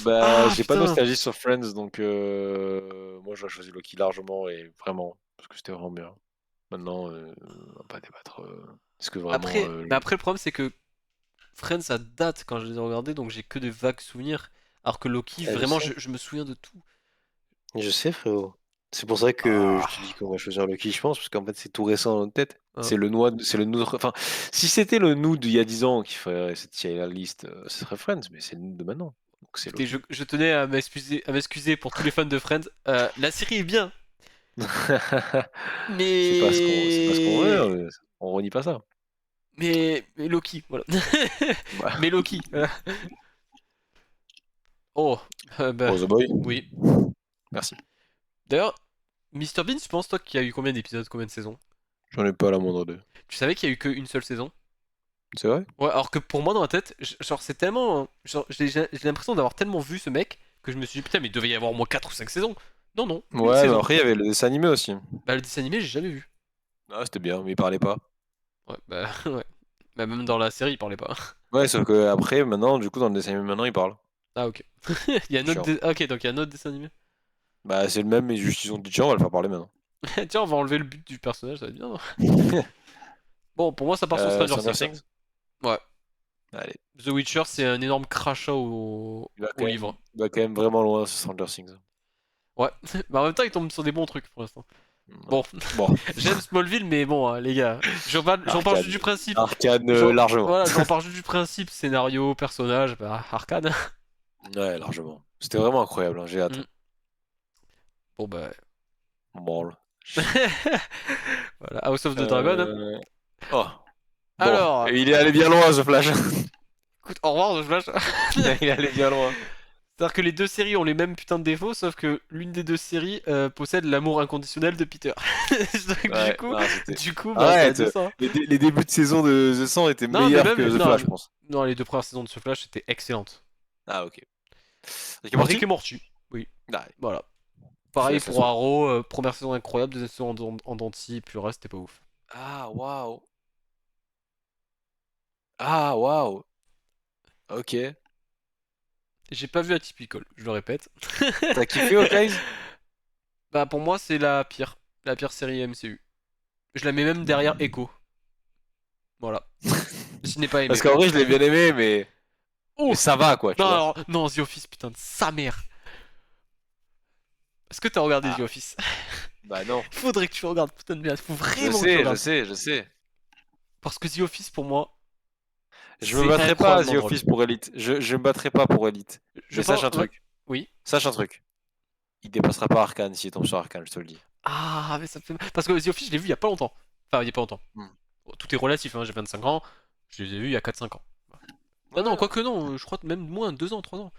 Bah, Ah j'ai pas de putain! nostalgie sur Friends, donc moi j'aurais choisi Loki largement et vraiment, parce que c'était vraiment bien. Maintenant, on va pas débattre. Est-ce que vraiment. Après le problème c'est que Friends ça date quand je les ai regardés donc j'ai que des vagues souvenirs. Alors que Loki, Ah, je vraiment sais. je me souviens de tout. Je sais, frérot. C'est pour ça que je te dis Ah, qu'on va choisir Loki, je pense, parce qu'en fait c'est tout récent dans notre tête. hein. C'est le noix, c'est le nous. Enfin, si c'était le nous d'il y a 10 ans qui ferait cette tier list, ce serait Friends, mais c'est le nous de maintenant. Donc c'est Écoutez, Loki. je tenais à m'excuser pour tous les fans de Friends. La série est bien, C'est pas ce qu'on veut, mais on renie pas ça. mais Loki, voilà. Bah, Mais Loki. Oh, bah oh, The Boy, oui. merci. D'ailleurs, Mr Bean, tu penses toi qu'il y a eu combien d'épisodes, combien de saisons? J'en ai pas la moindre d'eux. Tu savais qu'il y a eu qu'une seule saison? C'est vrai? Ouais, alors que pour moi dans la tête, genre c'est tellement, genre j'ai l'impression d'avoir tellement vu ce mec que je me suis dit putain mais il devait y avoir au moins 4 ou 5 saisons. Non non, une Ouais, mais saison. après il y avait le dessin animé aussi. Bah le dessin animé j'ai jamais vu. Ah, c'était bien, mais il parlait pas. Ouais bah ouais. Bah même dans la série il parlait pas. Ouais, sauf que après, maintenant, du coup, dans le dessin animé, maintenant, il parle. Ah ok. Il y a un autre Chiant. ah, ok donc il y a un autre dessin animé. Bah, c'est le même, mais juste ils ont dit tiens, on va le faire parler maintenant. Tiens on va enlever le but du personnage, ça va être bien. Non. Bon pour moi ça part sur Stranger Stranger Things, hein. Things? Ouais. Allez. The Witcher c'est un énorme crachat au livre. Il va quand même vraiment loin, ce Stranger Things. Ouais. Bah en même temps il tombe sur des bons trucs pour l'instant. Ouais. Bon, Bon, j'aime Smallville, mais bon, hein, les gars, j'en parle juste Arcane. du principe. Arcane, J'en largement. voilà, j'en parle juste du principe, scénario, personnage, bah, arcade. Ouais, largement. C'était vraiment incroyable, hein, j'ai hâte. Mm. Bon bah. On branle. Voilà, House of the Dragon, hein. Euh... Oh, bon. Alors, Et il est allé bien loin, ce Flash. écoute, au revoir, The Flash. Il est allé bien loin. C'est-à-dire que les deux séries ont les mêmes putains de défauts, sauf que l'une des deux séries possède l'amour inconditionnel de Peter. Donc, Ouais, non, c'était. bah, ça a Arrête! de ça. Les débuts de saison de The 100 étaient Non, mais meilleurs même, que The non, Flash, je pense. non, les deux premières saisons de ce Flash étaient excellentes. Ah, ok. Rick et Rick Morty? et Morty, oui, Ah, voilà. ça Pareil ça pour soit. Arrow, première saison incroyable, deuxième saison en dents de scie, puis le reste c'était pas ouf. Ah, waouh! Ah, waouh! Ok. J'ai pas vu Atypical, je le répète. T'as kiffé Hawkeye? Bah pour moi c'est la pire série MCU. Je la mets même derrière Echo. Voilà. Je n'ai pas Parce aimé. qu'en vrai, je l'ai bien aimé, mais Oh ça va, quoi, non tu vois. alors, non The Office putain de sa mère. Est-ce que t'as regardé The Ah, Office? bah non. Faudrait que tu regardes putain de merde. Faut Je vraiment que tu sais, je regardes. sais, je sais. Parce que The Office pour moi Je me c'est battrai pas à The incroyablement drôle. Office pour Elite. Je me battrai pas pour Elite. Je Mais sache pense un ouais. truc. Oui. Sache un truc. Il dépassera pas Arcane s'il tombe sur Arcane, je te le dis. Ah mais ça me fait mal. Parce que The Office je l'ai vu il y a pas longtemps. Enfin il y a pas longtemps. Hmm. Bon, tout est relatif, hein, j'ai 25 ans. Je les ai vus il y a 4-5 ans. Ah non, Ouais. quoique non, je crois même moins, 2 ans, 3 ans.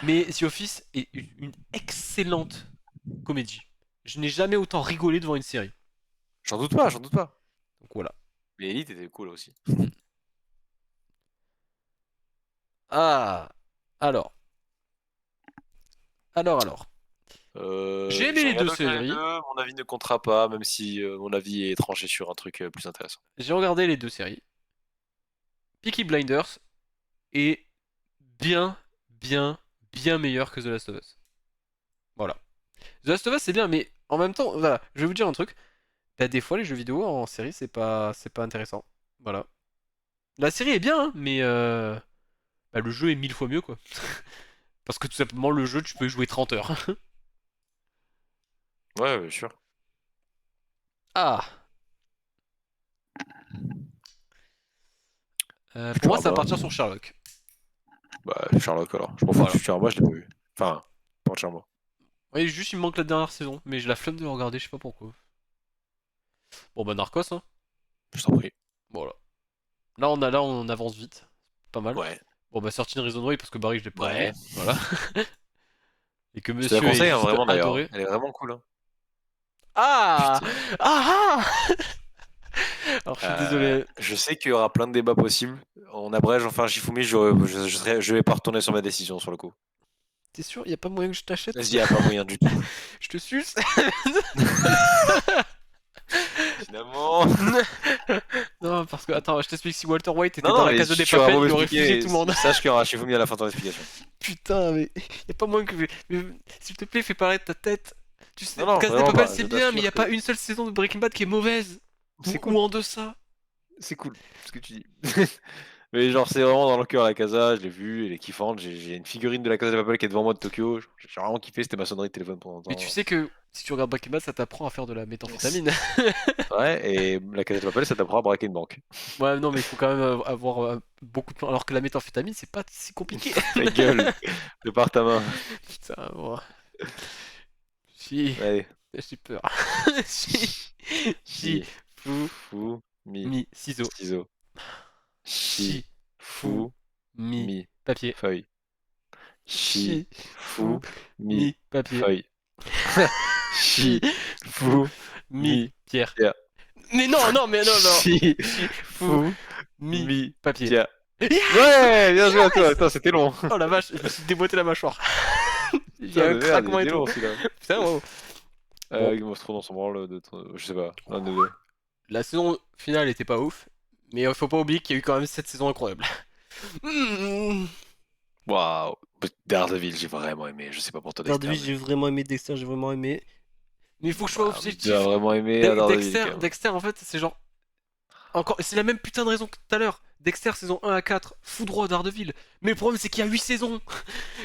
Mais The Office est une excellente comédie. Je n'ai jamais autant rigolé devant une série. J'en doute pas, j'en doute pas. Donc voilà. Mais Elite était cool aussi. Mm. Ah, alors, alors. J'ai aimé J'ai les deux regardé aucun des deux, séries. mon avis ne comptera pas, même si mon avis est tranché sur un truc plus intéressant. J'ai regardé les deux séries. Peaky Blinders est bien, bien, bien meilleur que The Last of Us. Voilà. The Last of Us c'est bien, mais en même temps, voilà, je vais vous dire un truc. Bah, des fois, les jeux vidéo en série, c'est pas intéressant. Voilà. La série est bien, hein, mais bah, le jeu est 1000 fois mieux, quoi. Parce que tout simplement, le jeu, tu peux y jouer 30 heures. Ouais, bien sûr. Ah, pour moi, ça va Futurama. partir sur Sherlock. Bah, Sherlock alors. Je m'en fous de Voilà. Futurama, je l'ai pas vu. Enfin, pas entièrement. Oui, juste il me manque la dernière saison, mais j'ai la flemme de le regarder, je sais pas pourquoi. Bon bah Narcos, hein. Je t'en prie. Voilà. Là on avance vite. Pas mal. Ouais. Bon bah sorti une Reason Why parce que Barry je l'ai pas Ouais. vu. Voilà. Et que Je te la monsieur est conseille, hein, juste vraiment d'ailleurs, hein. adoré. Elle est vraiment cool, hein. Ah. Putain. Ah ah. Alors je suis désolé. Je sais qu'il y aura plein de débats possibles. On abrège, enfin, Shifumi, je vais pas retourner sur ma décision sur le coup. T'es sûr, y a pas moyen que je t'achète? Vas-y, y a pas moyen du tout. Je te suce. Finalement. Non, parce que attends, je t'explique, si Walter White était Non, dans non, la mais Casa si des tu auras Papel, beau il aurait fusillé m'expliquer, tout le monde. sache qu'il y aura Shifumi à la fin de ton explication. Putain, mais y a pas moyen que. Mais s'il te plaît, fais paraître ta tête. Tu Non, sais, non, Casa des vraiment Papel pas. c'est Je bien, mais y t'assure a que pas une seule saison de Breaking Bad qui est mauvaise. c'est Ou cool. en deçà. C'est cool, ce que tu dis. Mais genre, c'est vraiment dans le cœur la casa, je l'ai vue, elle est kiffante. J'ai une figurine de la Casa de Papel qui est devant moi de Tokyo. J'ai vraiment kiffé, c'était ma sonnerie de téléphone pendant Mais tu longtemps. sais que si tu regardes Breaking Bad, ça t'apprend à faire de la méthamphétamine. Ouais, et la Casa de Papel, ça t'apprend à braquer une banque. Ouais, non, mais il faut quand même avoir beaucoup de temps. Alors que la méthamphétamine, c'est pas si compliqué. Ta gueule, de par ta main. Putain, moi. Si. Allez, J'ai peur. Si. Si. chi, Fou. fou, mi, Mi. Ciseaux. ciseaux. Chi, Chi. Fou. fou, Mi. mi, Papier. feuille. Chi, Chi. Fou. fou, mi, Mi. Papier. feuille. Chi. Chi, Fou. fou, Mi. mi, Pierre. pierre. Mais non, non, mais non, non. Chi, Chi. Fou. fou, Mi. mi, Papier. pierre. Yes! Ouais, bien joué à toi. Attends, c'était long. Oh la vache, je me suis déboîté la mâchoire. Il y Putain a de un merde, il craquement et était tout. long celui-là. Putain, wow. Bon, Game of Thrones dans son branle je sais pas, l'un des deux. la saison finale était pas ouf, mais faut pas oublier qu'il y a eu quand même cette saison incroyable. Hmm. Waouh. Daredevil, j'ai vraiment aimé. Je sais pas pour toi, Dexter, Daredevil, mais. j'ai vraiment aimé. Dexter, j'ai vraiment aimé. Mais il faut que je sois Waouh, mais tu as objectif. vraiment aimé Daredevil quand même. Dexter, en fait, c'est genre. Encore, c'est la même putain de raison que tout à l'heure. Dexter, saison 1 à 4, foudroie Daredevil. Mais le problème, c'est qu'il y a 8 saisons.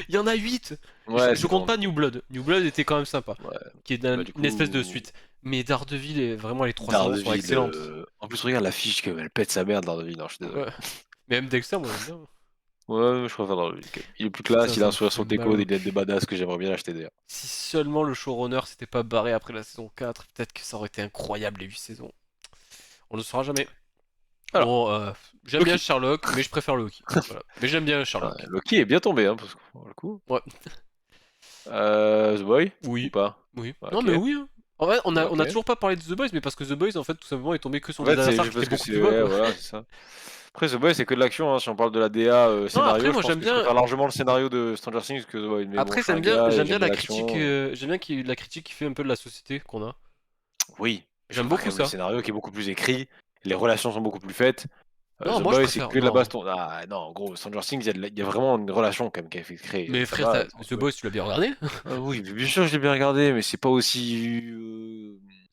Il y en a 8. Ouais, Je c'est compte long pas du coup. New Blood. New Blood était quand même sympa. Ouais. Qui est Bah, du une espèce de coup, suite. Mais Daredevil, vraiment, les 3 saisons sont Daredevil. excellentes. En plus, regarde l'affiche, comme elle pète sa mère, Daredevil. Non, je suis désolé. Ouais. Mais même Dexter, moi j'aime bien. Ouais, je préfère Daredevil quand même. Il est plus Putain, classe, il a ça un me sourire fait sur le mal déco, au des lunettes de cul. badass que j'aimerais bien acheter d'ailleurs. Si seulement le showrunner s'était pas barré après la saison 4, peut-être que ça aurait été incroyable les 8 saisons. On ne le saura jamais. Alors, Bon, j'aime bien Loki. Sherlock, mais je préfère Loki. Voilà. Mais j'aime bien Sherlock. Loki est bien tombé, hein, parce que, pour le coup. Ouais, The Boy? Ou oui, pas? oui. Non, Ok, mais oui, hein. En fait, on ok. a toujours pas parlé de The Boys, mais parce que The Boys, en fait, tout simplement, est tombé que sur En des fait, c'est adversaires juste qui étaient parce que beaucoup c'est. plus bas, Ouais, quoi. voilà, c'est ça. Après, The Boy, c'est que de l'action, hein. Si on parle de la DA Non, après, scénario, je moi, pense j'aime que je bien. préfère largement le scénario de Stranger Things que The Boy. Mais bon, Après, je suis un gars et j'aime j'aime bien bien la critique, l'action. j'aime bien la critique qui fait un peu de la société qu'on a. Oui, je J'aime préfère quand beaucoup même le ça. scénario qui est beaucoup plus écrit. Les relations sont beaucoup plus faites. Non, The moi, je Boy, c'est préfère. que de la Non. baston. Ah non, en gros, Stranger Things, il y a vraiment une relation quand même qui a été créée. Mais Ça frère, va, The Boys, tu l'as bien regardé? ah oui, bien sûr, je l'ai bien regardé, mais c'est pas aussi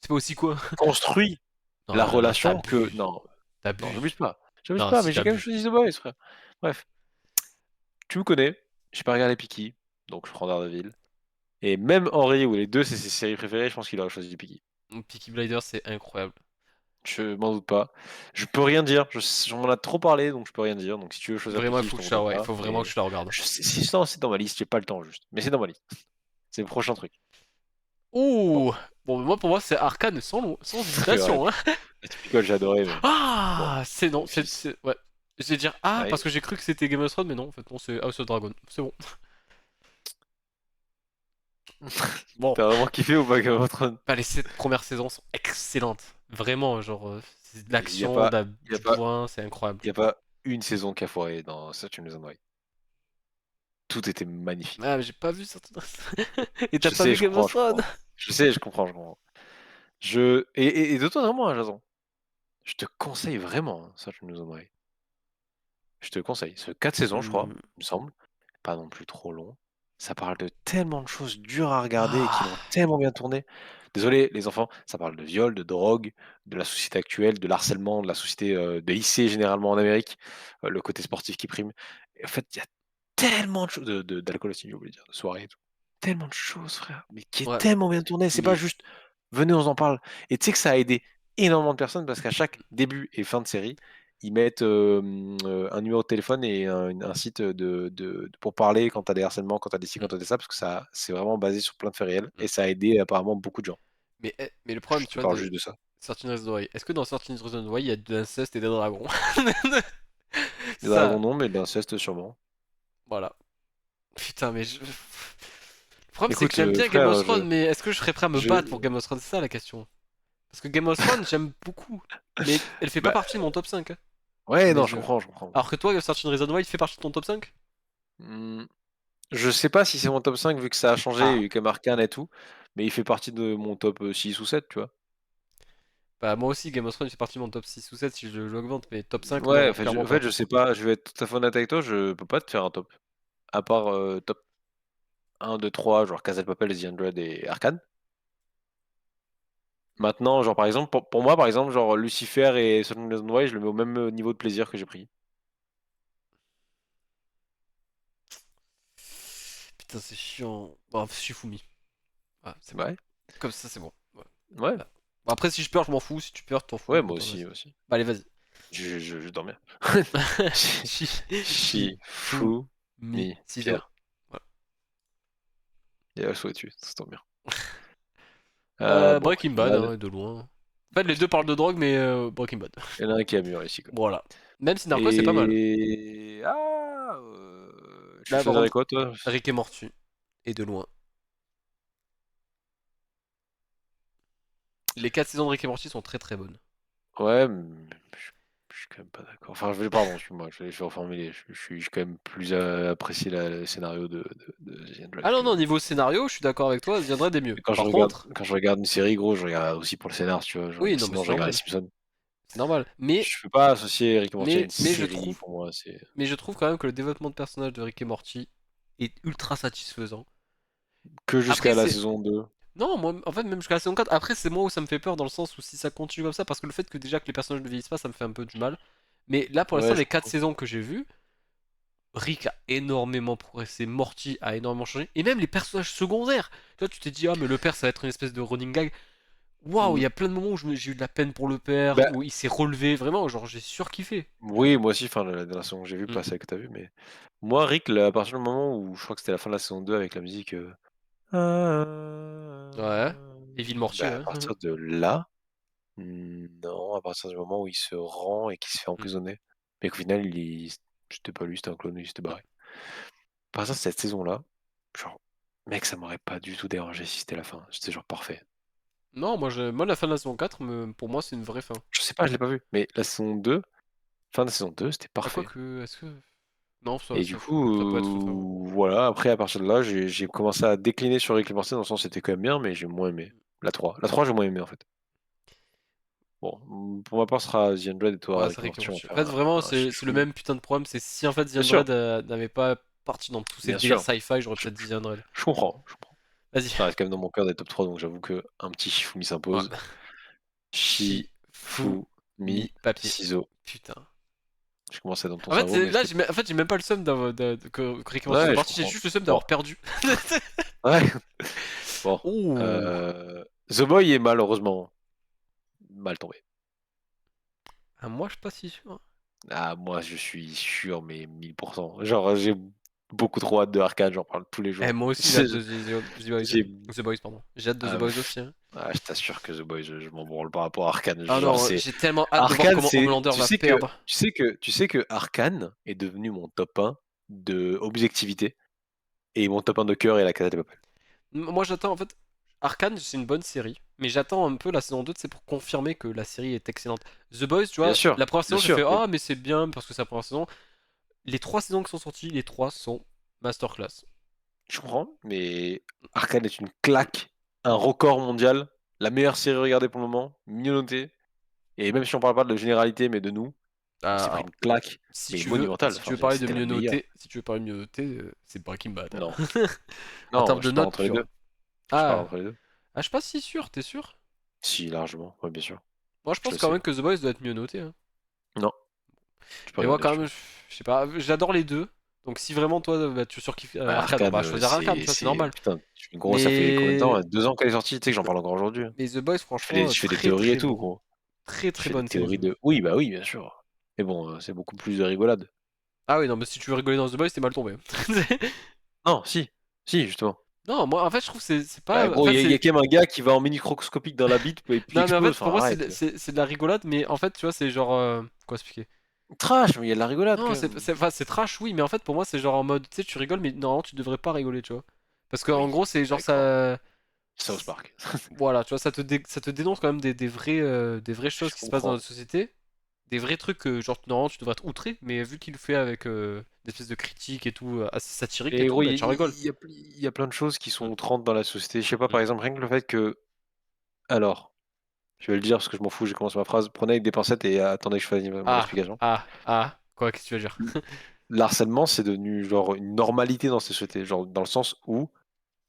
C'est pas aussi quoi? construit la Non, là, relation que. t'abuses. Non, non, T'abuses. j'abuse pas. J'abuse Non, pas, si mais j'ai quand même t'abuses. choisi The Boys, frère. Bref, tu me connais, j'ai pas regardé Peaky, donc je prends Daredevil. Et même Henri, où les deux c'est ses séries préférées, je pense qu'il aurait choisi Peaky. Peaky Blinders, c'est incroyable. Je m'en doute pas. Je peux rien dire, j'en m'en a trop parlé, donc je peux rien dire. Donc si tu veux choisir Vraiment, il Peaky, je faut que t'en je voudrais ouais, pas. faut vraiment que Mais je la regarde. je sais, si non, c'est dans ma liste, j'ai pas le temps juste. Mais c'est dans ma liste. C'est le prochain truc. Bon, Ouh! Bon, moi, pour moi, c'est Arcane sans c'est vrai. hésitation, hein. Tu picoles, j'ai adoré, mais bon, Ah! C'est non, fils. ouais. Je vais dire ah Ouais, parce que j'ai cru que c'était Game of Thrones, mais non, en fait, non, c'est House of Dragon. C'est bon. Bon, t'as vraiment kiffé ou pas Game of Thrones? bah, les 7 premières saisons sont excellentes. Vraiment, genre, c'est de Il y a l'action, pas, il y a du pas, bourrin, c'est incroyable. il y a pas une saison qui a foiré dans Search and White. Tout était magnifique. Ah, mais j'ai pas vu ça. Et t'as Je pas sais, vu je Game of comprends, je Thrones? comprends. Je sais, je comprends, je comprends. Et de toi vraiment, hein, Jason. Je te conseille vraiment, hein, Search and White. Je te le conseille. C'est 4 saisons, je crois, Hmm. il me semble. Pas non plus trop long. Ça parle de tellement de choses dures à regarder et qui l'ont Ah, tellement bien tourné. Désolé, les enfants, ça parle de viol, de drogue, de la société actuelle, de l'harcèlement, de la société des lycées généralement en Amérique, le côté sportif qui prime. Et en fait, il y a tellement de choses, d'alcool aussi, j'ai oublié de dire, de soirée et tout. Tellement de choses, frère, mais qui est ouais, tellement bien tourné. C'est pas mais juste, venez, on en parle. Et tu sais que ça a aidé énormément de personnes parce qu'à chaque début et fin de série, ils mettent, un numéro de téléphone et un site, pour parler quand tu as des harcèlements, quand tu as des ci, quand Mm, tu as des ça, parce que ça c'est vraiment basé sur plein de faits réels mm. et ça a aidé apparemment beaucoup de gens. Mais le Je problème, tu te vois, parle de juste de ça. Certain Reason Why, est-ce que dans Certain Reason Why, il y a de l'inceste et des dragons? Les dragons Ça, non, mais de l'inceste sûrement. voilà. Putain, mais le problème, c'est que Écoute, j'aime bien Game of frère, Thrones, mais est-ce que je serais prêt à me je battre pour Game of Thrones? C'est ça la question. Parce que Game of Thrones, j'aime beaucoup. Mais elle fait pas bah, partie de mon top 5, hein, à ouais, mes non, je yeux. comprends, je comprends. Alors que toi, Certain Reason Why, il fait partie de ton top 5? Mmh, je sais pas si c'est mon top 5 vu que ça a changé, il y a Ah, eu comme Arcane et tout, mais il fait partie de mon top, 6 ou 7, tu vois? bah moi aussi, Game of Thrones fait partie de mon top 6 ou 7 si je l'augmente, mais top 5, Ouais, non, clairement en fait, pas. je sais pas, je vais être tout à fait honnête avec toi, je peux pas te faire un top. À part, top 1, 2, 3, genre Casa de Papel, The 100 et Arcane. Maintenant, genre, par exemple, pour moi, par exemple, genre, Lucifer et Certain Reason Why, je le mets au même, niveau de plaisir que j'ai pris. Putain, c'est chiant. Bon, Shifumi. Ah, c'est bon. Ouais, Comme ça, c'est bon. Ouais. ouais, Voilà. Bon, après, si je pleure, je m'en fous. Si tu pleures, t'en ouais, fous. moi Autant, aussi, vas-y. moi aussi. Bah, allez, vas-y. Je dors bien. Chi Chi, chi, fou, fou mi, mi ciseaux. pierre. Voilà. Il y a la souris dessus, ça tombe bien. Bon, Breaking Bad, Bad, hein, de loin. En fait, les deux Breaking parlent Bad. de drogue, mais Breaking Bad. Il y en a un qui a mûri ici, quoi. Voilà. Même si Narcos, c'est pas mal. Et tu Là, par choisirais contre, quoi, toi? Rick et Morty. Et de loin. Les 4 saisons de Rick et Morty sont très très bonnes. Ouais, je suis quand même pas d'accord. Enfin, pardon, excuse-moi, je vais reformuler. Je suis quand même plus apprécié le scénario de The Ah Android non, que. non, niveau scénario, je suis d'accord avec toi, The Viendrait des mieux. Mais Par contre, quand je regarde une série, gros, je regarde aussi pour le scénar, tu vois. oui, non, mais Sinon, c'est je regarde les normal. Simpsons. C'est normal. Je peux pas associer Rick et Morty à une Mais série, pour moi, c'est je trouve quand même que le développement de personnage de Rick et Morty est ultra satisfaisant. que Après, jusqu'à la c'est. saison 2. Non, moi, en fait, même jusqu'à la saison 4, après, c'est moi où ça me fait peur dans le sens où si ça continue comme ça, parce que le fait que déjà que les personnages ne vieillissent pas, ça me fait un peu du mal. Mais là, pour l'instant, Ouais, je les 4 comprends. saisons que j'ai vues, Rick a énormément progressé, Morty a énormément changé, et même les personnages secondaires. Tu vois, tu t'es dit, ah, mais le père, ça va être une espèce de running gag. Waouh, il Mm. y a plein de moments où j'ai eu de la peine pour le père, Bah, où il s'est relevé, vraiment, genre, j'ai surkiffé. Tu vois. oui, moi aussi, enfin, la dernière saison que j'ai vue, Mm. pas celle que t'as vue, mais moi, Rick, là, à partir du moment où je crois que c'était la fin de la saison 2 avec la musique. Ouais. Evil Morty, Bah, à ouais. partir de là, non, à partir du moment où il se rend et qu'il se fait Mm. emprisonner, mais qu'au final, c'était pas lui, c'était un clone, il s'était barré. À partir de cette saison-là, genre, mec, ça m'aurait pas du tout dérangé si c'était la fin. C'était genre parfait. Non, moi, la fin de la saison 4, pour moi, c'est une vraie fin. Je sais pas, je l'ai pas vu, mais la saison 2, fin de la saison 2, c'était Ah, quoi parfait. que, est-ce que. Non, Et du ça peut être une fin, ouais. coup, voilà, après, à partir de là, j'ai commencé à décliner sur Rick et Morty, dans le sens c'était quand même bien, mais j'ai moins aimé. La 3. La 3, j'ai moins aimé, en fait. Bon, pour ma part, ce sera The Undead et toi, Ouais, c'est Rick et Rick et Morty, on va Morty. En faire fait, vraiment, un c'est le chiffouille. même putain de problème. C'est si en fait The Bien sûr, Undead n'avait pas parti dans tous ces bien délires sûr, sci-fi, j'aurais je, peut-être dit The Undead. je comprends, je comprends. Vas-y. Ça reste quand même dans mon cœur des top 3, donc j'avoue que un petit Shifumi Ouais. s'impose. Chi, fou, Shifumi, mi, papier. ciseaux. Putain. Je commence à être dans ton En fait, cerveau, mais là, c'était. en fait, j'ai même pas le seum que Rick et Morty soit Ouais, je parti, j'ai comprends. juste le seum Bon, d'avoir perdu. ouais, bon. Ouh. The Boy est malheureusement mal tombé. Ah, moi, je suis pas si sûr. Ah, moi, je suis sûr, mais 1000%. Genre, j'ai beaucoup trop hâte de Arcane, j'en parle tous les Eh, jours. moi aussi, j'ai hâte de The Boys. J'ai The Boys, pardon. J'ai hâte de The ah, Boys aussi, hein. je t'assure que The Boys, je m'en branle par rapport à Arcane. Ah Genre, non, c'est j'ai tellement hâte de voir Arcane, comment c'est Homelander va perdre. tu sais que Arcane est devenu mon top 1 de objectivité et mon top 1 de cœur est La Casa de Papel. Moi, j'attends, en fait, Arcane, c'est une bonne série, mais j'attends un peu la saison 2, c'est pour confirmer que la série est excellente. The Boys, tu vois, la première Bien saison, j'ai fait sûr, ah, mais c'est bien parce que c'est la première saison. Les 3 saisons qui sont sorties, les 3 sont masterclass. je comprends, mais Arcane est une claque, un record mondial, la meilleure série regardée pour le moment, mieux notée, et même si on parle pas de généralité, mais de nous, on s'est pris Alors, une claque, mais monumentale. si tu Enfin, veux parler de c'était la mieux meilleure. noté, si tu veux parler de mieux noté, c'est Breaking Bad, Non, hein. En non, termes de je parle notes entre les pures. 2. Je parle Ah, entre les 2. je suis pas si sûr, t'es sûr? Si, largement, ouais, bien sûr, Moi, je je pense le quand sais. même que The Boys doit être mieux noté, hein. Non, tu peux Mais moi, regarder si quand tu même, veux. je sais pas, j'adore les deux. Donc, si vraiment toi, bah, tu surkiffes Ouais, Arcane, on Arcane, va choisir Arcane, tu vois, c'est normal. putain, gros, ça fait combien de temps? Mais 2 ans qu'elle est sortie, tu sais que j'en parle encore aujourd'hui, hein. Mais The Boys, franchement, Je fais des très théories et très tout, bon. gros. Très Je très fais des bonne série, The théories Boys. de oui, bah oui, bien sûr. Mais bon, c'est beaucoup plus de rigolade. Ah oui, non, mais si tu veux rigoler dans The Boys, t'es mal tombé. Non, si, si, justement. Non, moi, en fait, je trouve que c'est Bah pas. En gros, fait, il y a c'est. quand même un gars qui va en microscopique dans la bite et puis il Non, mais en explose. fait, pour Enfin, moi, arrête. c'est de la rigolade, mais en fait, tu vois, c'est genre. Quoi expliquer? Trash, mais il y a de la rigolade Non, quand même. enfin, c'est trash, oui, mais en fait, pour moi, c'est genre en mode, tu sais, tu rigoles, mais normalement, tu devrais pas rigoler, tu vois. Parce qu'en Oui, gros, c'est genre d'accord. ça. South Park. Voilà, tu vois, ça te dénonce quand même des vraies Je choses qui se passent dans comprends. notre société. Des vrais trucs que, genre, normalement, tu devrais être outré, mais vu qu'il le fait avec des espèces de critiques et tout, assez satiriques et Et tout, gros, bah, tu rigoles. il y a plein de choses qui sont Mm, outrantes dans la société. Je sais pas, mm. par exemple, rien que le fait que. Alors, je vais le dire parce que je m'en fous, j'ai commencé ma phrase. Prenez avec des pincettes et attendez que je fasse mon Ah, explication. quoi, qu'est-ce que tu veux dire? L'harcèlement, c'est devenu genre une normalité dans ces sociétés. Genre, dans le sens où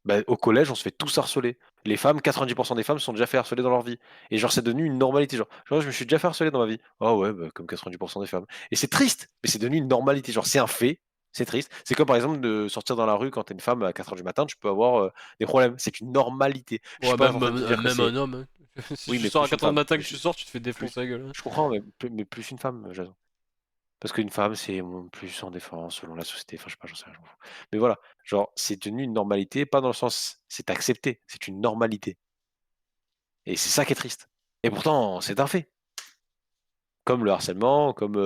bah, au collège, on se fait tous harceler. Les femmes, 90% des femmes se sont déjà fait harceler dans leur vie. Et genre, c'est devenu une normalité. Genre, je me suis déjà fait harceler dans ma vie. Oh ouais, bah, comme 90% des femmes. Et c'est triste, mais c'est devenu une normalité. Genre, c'est un fait. C'est triste. C'est comme par exemple de sortir dans la rue quand t'es une femme à 4 heures du matin, tu peux avoir des problèmes. C'est une normalité. Je suis Ouais, pas en train de te dire que même c'est. un homme, hein. Si Oui, tu mais sors à plus une 4h du femme. matin que tu sors, tu te fais Plus... défoncer la gueule, hein. Je comprends, mais plus une femme, Jason. Parce qu'une femme, c'est plus en défense selon la société. Enfin, je sais pas, j'en sais rien, je m'en fous. Mais voilà, genre, c'est devenu une normalité, pas dans le sens c'est accepté, c'est une normalité. Et c'est ça qui est triste. Et pourtant, c'est un fait. Comme le harcèlement, comme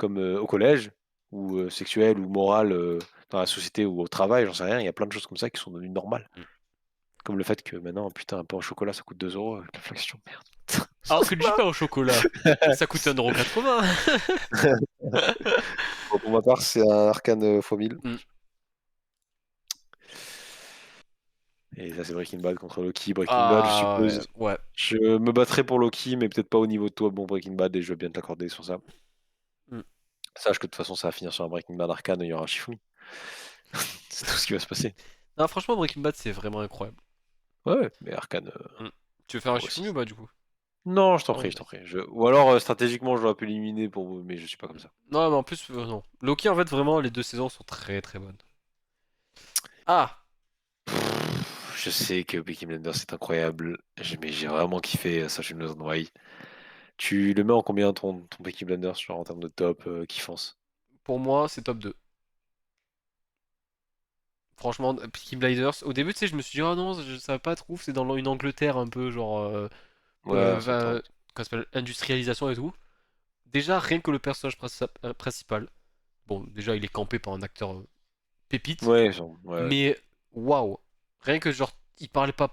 au collège, ou sexuel ou moral, dans la société ou au travail, j'en sais rien, il y a plein de choses comme ça qui sont devenues normales. Mm. Comme le fait que maintenant, putain, un pain au chocolat, ça coûte 2 € avec l'inflation, merde. Alors que du pain au chocolat, ça coûte 1,80 €. Bon, pour ma part, c'est un Arcane fois 1000. Mm. Et ça, c'est Breaking Bad contre Loki. Breaking Bad, je Ah ouais, suppose. ouais. Je me battrai pour Loki, mais peut-être pas au niveau de toi, bon Breaking Bad, et je veux bien te l'accorder sur ça. Mm. Sache que de toute façon, ça va finir sur un Breaking Bad Arcane et il y aura un Shifumi. C'est tout ce qui va se passer. Non, franchement, Breaking Bad, c'est vraiment incroyable. Ouais, ouais, mais Arcane, Mm. Tu veux faire un aussi. Shifumi ou pas, du coup? Non, je t'en Non, prie, je t'en vas-y. prie. Ou alors, stratégiquement, j'aurais pu l'éliminer pour vous, mais je suis pas comme ça. Non, mais en plus, non. Loki, en fait, vraiment, les deux saisons sont très très bonnes. Ah! Je sais que Peaky Blinders c'est incroyable, mais j'ai vraiment kiffé Sachin No White. Tu le mets en combien ton Peaky Blinders, genre en termes de top kiffance? Pour moi, c'est top 2. Franchement, Peaky Blinders, au début, tu sais, je me suis dit, oh non, ça va pas être ouf, c'est dans une Angleterre un peu, genre, Ouais, on s'entend. comment ça s'appelle, industrialisation et tout. Déjà, rien que le personnage principal, bon, déjà, il est campé par un acteur pépite, Ouais, ouais, ouais. mais waouh! Rien que, genre, il parle pas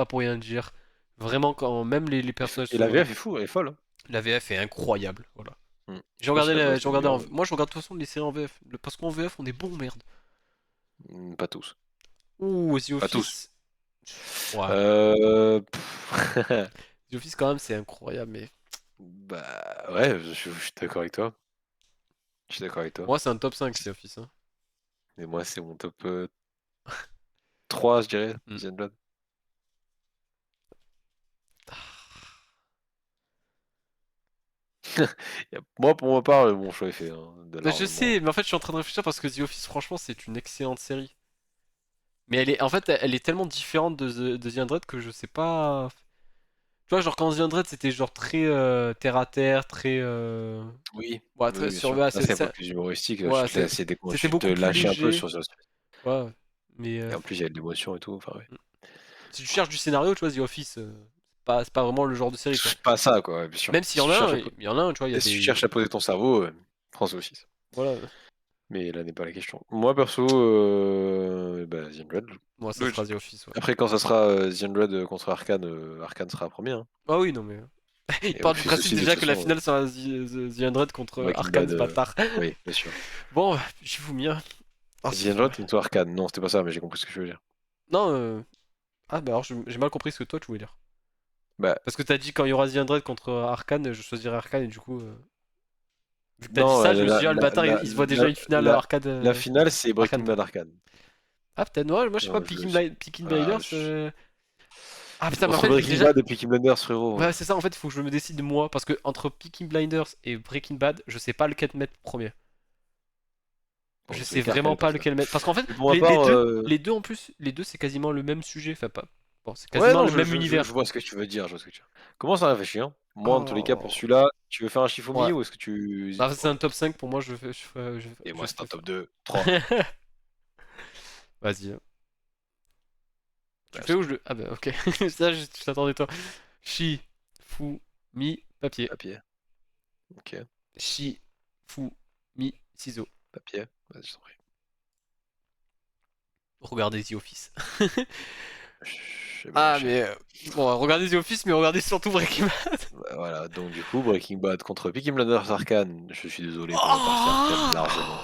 pour rien dire. Vraiment, quand même les personnages Et la sont. VF est fou, elle est folle, hein. La VF est incroyable, voilà. Je sais pas si la VF J'ai est regardé meilleure, moi, je regarde de toute façon les séries en VF, parce qu'en VF, on est bon, merde. pas tous. Ouh, The Pas tous. Office. Ouais. Pff, The Office, quand même, c'est incroyable, mais. Bah ouais, je suis d'accord avec toi. Je suis d'accord avec toi. Moi, c'est un top 5, The Office, hein. Et moi, c'est mon top 3, je dirais, Mm. The Unblood. Moi, pour ma part, mon choix est fait, hein, de Mais je largement. sais, mais en fait, je suis en train de réfléchir parce que The Office, franchement, c'est une excellente série. Mais en fait, elle est tellement différente de The 100 que je sais pas. Tu vois, genre quand The 100, c'était genre très terre à terre, très. Oui, Ouais, oui, très bien sur. sûr. Ouais, Là, c'est un peu plus humoristique. Là, ouais, tu c'était te beaucoup plus lâches un peu léger. sur. Ouais, mais Et en plus, il y a de l'émotion et tout. Enfin, ouais. si tu cherches du scénario, tu vois, The Office, c'est pas vraiment le genre de série, tu vois. C'est pas ça, quoi, ouais, bien sûr. Même s'il y en a un, tu vois, il y a Si tu des. cherches à poser ton cerveau, France aussi. Voilà, Mais là n'est pas la question. Moi, perso, bah, The Unblood. moi, ça sera Logique. The Office, ouais. Après, quand ça sera The Unblood contre Arcane, Arcane sera premier, hein. Ah oui, non, mais. Il Et part du Office principe aussi, de déjà toute que la façon, finale sera The 100 contre Breaking Arcane, Bad, ce bâtard. oui, bien sûr. Bon, je vous mis un. Ah, The c'est vrai. Unblood contre Arcane. Non, c'était pas ça, mais j'ai compris ce que je veux dire. Non, ah, bah alors j'ai mal compris ce que toi tu voulais dire. Bah, Parce que t'as dit quand il y aura The 100 contre Arcane, je choisirais Arcane et du coup. Vu que t'as dit non, ça, je me suis dit, ah, le bâtard, il se voit déjà une finale la- Arcade. la finale, c'est Arcane Breaking 2. Bad Arcane. Ah, peut-être, moi je sais pas, Non, Peaky ah, Blinders. Ah, putain, mais en entre fait, Breaking déjà. Bad et Peaky Blinders, frérot. Ouais, c'est ça, en fait, il faut que je me décide moi. Parce que entre Peaky Blinders et Breaking Bad, je sais pas lequel mettre premier. Bon, Je dans tous sais les cas, vraiment Arcane est pas personnage. lequel mettre. Parce qu'en fait, Mais pour ma part, les deux en plus, les deux c'est quasiment le même sujet. Enfin, pas. Bon, c'est ouais, quasiment non, le même je univers. vois ce que tu veux dire, je vois ce que tu veux dire. Commence à réfléchir. Moi, en tous les cas, pour Oh. celui-là, tu veux faire un Shifumi Ouais. ou est-ce que tu hésites Bah, c'est un encore? top 5 pour moi, Et je moi, c'est un ferai ça. top 2, 3. Vas-y, hein. Tu le fais Let's ou go. je le. Ah bah, ok. Ça, je t'attendais, toi. Chi, fou, mi, papier. Papier. Ok. Chi, fou, mi, ciseaux. Papier. Vas-y, je t'en prie. Regardez The Office. J'ai bien Ah, lâché. mais. Bon, regardez The Office, mais regardez surtout Breaking Bad. Bah, voilà, donc du coup, Breaking Bad contre Peaky Blinders Arcane. Je suis désolé pour la partie Arcane, largement.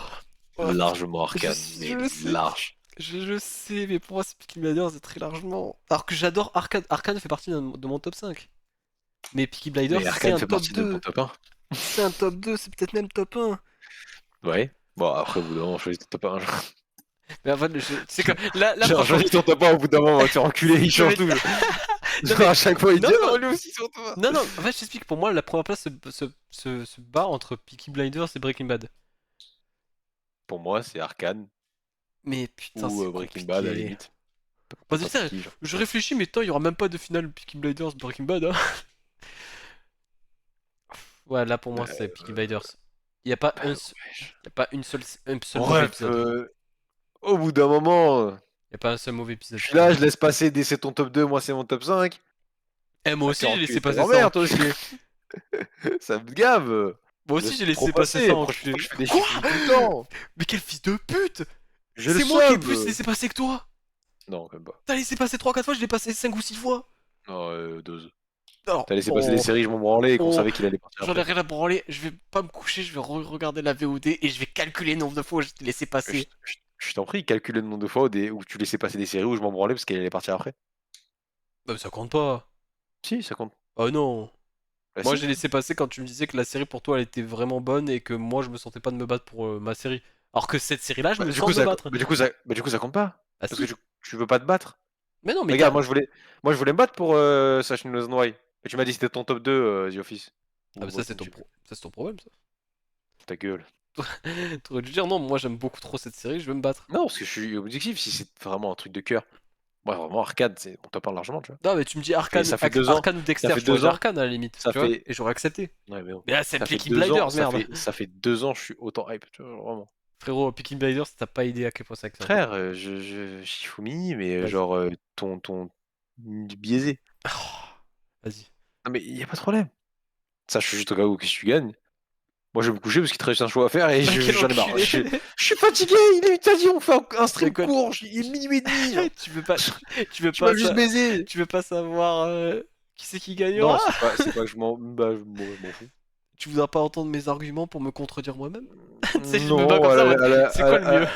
Oh ouais, Largement je, Arcane, je mais le sais. large. Je sais, mais pour moi, c'est Peaky Blinders, c'est très largement. Alors que j'adore Arcane. Arcane fait partie de mon top 5. Mais Peaky Blinders, Mais c'est Arcane un fait top partie de ton 2. top 1. C'est un top 2, c'est peut-être même top 1. Ouais. Bon, après, au bout d'un moment, choisis ton top 1. Mais en fait, tu sais quoi, là, Genre, franchement, choisis ton top 1 au bout d'un moment, tu es enculé, il non change mais, tout. non Genre, mais, à chaque fois, il non, dit, non, oh, lui aussi, son top 1. non, non, en fait, je t'explique, pour moi, la première place se bat entre Peaky Blinders et Breaking Bad. Pour moi, c'est Arcane Mais putain, ou c'est Breaking Bad à la compliqué. limite. Bah, T'as pour putain, qui, genre? je réfléchis, mais tant, il y aura même pas de finale Peaky Blinders Breaking Bad, hein. Ouais, là, pour moi, c'est Peaky Blinders. Il y a pas Bah, wesh. y a pas un seul mauvais Bref, épisode. au bout d'un moment, Y a pas un seul mauvais je épisode, suis putain. là, je laisse passer, c'est ton top 2, moi c'est mon top 5. Eh, moi Bah, t'es aussi, j'ai enculé laissé de ta passer ça, grand-mère, toi aussi. enculé. Ça me gave. Moi Je aussi, laisse j'ai trop laissé passer passer. ça, La prochaine fois, enculé. je fais des Quoi? chiffres tout le temps. Mais quel fils de pute! J'ai le C'est moi qui ai seum. plus laissé passer que toi! Non, même pas. T'as laissé passer 3 4 fois, je l'ai passé 5 ou 6 fois! Non, deux. Alors, T'as laissé passer des séries, je m'en branlais et qu'on on... savait qu'il allait partir j'en ai après. rien à branler, je vais pas me coucher, je vais regarder la VOD et je vais calculer le nombre de fois où je t'ai laissé passer. Je t'en prie, calcule le nombre de fois où tu laissais passer des séries où je m'en branlais parce qu'elle allait partir après. Bah, mais ça compte pas. Si, ça compte. Oh non. Bah Moi, si. j'ai laissé passer quand tu me disais que la série pour toi elle était vraiment bonne et que moi je me sentais pas de me battre pour ma série. Alors que cette série-là, je Bah, me du sens coup, de me ça, battre. du coup, ça compte pas. Ah Parce que si. tu veux pas te battre. Mais non, mais Regarde, t'as. moi, je voulais me battre pour Sachin No Why. Et tu m'as dit que c'était ton top 2, The Office. Ah, Ou mais Breaking, je sais plus. ça, c'est ton problème, ça. Ta gueule. T'aurais dû dire non, moi j'aime beaucoup trop cette série, je veux me battre. Non, parce que je suis objectif si c'est vraiment un truc de cœur. Moi, vraiment, Arcade, c'est mon top 1 largement, tu vois. Non, mais tu me dis Et ça fait 2 ans. Arcane ou Ça Dexter, fait je t'aurais deux dit ans. Arcane à la limite, Ça tu vois, fait. et j'aurais accepté. Ouais, mais bon. Mais là, c'est Ça fait Peaky 2 ans. Blinders, merde. Ça fait 2 ans, je suis autant hype, tu vois, vraiment. Frérot, Peaky Blinders, t'as pas idée à quel point c'est excellent. Frère, Shifumi, mais Vas-y. genre, ton biaisé. Oh, vas-y. Non, mais y a pas de problème. Ça, je suis juste au cas où que si tu gagnes. Moi, je vais me coucher parce qu'il te reste un show à faire et Bah, quel j'en ai marre. enculé! Je suis fatigué, t'as dit, on fait un Mais stream quoi, court, il est minuit et demi, genre. tu veux pas, tu veux Tu m'as pas juste ça, baisé. tu veux pas savoir qui c'est qui Non, gagnera? c'est pas que je m'en, bah, je m'en fous. Tu voudras pas entendre mes arguments pour me contredire moi-même? Tu sais, je me bats Non, comme ça en mode, c'est quoi le mieux?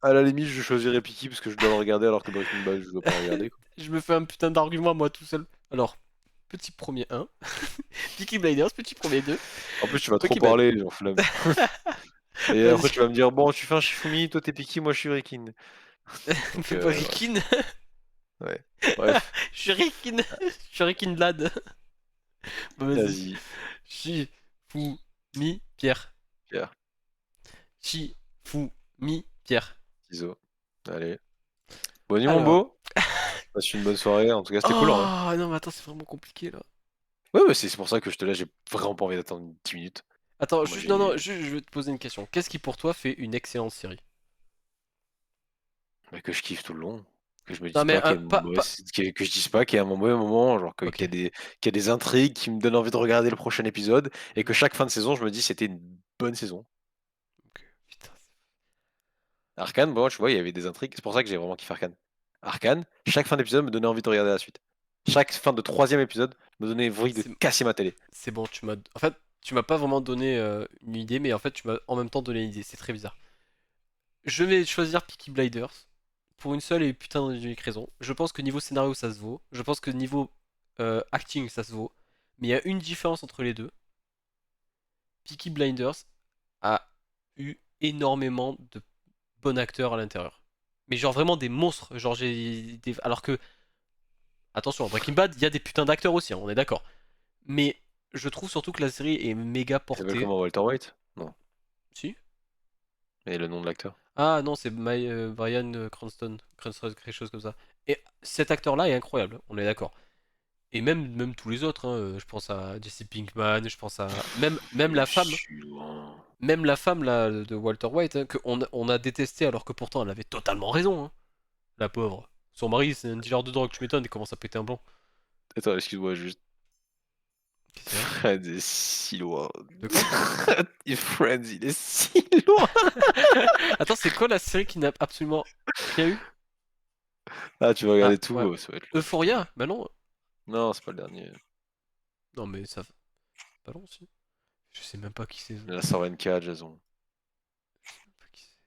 à la limite, je choisirais Piki parce que je dois le regarder alors que Breaking Bad, je dois pas le regarder, quoi. Je me fais un putain d'argument à moi tout seul. Alors, petit premier 1, Peaky Blinders, petit premier 2, En plus, tu vas trop Breaking Bad. parler, genre flemme. Et après, Vas-y, tu vas me dire, bon, tu fais un Shifumi, toi t'es Piki, moi je suis Rikin. Donc, fais pas Rikin. ouais. Bref, Je suis Rikin. Je suis Rikin Lad. Bah, vas-y. vas-y, Chi, fou, mi, Pierre. Pierre, Chi, fou, mi, Pierre. ciseaux. Allez. Bonne nuit, mon Alors. beau. Passe une bonne soirée. En tout cas, c'était cool, hein. Oh non, mais attends, c'est vraiment compliqué là. Ouais, ouais, c'est pour ça que je te laisse. J'ai vraiment pas envie d'attendre 10 minutes. Attends, Moi, juste, non, non, j'ai. juste, je vais te poser une question. Qu'est-ce qui pour toi fait une excellente série? Mais que je kiffe tout le long. Que je me Non, dise mais pas qu'il y a que je dise pas qu'il y a un mauvais moment, genre Ok, qu'il y a des intrigues qui me donnent envie de regarder le prochain épisode et que chaque fin de saison, je me dis c'était une bonne saison. ok, putain. Arcane, bon, tu vois, il y avait des intrigues. C'est pour ça que j'ai vraiment kiffé Arcane. Arcane, chaque fin d'épisode me donnait envie de regarder la suite. Chaque fin de troisième épisode me donnait envie de C'est casser ma télé. c'est bon, tu m'as. En fait, tu m'as pas vraiment donné une idée, mais en fait, tu m'as en même temps donné une idée. C'est très bizarre. Je vais choisir Peaky Blinders pour une seule et putain d'unique raison. Je pense que niveau scénario, ça se vaut. Je pense que niveau acting, ça se vaut. Mais il y a une différence entre les deux. Peaky Blinders a eu énormément de bons acteurs à l'intérieur. Mais genre vraiment des monstres. Genre alors que attention, à Breaking Bad, il y a des putains d'acteurs aussi, hein, on est d'accord. Mais je trouve surtout que la série est méga Il s'appelle portée. comment, Walter White? Non. Si? Et le nom de l'acteur? Ah non, c'est Bryan Cranston, quelque chose comme ça. Et cet acteur-là est incroyable, on est d'accord. Et même tous les autres, hein, je pense à Jesse Pinkman, je pense à. Même Je la femme. suis loin. Même la femme là de Walter White, hein, on a détesté alors que pourtant elle avait totalement raison, hein, la pauvre. Son mari c'est un dealer de drogue, tu m'étonnes, il commence à péter un blanc. Attends, excuse-moi, juste. Qu'est-ce qu'il y a? Friends est si loin. De quoi? Friends, il est si loin. Attends, c'est quoi la série qui n'a absolument rien eu? Ah, tu vas Ah, regarder ouais. tout, ça va être long. Euphoria? Bah non. Non, c'est pas le dernier. Non, mais ça. Pas long aussi. Je sais même pas qui c'est. La 124, Jason. Je sais même pas qui c'est.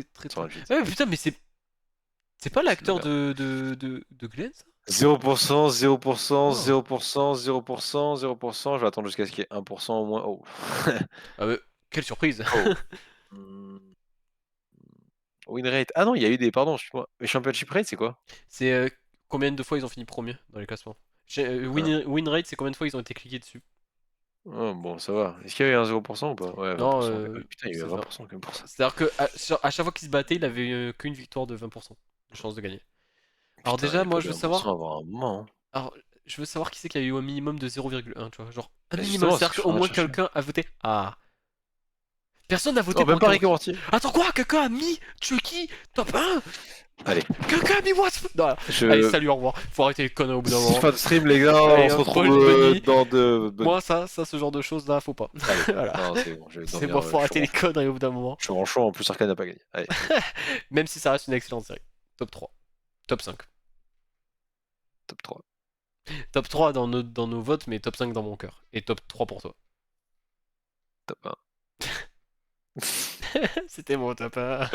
C'est très très. 128. Ah, mais putain, mais c'est. C'est pas C'est de la l'acteur merde. de Glenn, ça? 0%, 0%, Oh. 0%, 0%, 0%. Je vais attendre jusqu'à ce qu'il y ait 1% au moins. Oh. Ah, mais quelle surprise! Oh. Hmm. Win rate. Ah non, il y a eu des. Pardon, excuse-moi. Mais championship rate, c'est quoi? C'est combien de fois ils ont fini premier dans les classements? Ah. Win rate, c'est combien de fois ils ont été cliqués dessus? Oh, bon, ça va. Est-ce qu'il y a eu un 0% ou pas? Ouais, Non, 20%. Putain, il y a eu un c'est ça. 20% quand même pour ça. C'est-à-dire que à chaque fois qu'il se battait, il avait qu'une victoire de 20% de chance de gagner. Alors Putain, déjà, il moi, peut je veux bien 1% savoir. avoir un moment, hein. Alors, je veux savoir qui c'est qui a eu un minimum de 0,1, tu vois. Genre, un Bah, minimum. justement, c'est ce que C'est-à-dire je suis qu'au en train de moins chercher. quelqu'un a voté. Ah. Personne n'a voté Oh, pour même pas Rick and Rick et Morty. Morty. Attends quoi? Quelqu'un a mis Chucky top 1? Allez, Quelqu'un a mis what? Non, allez, je. salut, au revoir. Faut arrêter les conneries au bout d'un moment. Fin de stream, les gars. On Allez, se retrouve bonne nuit. dans de bonnes Moi, nuits. ce genre de choses là, faut pas. Allez, Voilà. non, c'est bon, je vais C'est dormir. bon, faut Je suis arrêter les branchon. conneries au bout d'un moment. Je suis branchon, en plus, Arcane n'a pas gagné. Allez, Même si ça reste une excellente série. Top 3. Top 5. top 3. Top 3 dans nos votes, mais top 5 dans mon cœur. Et top 3 pour toi. Top 1. C'était mon top 1.